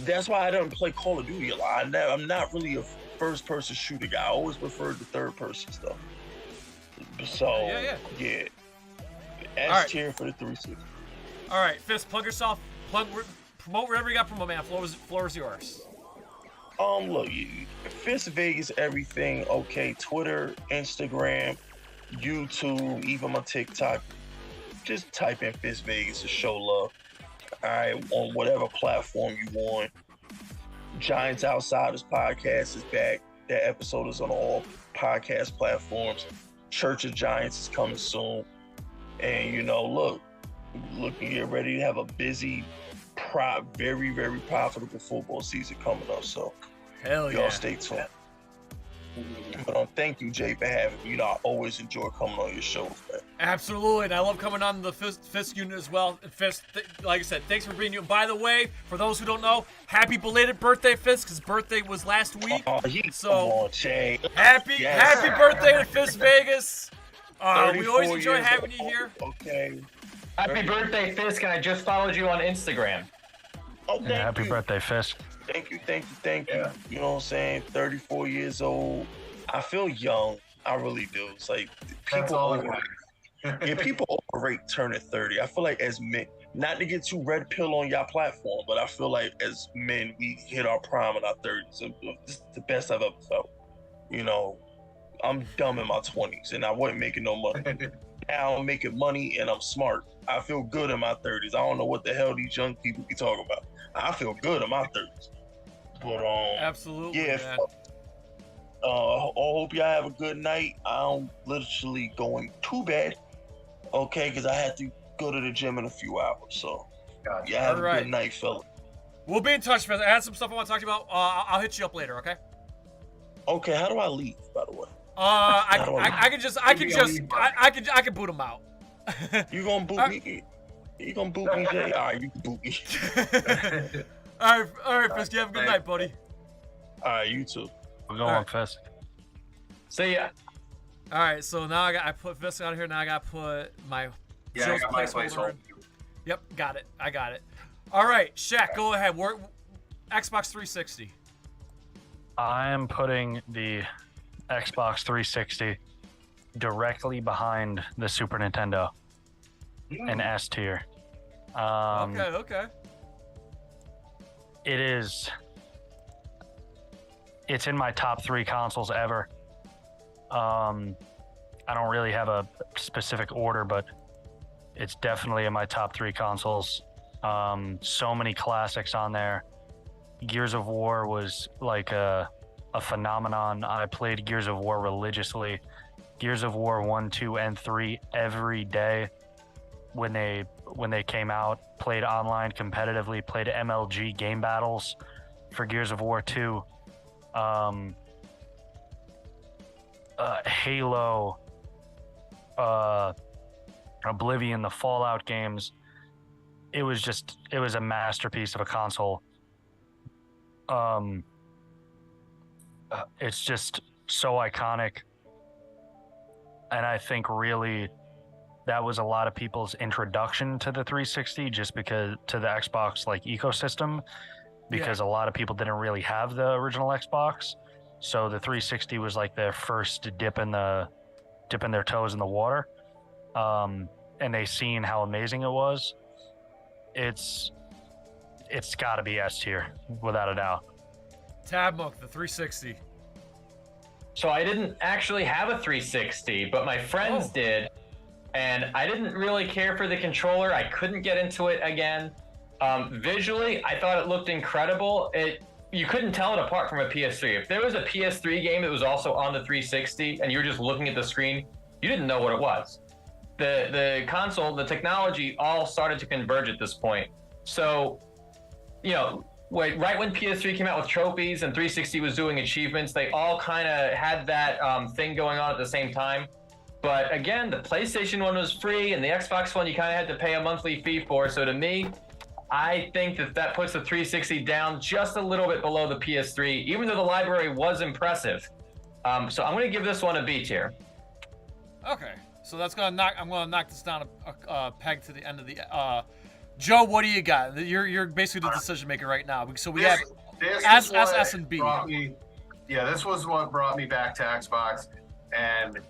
That's why I don't play Call of Duty a lot. I'm not really a first-person shooter guy. I always preferred the third-person stuff. So, yeah. S tier for the 360. All right, Fisk, plug yourself. Promote wherever you got to promote, man. Floor is yours. Look, Fisk Vegas, everything. Okay, Twitter, Instagram, YouTube, even my TikTok. Just type in Fisk Vegas to show love. All right, on whatever platform you want. Giants Outsiders podcast is back. That episode is on all podcast platforms. Church of Giants is coming soon. And, look, to get ready to have a busy, very, very profitable football season coming up. So, y'all stay tuned. But thank you, Jay, for having me. I always enjoy coming on your shows, man. Absolutely, and I love coming on the Fisk unit as well. And Fisk, like I said, thanks for being you. And by the way, for those who don't know, happy belated birthday, Fisk. His birthday was last week. Come on, Jay. Happy birthday to Fisk Vegas. We always enjoy having you here. Okay. Happy birthday, Fisk, and I just followed you on Instagram. Oh, thank you. Happy birthday, Fisk. Thank you. You know what I'm saying? 34 years old. I feel young. I really do. It's like people overrate turning 30. I feel like as men, not to get too red pill on y'all platform, but I feel like as men, we hit our prime in our 30s. This is the best I've ever felt. I'm dumb in my 20s, and I wasn't making no money. Now I'm making money, and I'm smart. I feel good in my 30s. I don't know what the hell these young people be talking about. I feel good in my 30s. But absolutely, yeah. Man. I hope y'all have a good night. I'm literally going to bed, okay, because I had to go to the gym in a few hours. So, y'all have a good night, fella. We'll be in touch, man. I had some stuff I want to talk to you about. I'll hit you up later, okay? Okay. How do I leave, by the way? I can boot him out. You gonna boot me? You gonna boot me, Jay? All right, you can boot me. all right, Fisk. You have a good night, buddy. All right, you too. We're going on, Fisk. See ya. All right, so now I put Fisk out here. Now I got to put my I got my placeholder. Yep, got it. I got it. All right, Shaq, go ahead. We're Xbox 360. I'm putting the Xbox 360 directly behind the Super Nintendo in S tier. Okay. It's in my top 3 consoles ever. I don't really have a specific order, but it's definitely in my top 3 consoles. So many classics on there. Gears of War was like a phenomenon. I played Gears of War religiously. Gears of War 1, 2, and 3 every day when they came out. Played online competitively. Played MLG game battles for Gears of War 2. Halo, Oblivion, the Fallout games. It was a masterpiece of a console. It's just so iconic. And I think really that was a lot of people's introduction to the 360 just because to the Xbox ecosystem, because a lot of people didn't really have the original Xbox. So the 360 was like their first dipping their toes in the water. And they seen how amazing it was. It's got to be S tier without a doubt. Tabmok, the 360. So I didn't actually have a 360, but my friends did, and I didn't really care for the controller. I couldn't get into it again. Visually, I thought it looked incredible. You couldn't tell it apart from a PS3. If there was a PS3 game that was also on the 360 and you were just looking at the screen, you didn't know what it was. The console, the technology all started to converge at this point. So, right when PS3 came out with trophies and 360 was doing achievements, they all kind of had that thing going on at the same time. But again, the PlayStation one was free, and the Xbox one you kind of had to pay a monthly fee for. So to me, I think that puts the 360 down just a little bit below the PS3, even though the library was impressive. So I'm going to give this one a B tier. Okay, so I'm gonna knock this down a peg to the end of the. Joe, what do you got? You're basically the decision maker right now. So we have S, and B. This was what brought me back to Xbox, and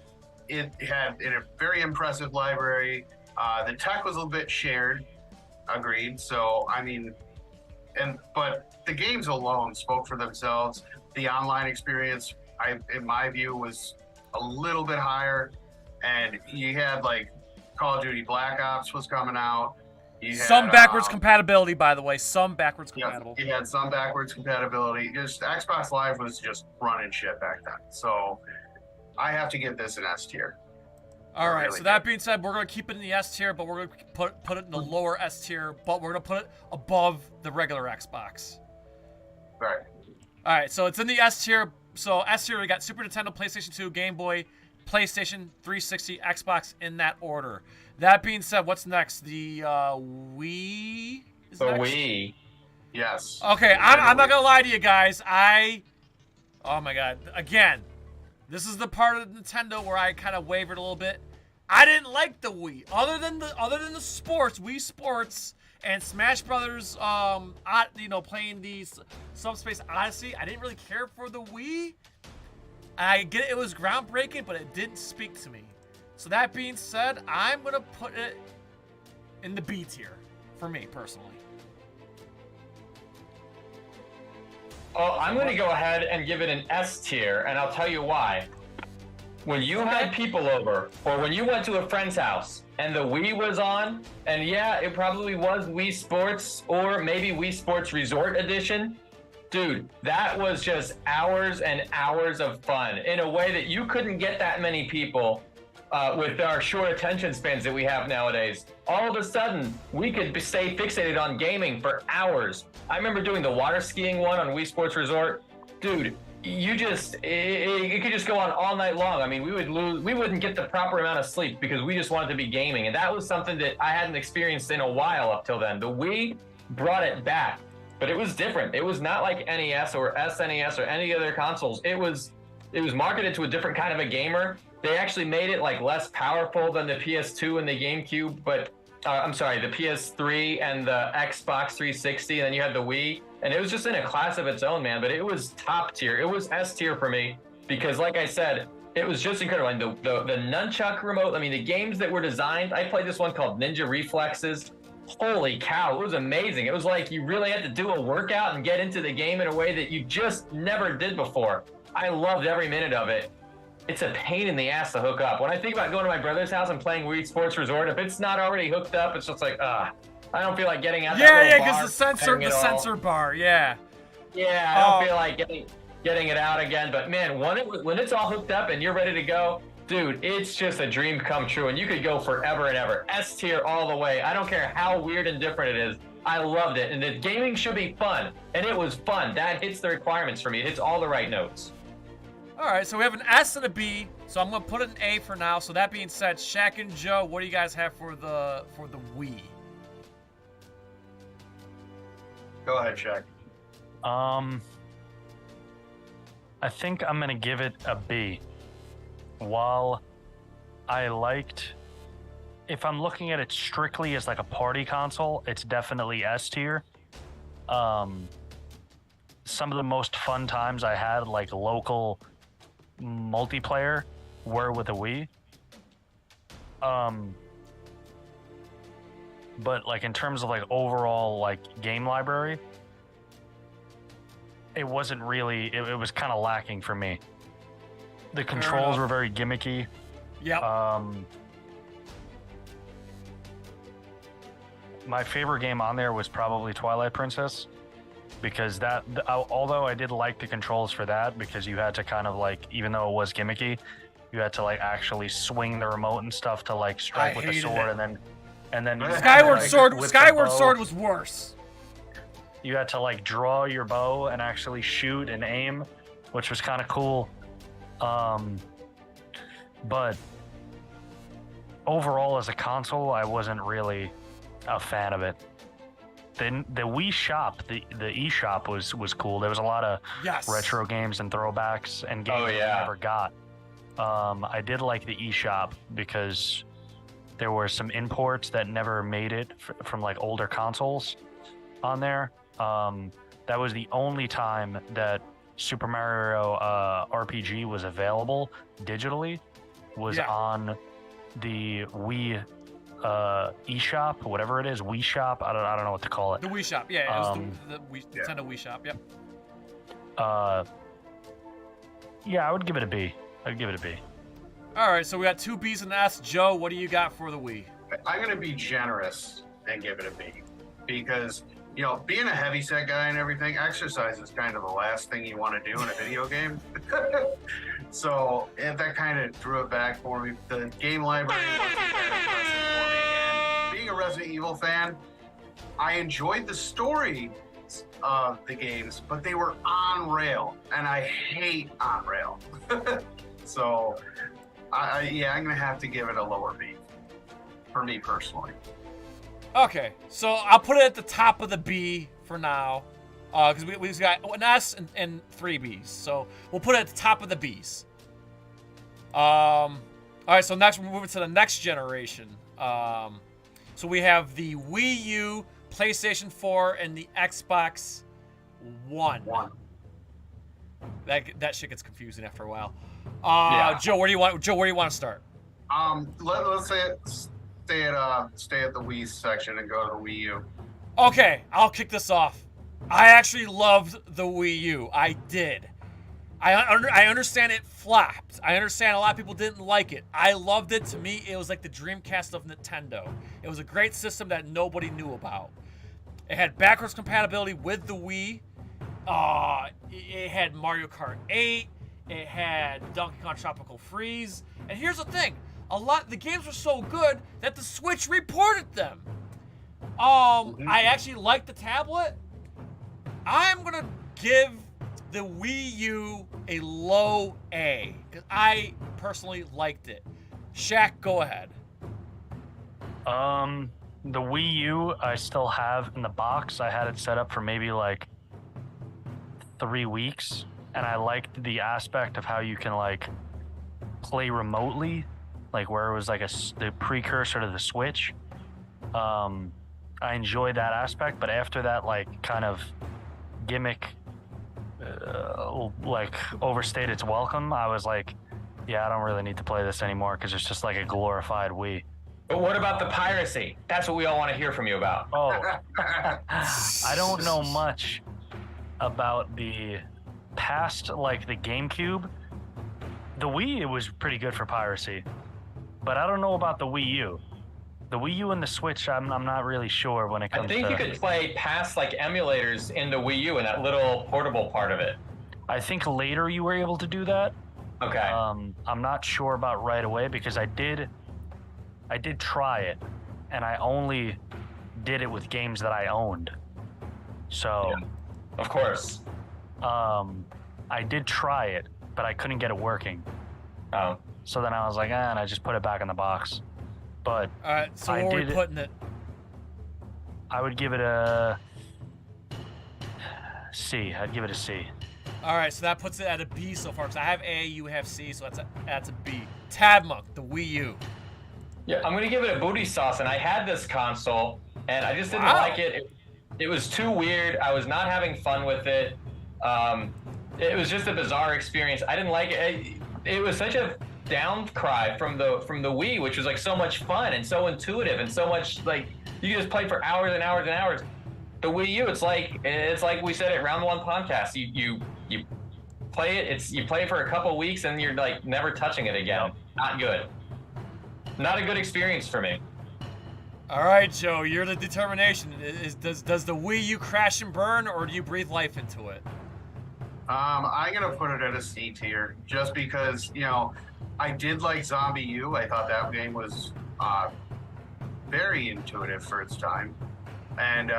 it had a very impressive library. The tech was a little bit shared, agreed. So I mean, but the games alone spoke for themselves. The online experience, in my view, was a little bit higher, and you had like Call of Duty Black Ops was coming out. Some backwards compatibility, by the way. Some backwards compatible. You had some backwards compatibility. Just Xbox Live was just running shit back then. So I have to give this an S tier. All right. So that being said, we're gonna keep it in the S tier, but we're gonna put it in the lower S tier. But we're gonna put it above the regular Xbox. Right. All right. So it's in the S tier. So S tier, we got Super Nintendo, PlayStation 2, Game Boy, PlayStation 360, Xbox in that order. That being said, what's next? The Wii? Wii. Yes. Okay, I'm not gonna lie to you guys. Oh my god. Again, this is the part of Nintendo where I kind of wavered a little bit. I didn't like the Wii. Other than the sports, Wii Sports and Smash Brothers, playing the Subspace Odyssey, I didn't really care for the Wii. I get it was groundbreaking, but it didn't speak to me. So that being said, I'm going to put it in the B tier for me, personally. Oh, I'm going to go ahead and give it an S tier, and I'll tell you why. When you had people over, or when you went to a friend's house, and the Wii was on, and yeah, it probably was Wii Sports, or maybe Wii Sports Resort Edition, dude, that was just hours and hours of fun in a way that you couldn't get that many people with our short attention spans that we have nowadays. All of a sudden, we could stay fixated on gaming for hours. I remember doing the water skiing one on Wii Sports Resort. Dude, it could just go on all night long. I mean, we wouldn't get the proper amount of sleep because we just wanted to be gaming. And that was something that I hadn't experienced in a while up till then. The Wii brought it back. But it was different. It was not like NES or SNES or any other consoles. It was marketed to a different kind of a gamer. They actually made it like less powerful than the PS2 and the GameCube, but the PS3 and the Xbox 360, and then you had the Wii, and it was just in a class of its own, man. But it was top tier. It was S tier for me because, like I said, it was just incredible. And the nunchuck remote. I mean, the games that were designed. I played this one called Ninja Reflexes. Holy cow, it was amazing. It was like you really had to do a workout and get into the game in a way that you just never did before. I loved every minute of it. It's a pain in the ass to hook up. When I think about going to my brother's house and playing Wii Sports Resort, if it's not already hooked up, it's just like, I don't feel like getting out that little bar. Yeah, because the sensor bar, yeah. Yeah, I don't feel like getting it out again. But man, when it's all hooked up and you're ready to go, dude, it's just a dream come true, and you could go forever and ever. S tier all the way. I don't care how weird and different it is. I loved it, and the gaming should be fun, and it was fun. That hits the requirements for me. It hits all the right notes. All right, so we have an S and a B, so I'm going to put it in A for now. So that being said, Shaq and Joe, what do you guys have for the Wii? Go ahead, Shaq. I think I'm going to give it a B. While I liked, if I'm looking at it strictly as like a party console, it's definitely S tier. Some of the most fun times I had, like local multiplayer, were with a Wii. But like in terms of like overall like game library, it wasn't really, it was kind of lacking for me. The controls were very gimmicky. Yep. My favorite game on there was probably Twilight Princess, because although I did like the controls for that, because you had to kind of like, even though it was gimmicky, you had to like actually swing the remote and stuff to like strike with the sword, and then Skyward Sword was worse. You had to like draw your bow and actually shoot and aim, which was kind of cool. But overall, as a console, I wasn't really a fan of it. Then the Wii shop, the eShop was cool. There was a lot of retro games and throwbacks and games that I never got. I did like the eShop because there were some imports that never made it from like older consoles on there. That was the only time that Super Mario RPG was available digitally, was on the Wii eShop, whatever it is, Wii Shop. I don't know what to call it. The Wii Shop, yeah, it was the Nintendo Wii Shop, yep. Yeah, I would give it a B. I'd give it a B. All right, so we got 2 Bs and an S. Joe, what do you got for the Wii? I'm going to be generous and give it a B because, you know, being a heavyset guy and everything, exercise is kind of the last thing you want to do in a video game. So that kind of drew it back for me. The game library wasn't that impressive for me. And being a Resident Evil fan, I enjoyed the story of the games, but they were on rail, and I hate on rail. So, I'm going to have to give it a lower B for me personally. Okay, so I'll put it at the top of the B for now, because we've got an S and 3 Bs. So we'll put it at the top of the Bs. All right, so next we're moving to the next generation. So we have the Wii U, PlayStation 4, and the Xbox One. That shit gets confusing after a while. Joe, where do you want to start? Let's stay at the Wii section and go to the Wii U. Okay, I'll kick this off. I actually loved the Wii U. I did. I understand it flopped. I understand a lot of people didn't like it. I loved it. To me, it was like the Dreamcast of Nintendo. It was a great system that nobody knew about. It had backwards compatibility with the Wii. It had Mario Kart 8. It had Donkey Kong Tropical Freeze. And here's the thing. The games were so good that the Switch reported them. I actually like the tablet. I'm going to give the Wii U a low A, because I personally liked it. Shaq, go ahead. The Wii U I still have in the box. I had it set up for maybe like 3 weeks, and I liked the aspect of how you can like play remotely, like where it was like the precursor to the Switch. I enjoyed that aspect, but after that like kind of gimmick like overstayed its welcome, I was like, yeah, I don't really need to play this anymore because it's just like a glorified Wii. But what about the piracy? That's what we all want to hear from you about. Oh, I don't know much about the past, like the GameCube. The Wii, it was pretty good for piracy, but I don't know about the Wii U. The Wii U and the Switch, I'm not really sure when it comes to... I think you could play past like emulators in the Wii U and that little portable part of it. I think later you were able to do that. Okay. I'm not sure about right away because I did try it, and I only did it with games that I owned. So... Yeah. Of course. I did try it, but I couldn't get it working. Oh. So then I was like, and I just put it back in the box. But all right, so where are we putting it? I would give it a C. I'd give it a C. All right, so that puts it at a B so far. Because I have A, you have C, so that's a B. Tabmok, the Wii U. Yeah, I'm gonna give it a booty sauce. And I had this console, and I just didn't like it. It was too weird. I was not having fun with it. It was just a bizarre experience. I didn't like it. It was such a down cry from the Wii, which was like so much fun and so intuitive and so much like you can just play for hours and hours and hours. The Wii U, it's like we said at Round One podcast. You play it. You play it for a couple weeks and you're like never touching it again. Not good. Not a good experience for me. All right, Joe, you're the determination. Does the Wii U crash and burn, or do you breathe life into it? I'm gonna put it at a C tier, just because I did like Zombie U. I thought that game was very intuitive for its time, and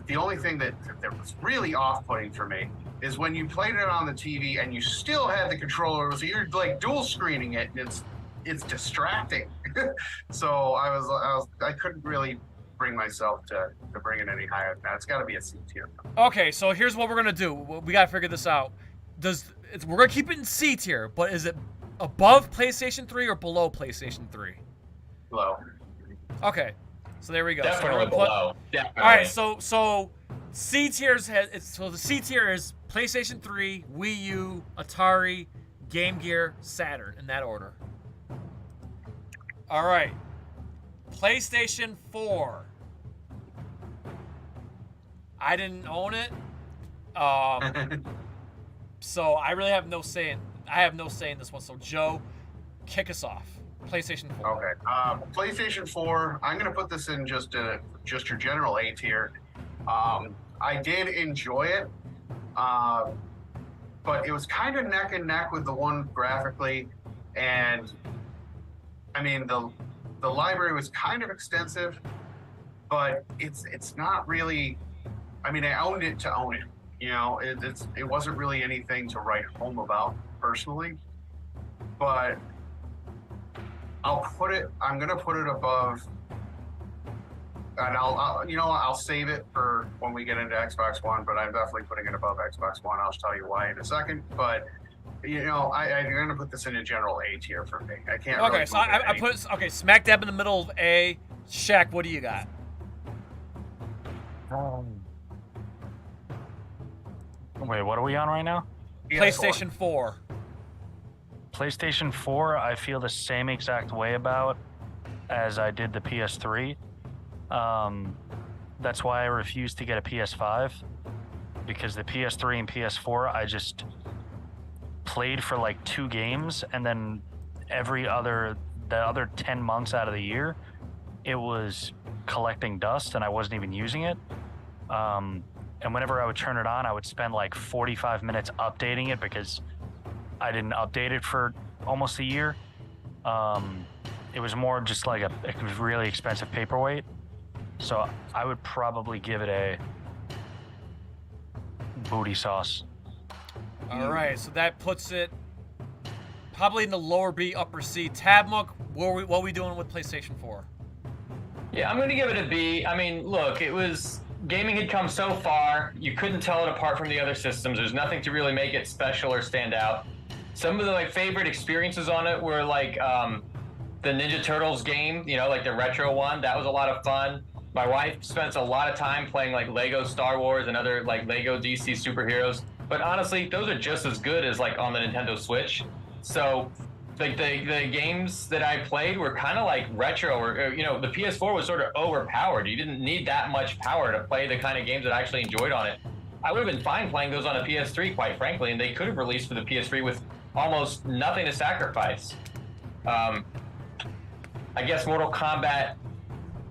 the only thing that was really off-putting for me is when you played it on the TV and you still had the controller, so you're like dual screening it, and it's distracting. So I couldn't really bring myself to bring it any higher than that. It's got to be a C tier. Okay, so here's what we're gonna do. We gotta figure this out. We're gonna keep it in C tier, but is it above PlayStation 3 or below PlayStation 3? Below. Okay, so there we go. Definitely below. Definitely. All right, so C tiers so the C tier is PlayStation 3, Wii U, Atari, Game Gear, Saturn, in that order. All right, PlayStation 4. I didn't own it, so I really have no say. I have no say in this one. So Joe, kick us off. PlayStation 4. Okay. PlayStation 4. I'm gonna put this in just your general A tier. I did enjoy it, but it was kind of neck and neck with the one graphically, and I mean the library was kind of extensive, but it's not really. I mean, I owned it to own it. You know, it wasn't really anything to write home about personally, but I'm gonna put it above, and I'll save it for when we get into Xbox One, but I'm definitely putting it above Xbox One. I'll tell you why in a second, but I'm gonna put this in a general A tier for me. I can't. Okay, really so I put it, smack dab in the middle of A. Shaq, what do you got? Wait, what are we on right now? PlayStation 4. PlayStation 4, I feel the same exact way about as I did the PS3. That's why I refused to get a PS5, because the PS3 and PS4, I just played for like 2 games, and then the other 10 months out of the year, it was collecting dust and I wasn't even using it. And whenever I would turn it on, I would spend like 45 minutes updating it because I didn't update it for almost a year. It was more just like a really expensive paperweight. So I would probably give it a booty sauce. All right, so that puts it probably in the lower B, upper C. Tabmok, what are we doing with PlayStation 4? Yeah, I'm going to give it a B. I mean, look, gaming had come so far, you couldn't tell it apart from the other systems. There's nothing to really make it special or stand out. Some of my favorite experiences on it were like the Ninja Turtles game, like the retro one. That was a lot of fun. My wife spends a lot of time playing like Lego Star Wars and other like Lego DC superheroes. But honestly, those are just as good as like on the Nintendo Switch. So like the games that I played were kind of like retro, or the PS4 was sort of overpowered. You didn't need that much power to play the kind of games that I actually enjoyed on it. I would have been fine playing those on a PS3, quite frankly, and they could have released for the PS3 with almost nothing to sacrifice. I guess Mortal Kombat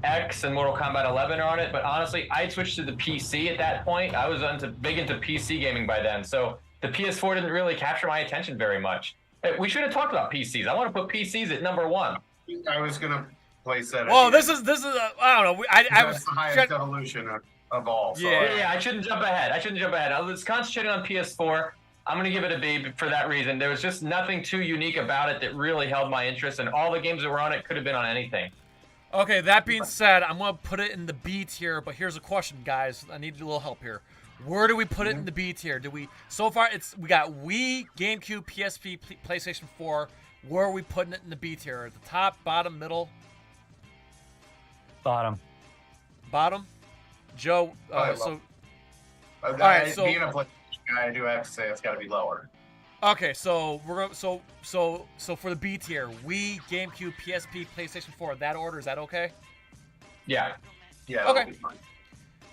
X and Mortal Kombat 11 are on it, but honestly, I'd switched to the PC at that point. I was big into PC gaming by then, so the PS4 didn't really capture my attention very much. We should have talked about PCs. I want to put PCs at number 1. I was gonna place that. Well, this is I don't know. I was the highest evolution of all. So Yeah, I shouldn't jump ahead. I was concentrating on PS4. I'm going to give it a B for that reason. There was just nothing too unique about it that really held my interest, and all the games that were on it could have been on anything. Okay, that being said, I'm going to put it in the B tier, but here's a question, guys. I need a little help here. Where do we put it in the B tier? So far we got Wii, GameCube, PSP, PlayStation 4. Where are we putting it in the B tier? At the top, bottom, middle? Bottom. Bottom? Joe, being a PlayStation guy, I do have to say it's got to be lower. Okay, so we're so for the B tier, Wii, GameCube, PSP, PlayStation 4. That order, is that okay? Yeah. Yeah. Okay.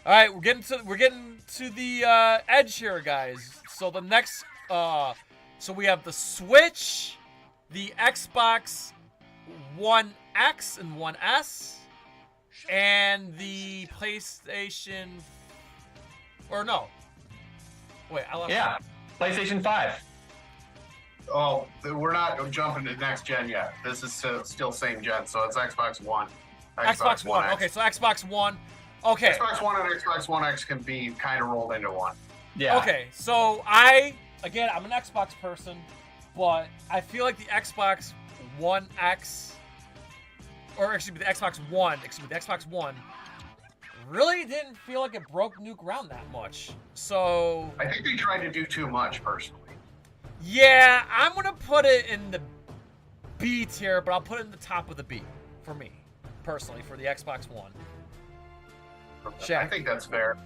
All right, we're getting to the edge here, guys. So the next, so we have the Switch, the Xbox One X and One S, and the PlayStation. Or no. Wait, I lost. Yeah, PlayStation 5. Oh, we're not jumping to next gen yet. This is still same gen, so it's Xbox One. Xbox One. Okay, so Xbox One. Okay. Xbox One and Xbox One X can be kind of rolled into one. Yeah. Okay, so I'm an Xbox person, but I feel like the Xbox One X, or excuse me, the Xbox One really didn't feel like it broke new ground that much. So I think they tried to do too much, personally. Yeah, I'm gonna put it in the B tier, but I'll put it in the top of the B for me, personally, for the Xbox One. I think that's fair.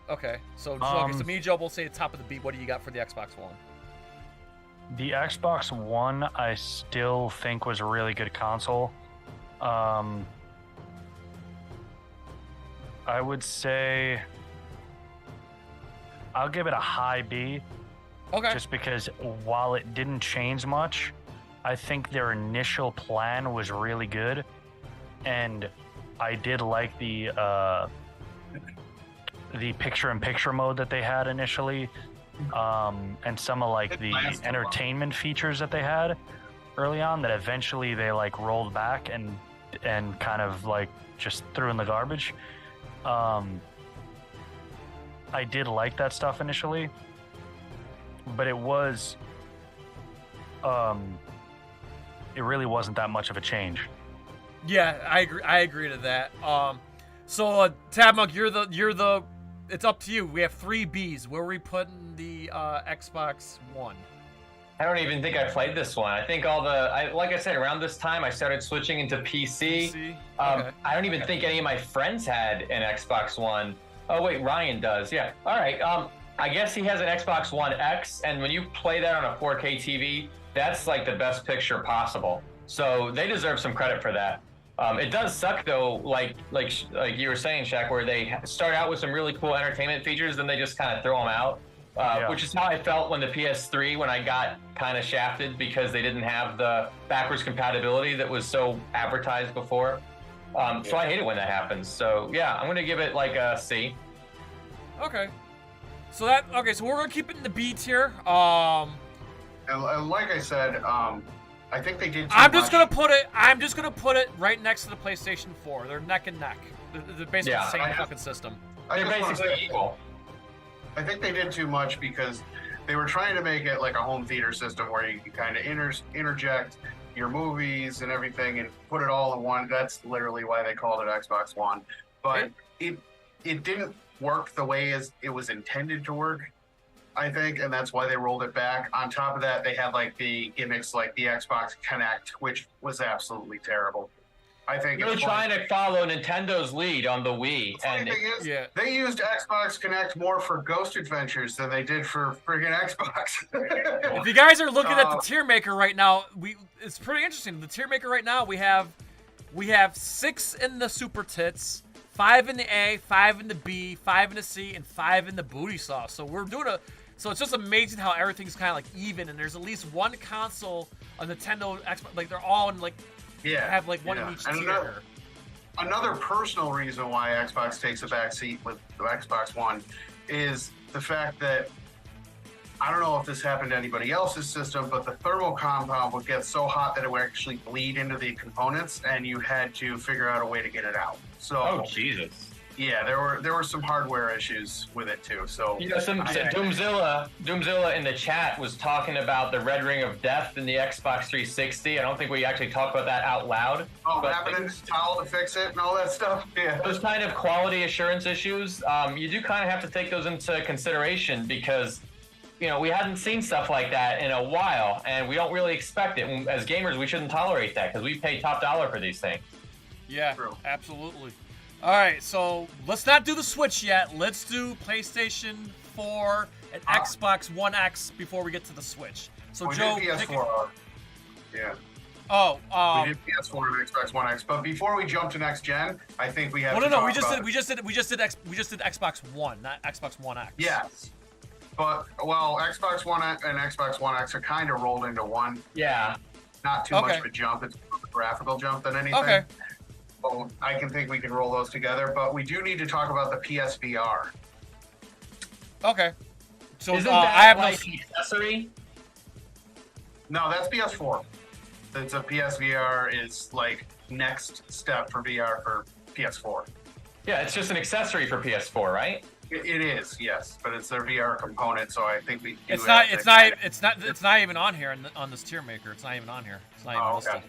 Okay, so me, Joe, will say the top of the B. What do you got for the Xbox One? The Xbox One, I still think was a really good console. I would say I'll give it a high B. Okay. Just because while it didn't change much, I think their initial plan was really good, and I did like the picture-in-picture mode that they had initially, and some of like the entertainment features that they had early on that eventually they like rolled back and kind of like just threw in the garbage. I did like that stuff initially, but it really wasn't that much of a change. Yeah, I agree to that. So Tabmok, you're the. It's up to you. We have 3 Bs. Where are we putting the Xbox One? I don't even think I played this one. I think like I said, around this time I started switching into PC. Okay. I don't even think any of my friends had an Xbox One. Oh wait, Ryan does. Yeah. All right. I guess he has an Xbox One X, and when you play that on a 4K TV, that's like the best picture possible. So they deserve some credit for that. It does suck though, like you were saying, Shaq, where they start out with some really cool entertainment features, then they just kind of throw them out. Which is how I felt when the PS3, when I got kind of shafted because they didn't have the backwards compatibility that was so advertised before. So I hate it when that happens. So yeah, I'm gonna give it like a C. Okay. So we're gonna keep it in the B tier. And like I said, I think they did. I'm just gonna put it right next to the PlayStation 4. They're neck and neck. They're basically the same fucking system. They're basically equal. I think they did too much because they were trying to make it like a home theater system where you can kind of interject your movies and everything and put it all in one. That's literally why they called it Xbox One. But it didn't work the way as it was intended to work, I think, and that's why they rolled it back. On top of that, they had like the gimmicks like the Xbox Connect, which was absolutely terrible. I think really trying to follow Nintendo's lead on the Wii. And they used Xbox Connect more for Ghost Adventures than they did for friggin' Xbox. If you guys are looking at the TierMaker right now, it's pretty interesting. The TierMaker right now, we have 6 in the Super Tits, 5 in the A, 5 in the B, 5 in the C, and 5 in the booty sauce. So we're doing so it's just amazing how everything's kind of like even, and there's at least one console, a Nintendo, Xbox, like they're all in like. Have like one in each tier. Another personal reason why Xbox takes a back seat with the Xbox One is the fact that I don't know if this happened to anybody else's system, but the thermal compound would get so hot that it would actually bleed into the components, and you had to figure out a way to get it out. So, oh Jesus! Yeah, there were some hardware issues with it too. So Doomzilla in the chat was talking about the red ring of death in the Xbox 360. I don't think we actually talked about that out loud. Oh, having a towel to fix it and all that stuff. Yeah, those kind of quality assurance issues, you do kind of have to take those into consideration because we hadn't seen stuff like that in a while, and we don't really expect it. As gamers, we shouldn't tolerate that because we pay top dollar for these things. Yeah, absolutely. All right, so let's not do the Switch yet. Let's do PlayStation 4 and Xbox One X before we get to the Switch. So Joe, did PS4. Yeah. Oh, we did PS4 and Xbox One X, but before we jump to next gen, I think we have. No, we just did Xbox One, not Xbox One X. Yes, but Xbox One and Xbox One X are kind of rolled into one. Yeah. Not too much of a jump. It's more of a graphical jump than anything. Okay. So I think we can roll those together, but we do need to talk about the PSVR. Okay. So isn't that I have like an accessory? No, that's PS4. A PSVR is like next step for VR for PS4. Yeah, it's just an accessory for PS4, right? It is, yes, but it's their VR component, so I think we do It's have not. to It's not even on here on this TierMaker. It's not even on here. It's not even listed.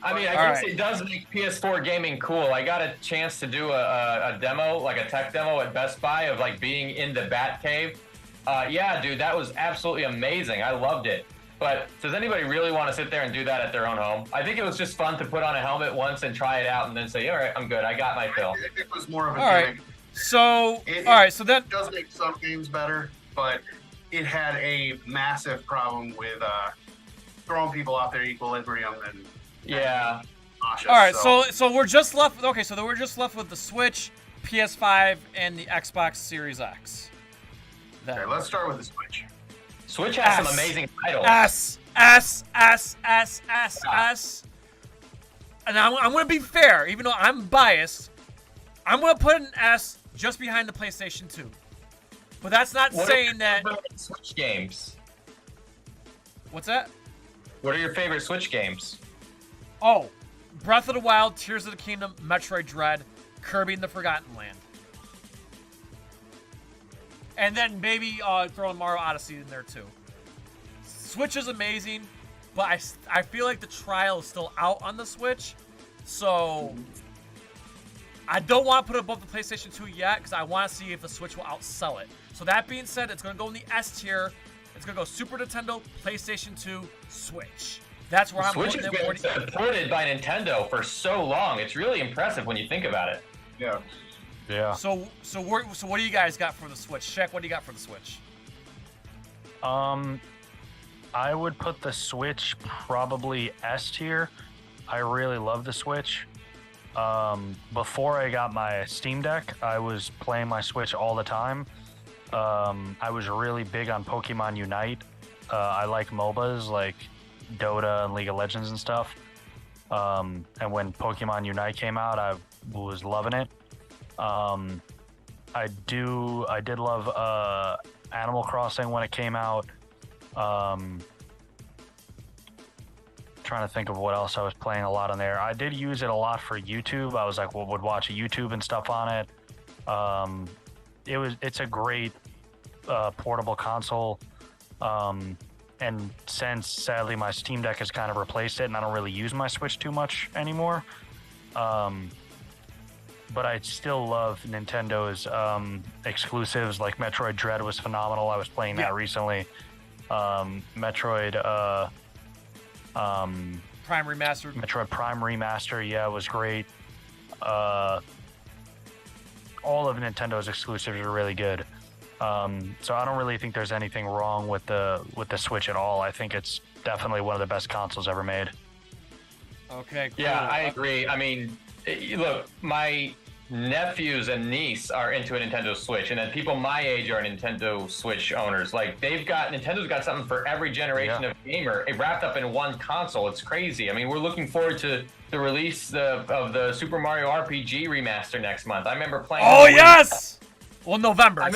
I mean, I guess it does make PS4 gaming cool. I got a chance to do a demo, like a tech demo at Best Buy of like being in the Batcave. Yeah, dude, that was absolutely amazing. I loved it. But does anybody really want to sit there and do that at their own home? I think it was just fun to put on a helmet once and try it out and then say, all right, I'm good. I got my fill. It was more of a All right. gimmick. So, so then it does make some games better, but it had a massive problem with throwing people off their equilibrium and nauseous, all right, so we're just left. Okay, so then we're just left with the Switch, PS5, and the Xbox Series X. Then. Okay, let's start with the Switch. Switch has some amazing titles. S. And I'm going to be fair, even though I'm biased. I'm going to put an S just behind the PlayStation 2. But that's not saying that. Switch games. What's that? What are your favorite Switch games? Oh, Breath of the Wild, Tears of the Kingdom, Metroid Dread, Kirby and the Forgotten Land. And then maybe throwing Mario Odyssey in there too. Switch is amazing, but I feel like the trial is still out on the Switch. So I don't want to put it above the PlayStation 2 yet because I want to see if the Switch will outsell it. So that being said, it's going to go in the S tier. It's going to go Super Nintendo, PlayStation 2, Switch. That's where I'm Switch has been supported by Nintendo for so long. It's really impressive when you think about it. Yeah. Yeah. So what do you guys got for the Switch? Shaq, what do you got for the Switch? I would put the Switch probably S tier. I really love the Switch. Before I got my Steam Deck, I was playing my Switch all the time. I was really big on Pokemon Unite. I like MOBAs like Dota and League of Legends and stuff. And when Pokemon Unite came out, I was loving it. I did love Animal Crossing when it came out. Trying to think of what else I was playing a lot on there. I did use it a lot for YouTube. I was like, would watch YouTube and stuff on it. It's a great portable console. And since sadly my Steam Deck has kind of replaced it and I don't really use my Switch too much anymore. But I still love Nintendo's exclusives, like Metroid Dread was phenomenal. I was playing that recently. Metroid Prime Remastered. Metroid Prime Remaster, yeah, was great. All of Nintendo's exclusives are really good. So I don't really think there's anything wrong with the Switch at all. I think it's definitely one of the best consoles ever made. Okay, cool. Yeah, I agree. I mean, look, my nephews and niece are into a Nintendo Switch, and then people my age are Nintendo Switch owners. Like, Nintendo's got something for every generation of gamer, wrapped up in one console. It's crazy. I mean, we're looking forward to the release of the Super Mario RPG remaster next month. I remember playing. Oh yes! Well, November.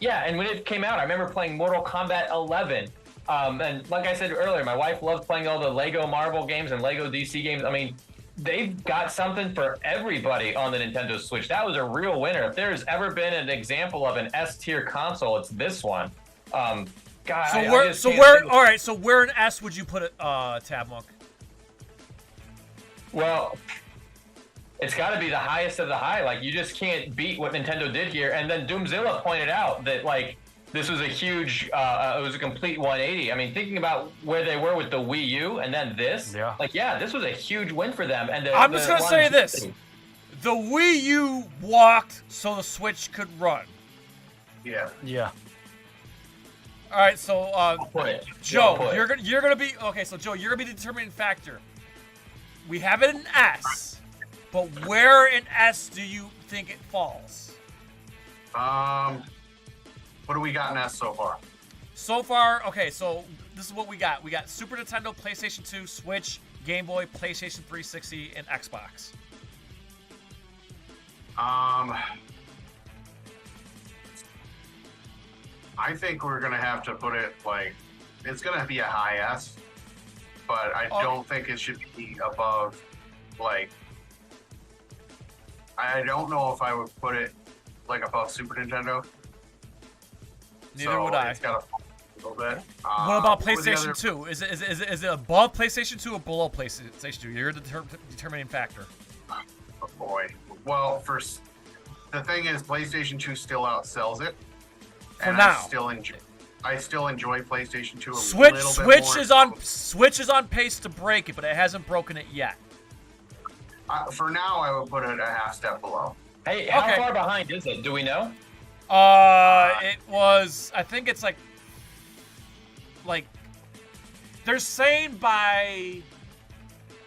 Yeah, and when it came out, I remember playing Mortal Kombat 11. And like I said earlier, my wife loves playing all the Lego Marvel games and Lego DC games. I mean, they've got something for everybody on the Nintendo Switch. That was a real winner. If there's ever been an example of an S-tier console, it's this one. God, so where in S would you put it, Tabmok? Well, it's got to be the highest of the high. Like, you just can't beat what Nintendo did here. And then Doomzilla pointed out that, like, this was a huge, it was a complete 180. I mean, thinking about where they were with the Wii U and then this, this was a huge win for them. And I'm just going to say this. The Wii U walked so the Switch could run. Yeah. Yeah. All right, so Joe, you're gonna be okay. So Joe, you're gonna be the determining factor. We have it in S, but where in S do you think it falls? What do we got in S so far? So far, okay, so this is what we got. We got Super Nintendo, PlayStation 2, Switch, Game Boy, PlayStation 360, and Xbox. I think we're going to have to put it, like, it's going to be a high S, but I don't think it should be above, like, I don't know if I would put it like above Super Nintendo. Neither would I. It's got a little bit. What about PlayStation 2? Is it above PlayStation 2 or below PlayStation 2? You're the determining factor. Oh boy. Well, the thing is, PlayStation 2 still outsells it. For now. I still enjoy PlayStation 2 a Switch little bit more. Switch is on pace to break it, but it hasn't broken it yet. For now, I would put it a half step below. Hey, how far behind is it? Do we know? It was. I think it's like they're saying by.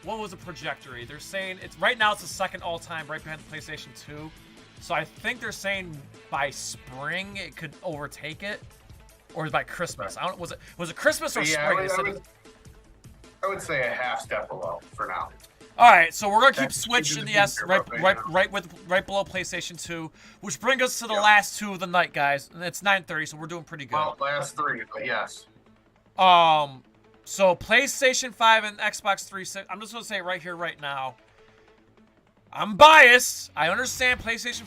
What was the trajectory? They're saying it's right now. It's the second all-time, right behind the PlayStation 2. So I think they're saying by spring it could overtake it, or by Christmas. I don't. Was it Christmas or spring? I would say a half step below for now. All right, so we're gonna keep Switch in the S right below PlayStation 2, which brings us to the last two of the night, guys. And it's 9:30, so we're doing pretty good. Well, last three, but yes. So PlayStation 5 and Xbox 360. I'm just gonna say right here, right now. I'm biased. I understand PlayStation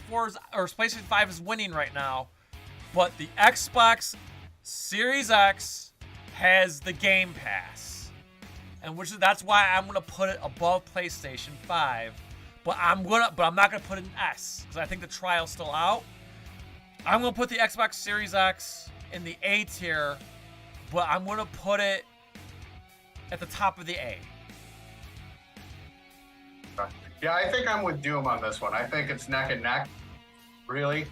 5 is winning right now, but the Xbox Series X has the Game Pass. And that's why I'm gonna put it above PlayStation 5, but I'm not gonna put it in S because I think the trial's still out. I'm gonna put the Xbox Series X in the A tier, but I'm gonna put it at the top of the A. Yeah, I think I'm with Doom on this one. I think it's neck and neck, really.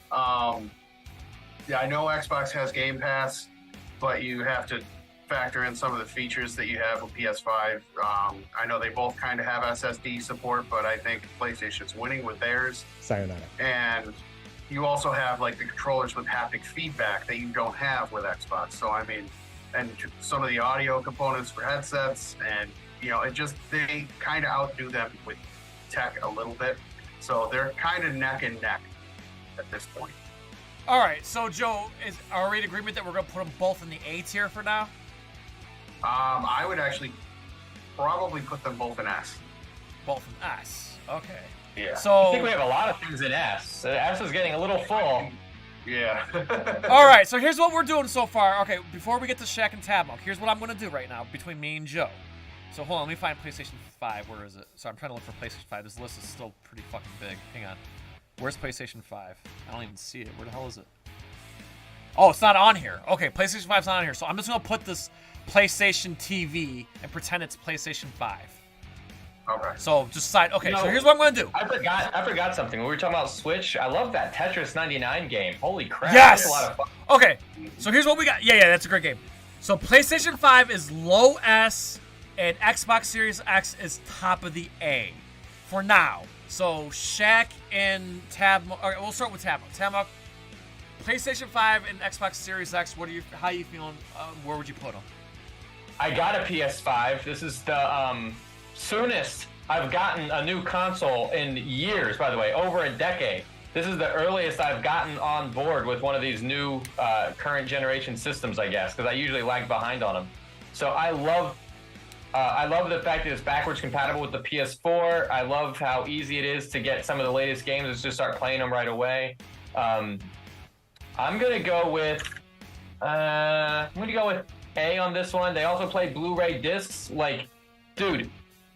Yeah, I know Xbox has Game Pass, but you have to factor in some of the features that you have with PS5. I know they both kind of have SSD support, but I think PlayStation's winning with theirs. Sayonara. And you also have like the controllers with haptic feedback that you don't have with Xbox. So I mean, and some of the audio components for headsets, and they kind of outdo them with tech a little bit. So they're kind of neck and neck at this point. All right, so Joe, are we in agreement that we're gonna put them both in the A tier for now? I would actually probably put them both in S. Both in S. Okay. Yeah. So I think we have a lot of things in S. S is getting a little full. Yeah. All right, so here's what we're doing so far. Okay, before we get to Shaq and Tabmok, here's what I'm going to do right now between me and Joe. So hold on, let me find PlayStation 5. Where is it? So I'm trying to look for PlayStation 5. This list is still pretty fucking big. Hang on. Where's PlayStation 5? I don't even see it. Where the hell is it? Oh, it's not on here. Okay, PlayStation 5's not on here. So I'm just going to put this PlayStation TV and pretend it's PlayStation 5. Okay. So just decide. Okay, so here's what I'm going to do. I forgot something. When we were talking about Switch, I love that Tetris 99 game. Holy crap. Yes! That's a lot of fun. Okay, so here's what we got. Yeah, that's a great game. So PlayStation 5 is low S, and Xbox Series X is top of the A for now. So Shaq and Tabmok. Okay, we'll start with Tabmok. Tabmok, PlayStation 5 and Xbox Series X. How are you feeling? Where would you put them? I got a PS5. This is the soonest I've gotten a new console in years, by the way, over a decade. This is the earliest I've gotten on board with one of these new current generation systems, I guess, because I usually lag behind on them. So I love the fact that it's backwards compatible with the PS4. I love how easy it is to get some of the latest games and just start playing them right away. I'm gonna go with A on this one. They also play Blu-ray discs. Like, dude,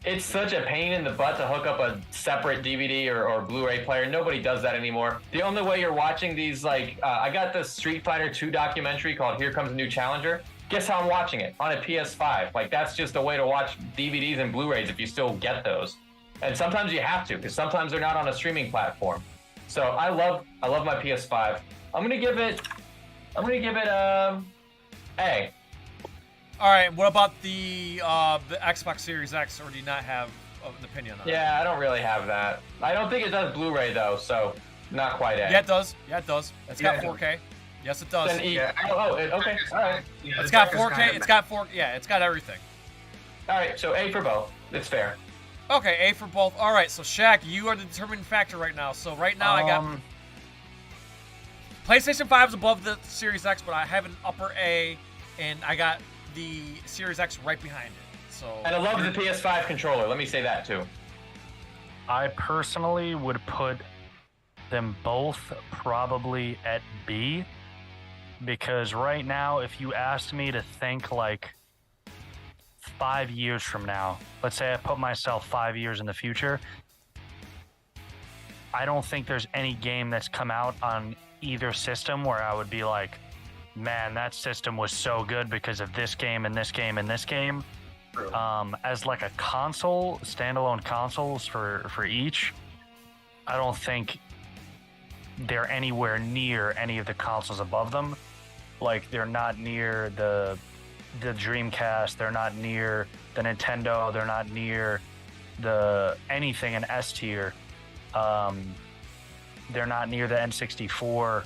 it's such a pain in the butt to hook up a separate DVD or Blu-ray player. Nobody does that anymore. The only way you're watching these, I got the Street Fighter 2 documentary called Here Comes a New Challenger. Guess how I'm watching it? On a PS5. Like, that's just a way to watch DVDs and Blu-rays if you still get those. And sometimes you have to, because sometimes they're not on a streaming platform. So I love my PS5. I'm gonna give it A. All right. What about the Xbox Series X, or do you not have an opinion on it? Yeah, I don't really have that. I don't think it does Blu-ray though, so not quite A. Yeah, it does. It's got 4K. Yes, it does. Then E. Okay. All right. Yeah, it's got 4K. It's got 4. Yeah, it's got everything. All right. So A for both. It's fair. Okay, A for both. All right. So Shaq, you are the determining factor right now. So right now I got PlayStation 5 is above the Series X, but I have an upper A, and I got the Series X right behind it. So. And I love the PS5 controller. Let me say that too. I personally would put them both probably at B, because right now, if you asked me to think like 5 years from now, let's say I put myself 5 years in the future, I don't think there's any game that's come out on either system where I would be like, man, that system was so good because of this game and this game and this game. As like a console, standalone consoles for each, I don't think they're anywhere near any of the consoles above them. Like, they're not near the Dreamcast, they're not near the Nintendo, they're not near the anything in S tier. They're not near the N64.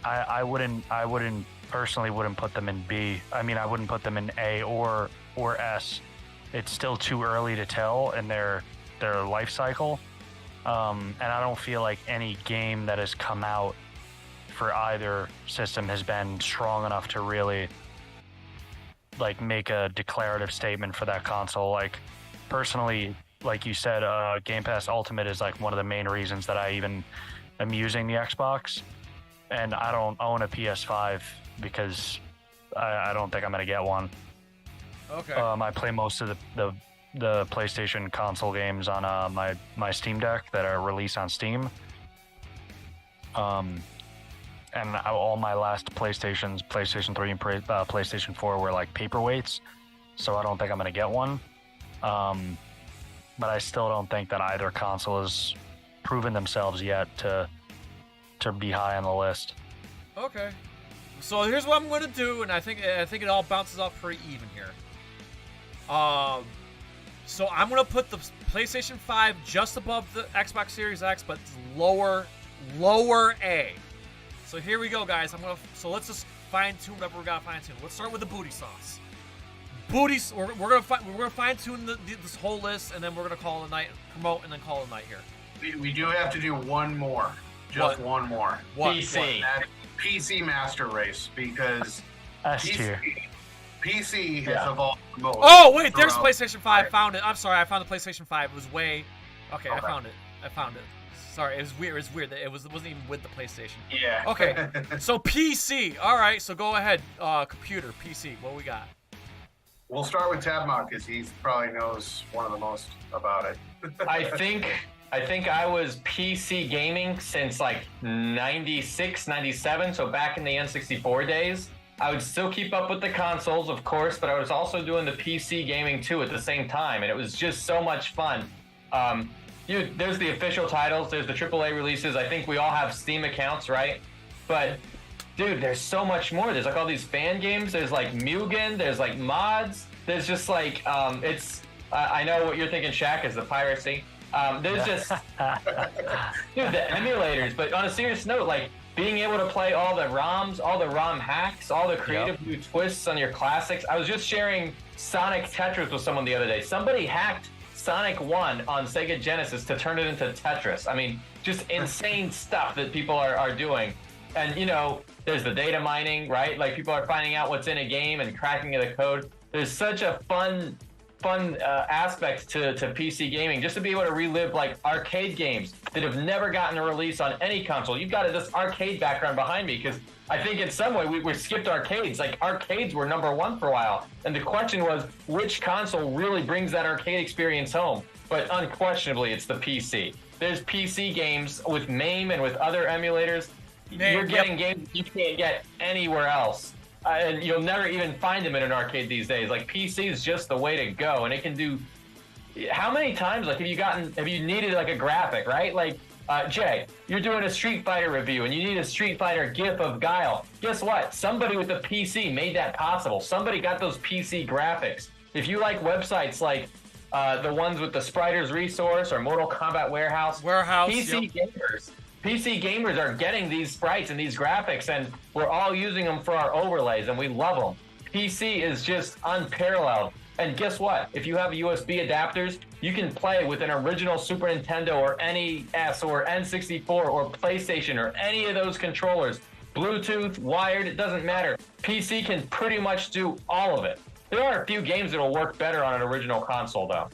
I wouldn't personally put them in B. I mean, I wouldn't put them in A or S. It's still too early to tell in their life cycle. And I don't feel like any game that has come out for either system has been strong enough to really like make a declarative statement for that console. Like, personally, like you said, Game Pass Ultimate is like one of the main reasons that I even am using the Xbox, and I don't own a PS5 because I don't think I'm gonna get one. Okay. I play most of the PlayStation console games on my Steam Deck that are released on Steam. And all my last PlayStations, PlayStation 3 and PlayStation 4 were like paperweights, so I don't think I'm gonna get one. But I still don't think that either console has proven themselves yet to be high on the list. Okay. So here's what I'm gonna do, and I think it all bounces off pretty even here. So I'm gonna put the PlayStation 5 just above the Xbox Series X, but lower A. So here we go, guys. So let's just fine tune whatever we gotta fine tune. Let's start with the booty sauce. We're gonna fine tune this whole list, and then we're gonna call it a night, promote, and then call it a night here. We do have to do one more. Just one more. What? PC. PC Master Race, because PC has evolved the most. Oh wait, there's PlayStation 5. I found it. I'm sorry, I found the PlayStation 5. It was way. Okay, I found it. Sorry, it was weird. It wasn't even with the PlayStation. Yeah. Okay. So PC. All right. So go ahead. Computer. PC. What we got? We'll start with Tabmok, because he probably knows one of the most about it. I think I was PC gaming since like 96, 97, so back in the N64 days. I would still keep up with the consoles, of course, but I was also doing the PC gaming too at the same time, and it was just so much fun. There's the official titles, there's the AAA releases. I think we all have Steam accounts, right? But dude, there's so much more. There's like all these fan games. There's like Mugen. There's like mods. There's just like I know what you're thinking, Shaq, is the piracy. There's just dude, the emulators. But on a serious note, like being able to play all the ROMs, all the ROM hacks, all the creative new twists on your classics. I was just sharing Sonic Tetris with someone the other day. Somebody hacked Sonic 1 on Sega Genesis to turn it into Tetris. I mean, just insane stuff that people are doing. And, you know, there's the data mining, right? Like, people are finding out what's in a game and cracking the code. There's such a fun aspect to PC gaming, just to be able to relive, like, arcade games that have never gotten a release on any console. You've got this arcade background behind me, because I think in some way we skipped arcades. Like, arcades were number one for a while. And the question was, which console really brings that arcade experience home? But unquestionably, it's the PC. There's PC games with MAME and with other emulators. You're getting games you can't get anywhere else. And you'll never even find them in an arcade these days. Like, PC is just the way to go, and it can do. How many times, like, have you needed like a graphic, right? Like, Jay, you're doing a Street Fighter review, and you need a Street Fighter GIF of Guile. Guess what? Somebody with a PC made that possible. Somebody got those PC graphics. If you like websites like the ones with the Spiders Resource or Mortal Kombat Warehouse, PC gamers are getting these sprites and these graphics, and we're all using them for our overlays, and we love them. PC is just unparalleled. And guess what? If you have USB adapters, you can play with an original Super Nintendo or NES or N64 or PlayStation or any of those controllers. Bluetooth, wired, it doesn't matter. PC can pretty much do all of it. There are a few games that will work better on an original console, though.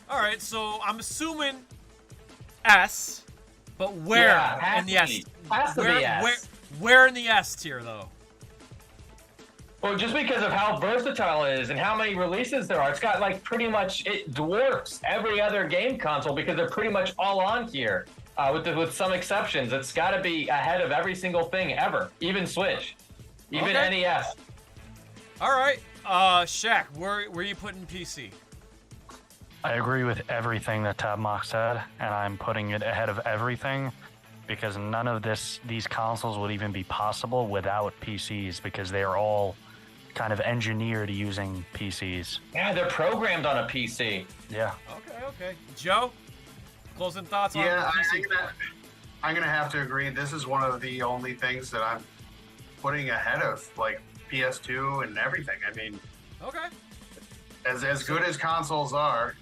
All right, so I'm assuming S, but where in the S? Has to be S. Where in the S tier though? Well, just because of how versatile it is and how many releases there are, it's got like pretty much, it dwarfs every other game console because they're pretty much all on here. With some exceptions, it's got to be ahead of every single thing ever, even Switch, even NES. All right, Shaq, where are you putting PC? I agree with everything that Tabmok said, and I'm putting it ahead of everything because none of these consoles would even be possible without PCs because they are all kind of engineered using PCs. Yeah, they're programmed on a PC. Yeah. Okay. Joe, closing thoughts on PC? I'm gonna have to agree. This is one of the only things that I'm putting ahead of like PS2 and everything. I mean, as good as consoles are,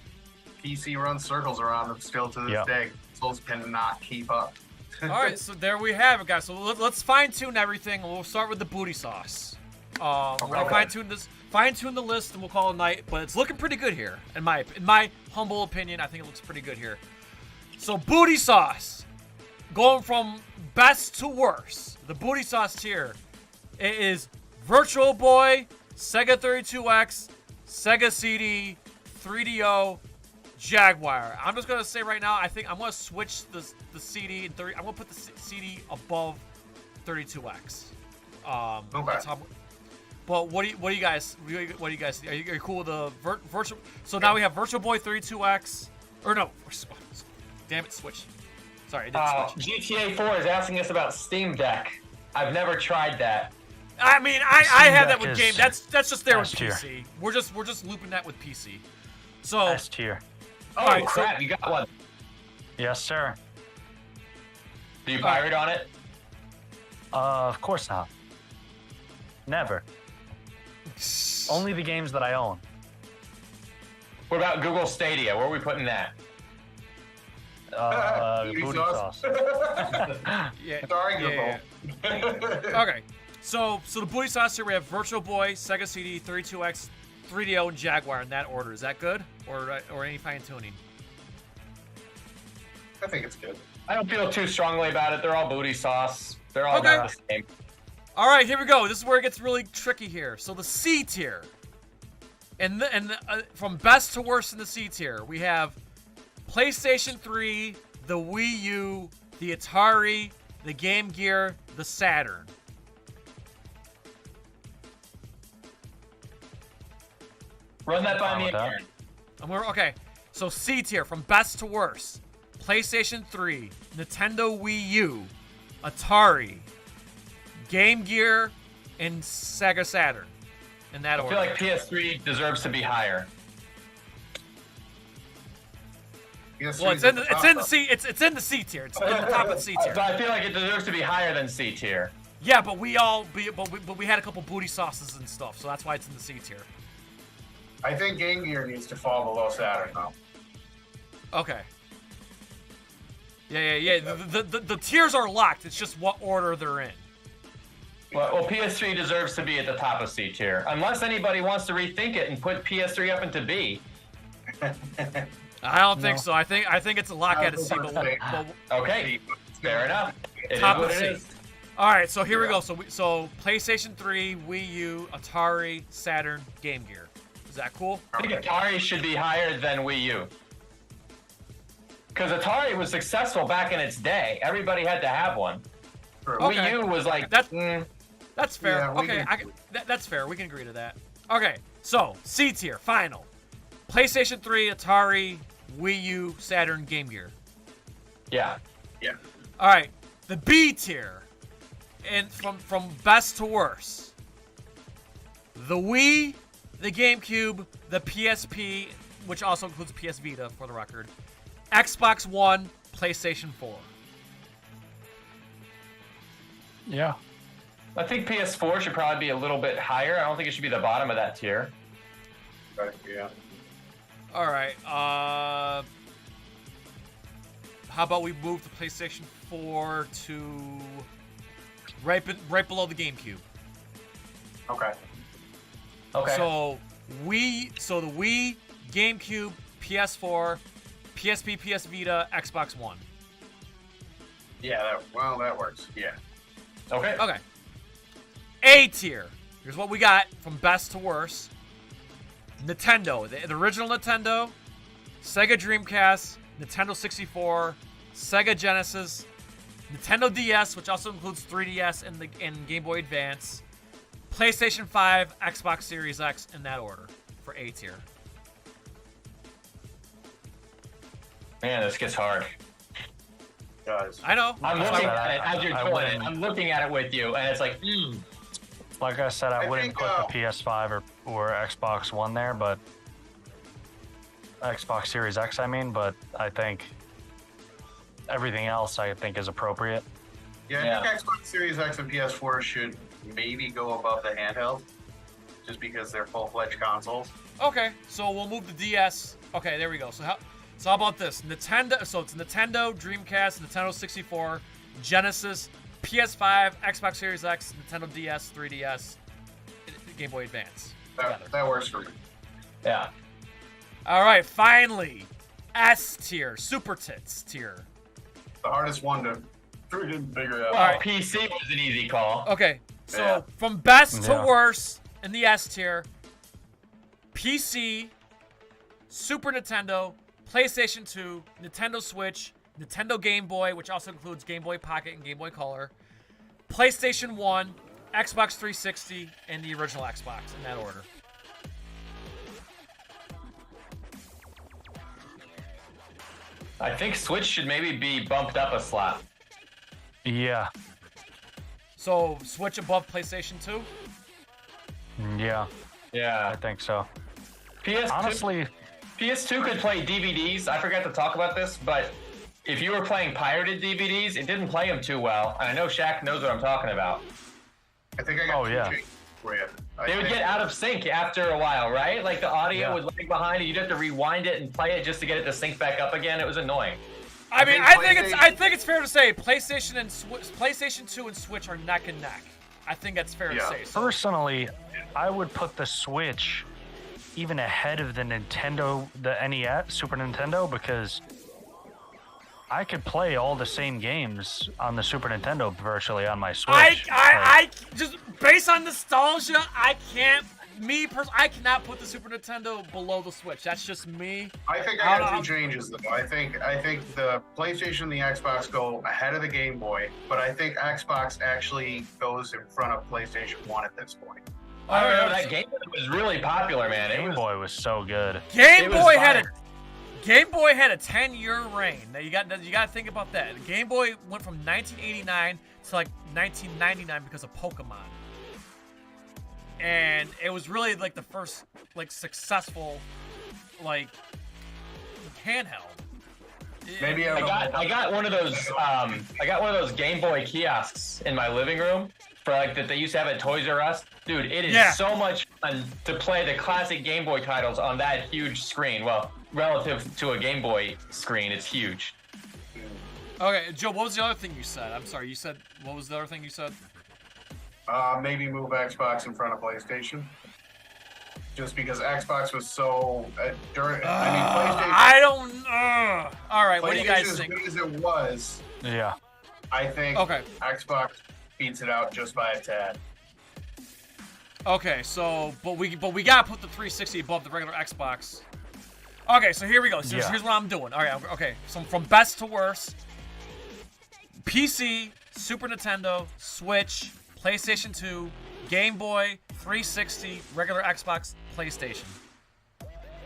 PC runs circles around them still to this day. Consoles cannot keep up. All right, so there we have it, guys. So let's fine tune everything. We'll start with the booty sauce. We'll fine tune the list, and we'll call it a night. But it's looking pretty good here, in my humble opinion. I think it looks pretty good here. So booty sauce, going from best to worst. The booty sauce tier, it is Virtual Boy, Sega 32X, Sega CD, 3DO, Jaguar. I'm just gonna say right now, I think I'm gonna switch the CD and I'm gonna put the CD above 32X. But what do you guys think? Are you cool with the virtual? So now we have Virtual Boy 32X, or no? Damn it, switch. Sorry, I didn't switch. GTA 4 is asking us about Steam Deck. I've never tried that. I mean, I have that with game. That's just there with PC. We're just looping that with PC. So S tier. Oh crap! You got one. Yes, sir. Do you pirate on it? Of course not. Never. Only the games that I own. What about Google Stadia? Where are we putting that? Booty sauce. Okay. So the booty sauce here, we have Virtual Boy, Sega CD, 32X, 3DO, and Jaguar in that order. Is that good? Or any fine tuning? I think it's good. I don't feel too strongly about it. They're all booty sauce. They're all about the same. All right, here we go. This is where it gets really tricky here. So the C tier, and from best to worst in the C tier, we have PlayStation 3, the Wii U, the Atari, the Game Gear, the Saturn. Run that by me again. Okay, so C tier, from best to worst. PlayStation 3, Nintendo Wii U, Atari, Game Gear, and Sega Saturn. In that order. I feel like PS3 deserves to be higher. Well, it's in the C. It's in the C tier. It's in the top of the C tier. But I feel like it deserves to be higher than C tier. Yeah, but we had a couple booty sauces and stuff, so that's why it's in the C tier. I think Game Gear needs to fall below Saturn now. Okay. Yeah. The tiers are locked. It's just what order they're in. Well, PS3 deserves to be at the top of C tier, unless anybody wants to rethink it and put PS3 up into B. I don't think so. I think it's a lock at a C. But okay, fair enough. Top of C. All right, so here we go. So PlayStation 3, Wii U, Atari, Saturn, Game Gear. Is that cool? I think Atari should be higher than Wii U. Because Atari was successful back in its day. Everybody had to have one. Wii U was like... That's fair. Yeah, okay, that's fair. We can agree to that. Okay, so C tier, final. PlayStation 3, Atari, Wii U, Saturn, Game Gear. Yeah. All right, the B tier, and from best to worst. The Wii, the GameCube, the PSP, which also includes PS Vita for the record, Xbox One, PlayStation 4. Yeah. I think PS4 should probably be a little bit higher. I don't think it should be the bottom of that tier. Yeah. All right. How about we move the PlayStation 4 to right below the GameCube? Okay. So the Wii, GameCube, PS4, PSP, PS Vita, Xbox One. Yeah, that works. Yeah. Okay. Okay. A tier. Here's what we got from best to worst. Nintendo, the original Nintendo, Sega Dreamcast, Nintendo 64, Sega Genesis, Nintendo DS, which also includes 3DS and Game Boy Advance, PlayStation 5, Xbox Series X, in that order for A tier. Man, this gets hard. Guys. I know. I'm looking at it as you're doing it. I'm looking at it with you, and it's like, Like I said, I wouldn't put the PS5 or Xbox One there, but Xbox Series X, I mean, but I think everything else I think is appropriate. Yeah, I think Xbox Series X and PS4 should maybe go above the handheld, just because they're full-fledged consoles. Okay, so we'll move the DS. Okay, there we go. So how about this? Nintendo. So it's Nintendo, Dreamcast, Nintendo 64, Genesis, PS5, Xbox Series X, Nintendo DS, 3DS, Game Boy Advance. That works for me. Yeah. All right, finally, S tier, Super Tits tier. The hardest one to freaking figure out. All right. PC was an easy call. Okay, so from best to worst in the S tier, PC, Super Nintendo, PlayStation 2, Nintendo Switch, Nintendo Game Boy, which also includes Game Boy Pocket and Game Boy Color, PlayStation 1, Xbox 360, and the original Xbox, in that order. I think Switch should maybe be bumped up a slot. Yeah. So, Switch above PlayStation 2? Yeah. Yeah. I think so. PS2 could play DVDs. I forgot to talk about this, but if you were playing pirated DVDs, it didn't play them too well. And I know Shaq knows what I'm talking about. I think I got for you. They would get out of sync after a while, right? Like the audio would lag behind, and you'd have to rewind it and play it just to get it to sync back up again. It was annoying. I think it's fair to say PlayStation 2 and Switch are neck and neck. I think that's fair to say. So. Personally, I would put the Switch even ahead of the Nintendo, the NES, Super Nintendo, because I could play all the same games on the Super Nintendo virtually on my Switch. I just based on nostalgia, I cannot put the Super Nintendo below the Switch. That's just me. I think I got two changes though. I think the PlayStation and the Xbox go ahead of the Game Boy, but I think Xbox actually goes in front of PlayStation 1 at this point. I don't know, that Game Boy was really popular, man. Game Boy was so good. Game Boy had a 10-year reign. Now you got to think about that. Game Boy went from 1989 to like 1999 because of Pokemon. And it was really like the first like successful like handheld. Maybe I got one of those Game Boy kiosks in my living room for like that they used to have at Toys R Us. Dude, it is so much fun to play the classic Game Boy titles on that huge screen. Well, relative to a Game Boy screen, it's huge. Okay, Joe, what was the other thing you said? I'm sorry, what was the other thing you said? Maybe move Xbox in front of PlayStation. Just because Xbox was so PlayStation. I don't. All right, what do you guys think? As good as it was, yeah, I think Xbox beats it out just by a tad. Okay, so but we gotta put the 360 above the regular Xbox. Okay, so here we go. So here's what I'm doing. All right, okay. So from best to worst: PC, Super Nintendo, Switch, PlayStation 2, Game Boy, 360, regular Xbox, PlayStation.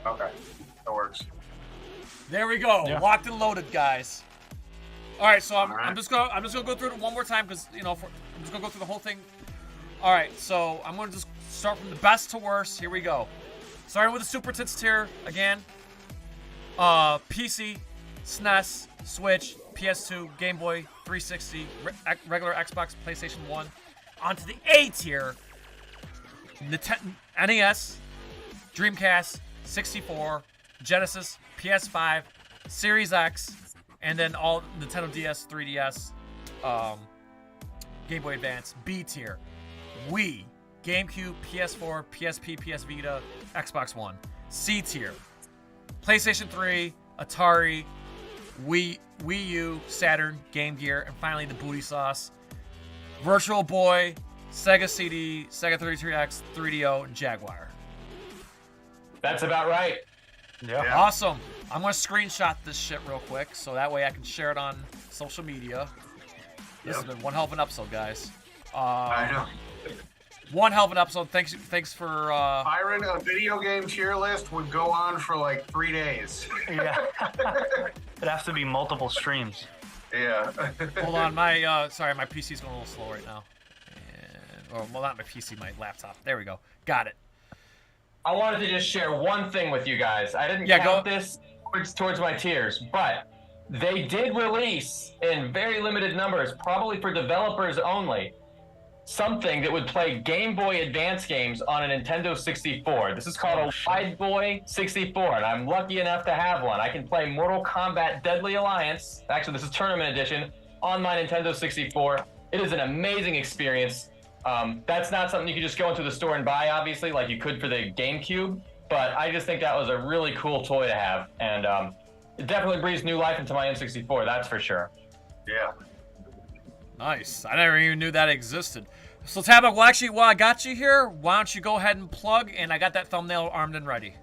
Okay, that works. There we go. Yeah. Locked and loaded, guys. All right, so I'm just gonna go through it one more time because I'm just gonna go through the whole thing. All right, so I'm gonna just start from the best to worst. Here we go. Starting with the Super Tits tier again. PC, SNES, Switch, PS2, Game Boy, 360, regular Xbox, PlayStation 1. Onto the A tier. NES, Dreamcast, 64, Genesis, PS5, Series X, and then all Nintendo DS, 3DS, Game Boy Advance. B tier. Wii, GameCube, PS4, PSP, PS Vita, Xbox One. C tier. PlayStation 3, Atari, Wii Wii U, Saturn, Game Gear, and finally the booty sauce. Virtual Boy, Sega CD, Sega 33X, 3DO, and Jaguar. That's about right. Yeah. Awesome. I'm going to screenshot this shit real quick so that way I can share it on social media. This has been one hell of an episode, guys. I know. One hell of an episode. Thanks for... Byron, a video game tier list would go on for like 3 days. Yeah. It has to be multiple streams. Yeah. Hold on, my sorry, my PC's going a little slow right now. Well, not my PC, my laptop. There we go. Got it. I wanted to just share one thing with you guys. I didn't count this towards my tiers, but they did release in very limited numbers, probably for developers only, something that would play Game Boy Advance games on a Nintendo 64. This is called a Wide Boy 64, and I'm lucky enough to have one. I can play Mortal Kombat Deadly Alliance, actually this is Tournament Edition, on my Nintendo 64. It is an amazing experience. That's not something you can just go into the store and buy, obviously, like you could for the GameCube, but I just think that was a really cool toy to have, and it definitely breathes new life into my N64, that's for sure. Yeah. Nice. I never even knew that existed. So, Tabok, well, actually, while I got you here, why don't you go ahead and plug, and I got that thumbnail armed and ready.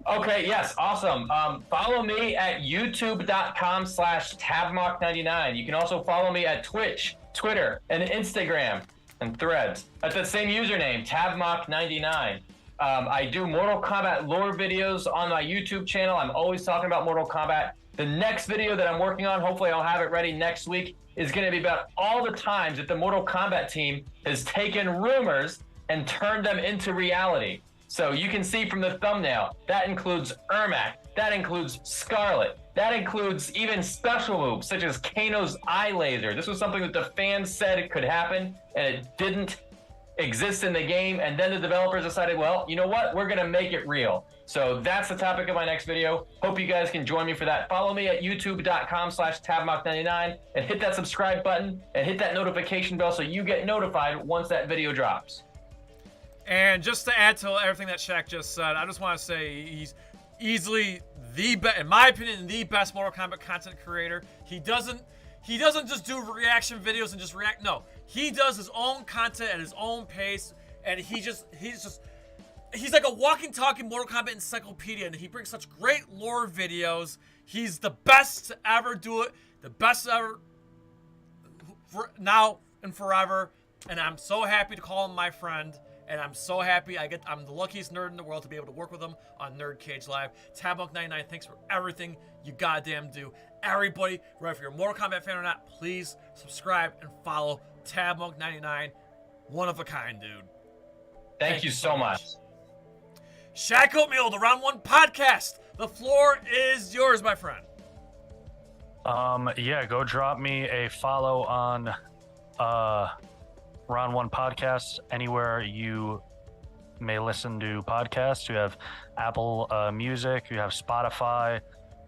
Okay, yes, awesome. Follow me at youtube.com/Tabmok99. You can also follow me at Twitch, Twitter, and Instagram. And Threads. That's the same username, Tabmok99. I do Mortal Kombat lore videos on my YouTube channel. I'm always talking about Mortal Kombat. The next video that I'm working on, hopefully I'll have it ready next week, is going to be about all the times that the Mortal Kombat team has taken rumors and turned them into reality. So you can see from the thumbnail, that includes Ermac, that includes Scarlet, that includes even special moves such as Kano's eye laser. This was something that the fans said it could happen, and it didn't exist in the game. And then the developers decided, well, you know what? We're going to make it real. So that's the topic of my next video. Hope you guys can join me for that. Follow me at youtube.com/Tabmok99 and hit that subscribe button and hit that notification bell so you get notified once that video drops. And just to add to everything that Shaq just said, I just want to say he's easily the best, in my opinion, the best Mortal Kombat content creator. He doesn't just do reaction videos and just react. No, he does his own content at his own pace, and he's like a walking, talking Mortal Kombat encyclopedia, and he brings such great lore videos. He's the best to ever do it, the best ever now and forever, and I'm so happy to call him my friend. And I'm so happy I'm the luckiest nerd in the world to be able to work with him on NerdCageLIVE. Tabmok99, thanks for everything you goddamn do. Everybody, whether if you're a Mortal Kombat fan or not, please subscribe and follow Tabmok99. One of a kind, dude. Thank you so much. Shaq Oatmeal, the Round 1 podcast. The floor is yours, my friend. Yeah, go drop me a follow on Round 1 podcast anywhere you may listen to podcasts. You have Apple Music, you have Spotify,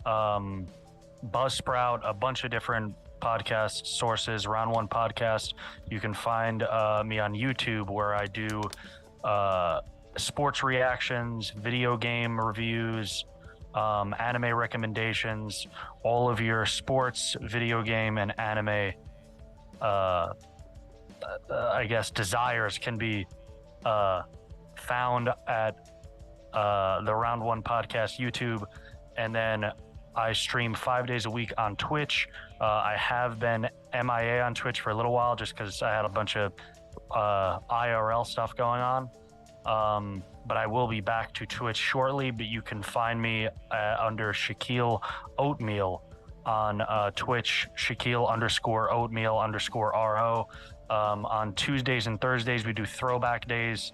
Buzzsprout, a bunch of different podcast sources. Round 1 podcast. You can find me on YouTube, where I do sports reactions, video game reviews, anime recommendations, all of your sports, video game, and anime I guess desires can be found at the Round 1 podcast YouTube. And then I stream 5 days a week on Twitch. I have been MIA on Twitch for a little while just because I had a bunch of IRL stuff going on. But I will be back to Twitch shortly. But you can find me under Shaquille Oatmeal on Twitch, Shaquille_Oatmeal_RO. On Tuesdays and Thursdays, we do throwback days,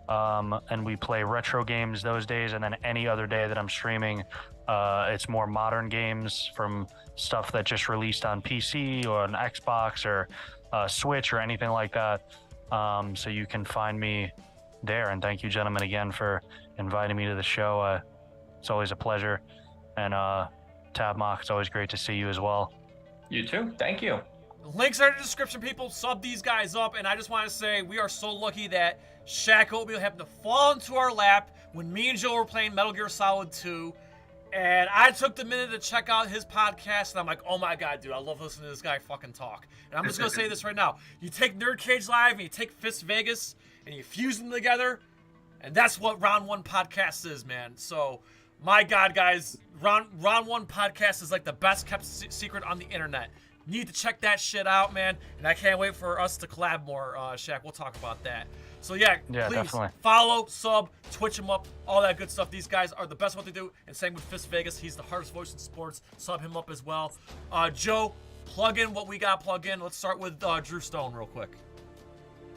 and we play retro games those days. And then any other day that I'm streaming, it's more modern games from stuff that just released on PC or an Xbox or Switch or anything like that. So you can find me there. And thank you, gentlemen, again for inviting me to the show. It's always a pleasure. And Tabmok, it's always great to see you as well. You too. Thank you. Links are in the description, people. Sub these guys up. And I just want to say we are so lucky that Shaq Oatmeal happened to fall into our lap when me and Joe were playing Metal Gear Solid 2. And I took the minute to check out his podcast, and I'm like, oh my God, dude, I love listening to this guy fucking talk. And I'm just going to say this right now. You take NerdCage Live and you take Fisk Vegas, and you fuse them together, and that's what Round 1 Podcast is, man. So, my God, guys, Round 1 Podcast is like the best kept secret on the internet. Need to check that shit out, man. And I can't wait for us to collab more, Shaq. We'll talk about that. So, yeah please definitely. Follow, sub, Twitch them up, all that good stuff. These guys are the best what they do. And same with Fisk Vegas. He's the hardest voice in sports. Sub him up as well. Joe, plug in what we got to plug in. Let's start with Drew Stone real quick.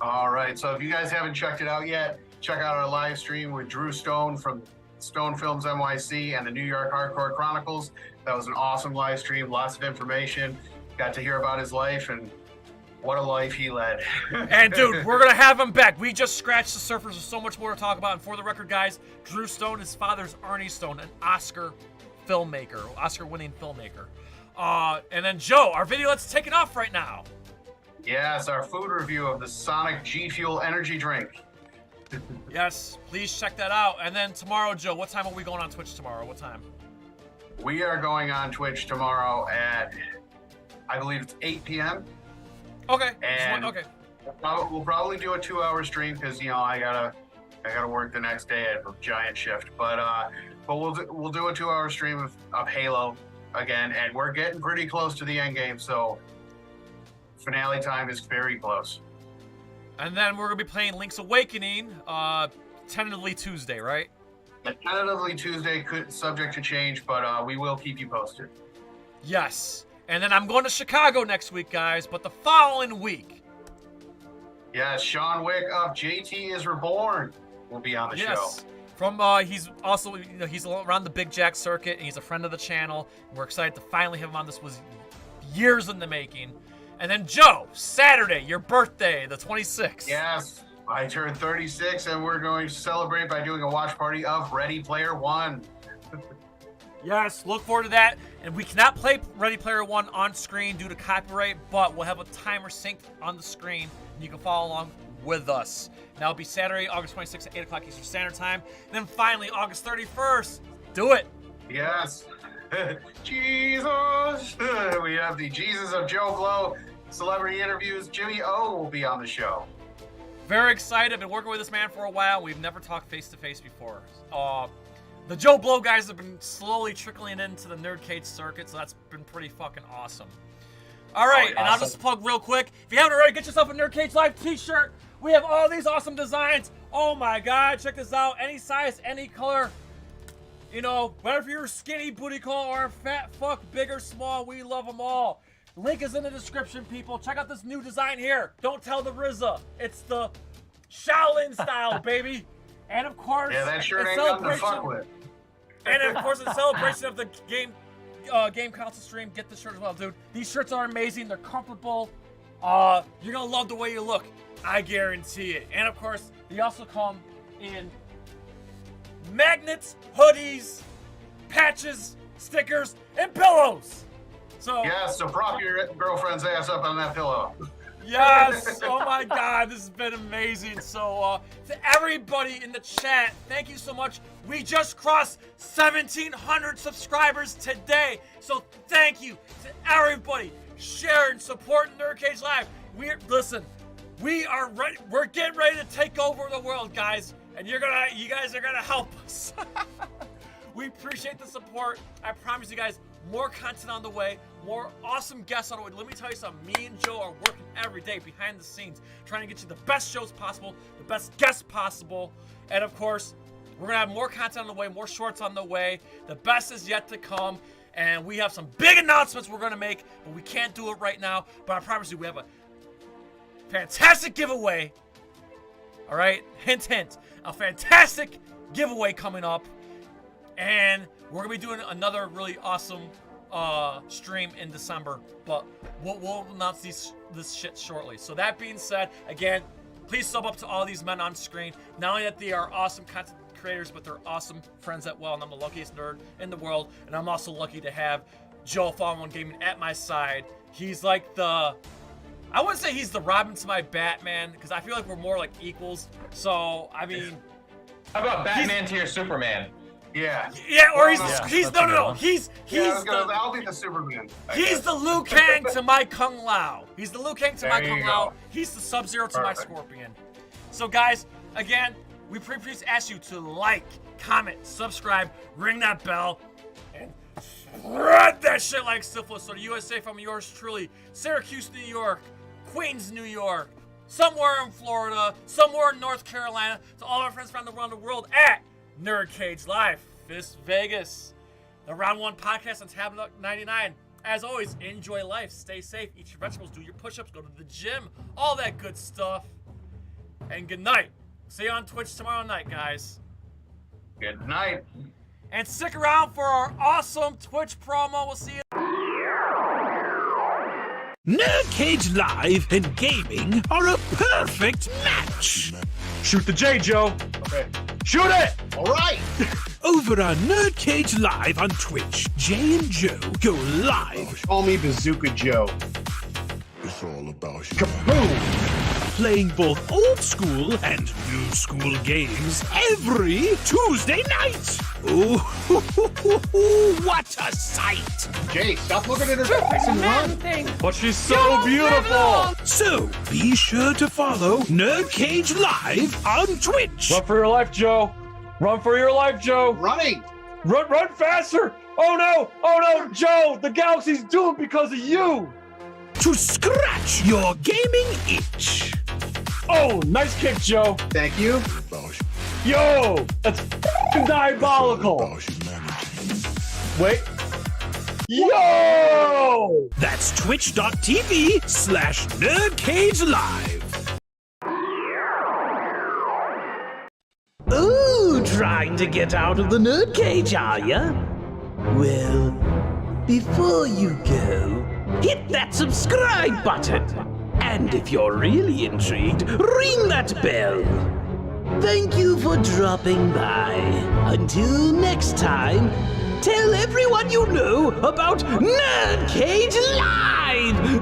All right. So if you guys haven't checked it out yet, check out our live stream with Drew Stone from Stone Films NYC and the New York Hardcore Chronicles. That was an awesome live stream. Lots of information. Got to hear about his life, and what a life he led. And dude, we're gonna have him back. We just scratched the surface. There's so much more to talk about. And for the record, guys, Drew Stone, his father's Arnie Stone, an Oscar filmmaker, Oscar-winning filmmaker. And then Joe, our video that's taking off right now. Yes, our food review of the Sonic G Fuel energy drink. Yes, please check that out. And then tomorrow, Joe, what time are we going on Twitch tomorrow? What time? We are going on Twitch tomorrow at, I believe it's 8 p.m. Okay. And okay. We'll probably do a 2-hour stream because I gotta work the next day at a giant shift. But we'll do a 2-hour stream of Halo again, and we're getting pretty close to the end game, so finale time is very close. And then we're gonna be playing Link's Awakening, tentatively Tuesday, right? Tentatively Tuesday, subject to change, but we will keep you posted. Yes. And then I'm going to Chicago next week, guys, but the following week. Yes, Sean Wick of JT is Reborn will be on the show. From he's also he's around the Big Jack circuit, and he's a friend of the channel. And we're excited to finally have him on. This was years in the making. And then Joe, Saturday, your birthday, the 26th. Yes, I turned 36, and we're going to celebrate by doing a watch party of Ready Player One. Yes, look forward to that. And we cannot play Ready Player One on screen due to copyright, but we'll have a timer synced on the screen, and you can follow along with us. And that'll be Saturday, August 26th at 8 o'clock Eastern Standard Time. And then finally, August 31st, do it. Yes. Jesus. We have the Jesus of Joe Blow celebrity interviews. Jimmy O will be on the show. Very excited. I've been working with this man for a while. We've never talked face-to-face before. The Joe Blow guys have been slowly trickling into the NerdCage circuit, so that's been pretty fucking awesome. All right, and I'll just plug real quick. If you haven't already, get yourself a NerdCage Live t-shirt. We have all these awesome designs. Oh my God, check this out. Any size, any color. Whether if you're skinny, booty call, or fat fuck, big or small, we love them all. Link is in the description, people. Check out this new design here. Don't tell the RZA. It's the Shaolin style, baby. And of course, that shirt ain't nothing to fuck with. And of course, in celebration of the game console stream, get the shirt as well, dude. These shirts are amazing. They're comfortable. You're gonna love the way you look. I guarantee it. And of course, they also come in magnets, hoodies, patches, stickers, and pillows. So prop your girlfriend's ass up on that pillow. Yes! Oh my God, this has been amazing. So, to everybody in the chat, thank you so much. We just crossed 1,700 subscribers today. So, thank you to everybody. Share and support NerdCage Live. We are ready. We're getting ready to take over the world, guys. And you guys are gonna help us. We appreciate the support. I promise you guys, more content on the way, more awesome guests on the way. Let me tell you something, me and Joe are working every day behind the scenes, trying to get you the best shows possible, the best guests possible, and of course, we're gonna have more content on the way, more shorts on the way. The best is yet to come, and we have some big announcements we're gonna make, but we can't do it right now, but I promise you, we have a fantastic giveaway. All right, hint, hint, a fantastic giveaway coming up. And we're going to be doing another really awesome stream in December. But we'll announce this shit shortly. So that being said, again, please sub up to all these men on screen. Not only that they are awesome content creators, but they're awesome friends as well. And I'm the luckiest nerd in the world. And I'm also lucky to have Joe FallenOne Gaming at my side. He's like I wouldn't say he's the Robin to my Batman, because I feel like we're more like equals. So, I mean... How about Batman to your Superman? Yeah. Yeah, or he's Yeah, he's that's a good no. one. He's I'll be the Superman. He's the Liu Kang to my Kung Lao. He's the Liu Kang to my There Kung you Lao. go. He's the Sub-Zero to my Perfect. Scorpion. So guys, again, we please ask you to like, comment, subscribe, ring that bell, and spread that shit like syphilis. So the USA from yours truly, Syracuse, New York, Queens, New York, somewhere in Florida, somewhere in North Carolina, to all our friends around the world at NerdCageLIVE, Fisk Vegas, the Round 1 podcast on Tabmok99. As always, enjoy life, stay safe, eat your vegetables, do your push-ups, go to the gym, all that good stuff. And good night. See you on Twitch tomorrow night, guys. Good night. And stick around for our awesome Twitch promo. We'll see you. NerdCage Live and gaming are a perfect match. Shoot the J, Joe. Okay. Shoot it! All right. Over on NerdCage Live on Twitch, Jay and Joe go live. Call me Bazooka Joe. It's all about you. Kaboom! Playing both old school and new school games every Tuesday night. Ooh, what a sight! Jay, stop looking at her face and run. But she's so beautiful. So be sure to follow NerdCage Live on Twitch. Run for your life, Joe. Run for your life, Joe. Running. Run faster. Oh no, Joe. The galaxy's doomed because of you. To scratch your gaming itch. Oh, nice kick, Joe. Thank you. Yo, that's diabolical. Wait. Yo! That's twitch.tv/NerdCageLive. Ooh, trying to get out of the nerd cage, are ya? Well, before you go, hit that subscribe button. And if you're really intrigued, ring that bell. Thank you for dropping by. Until next time, tell everyone you know about NerdCage Live!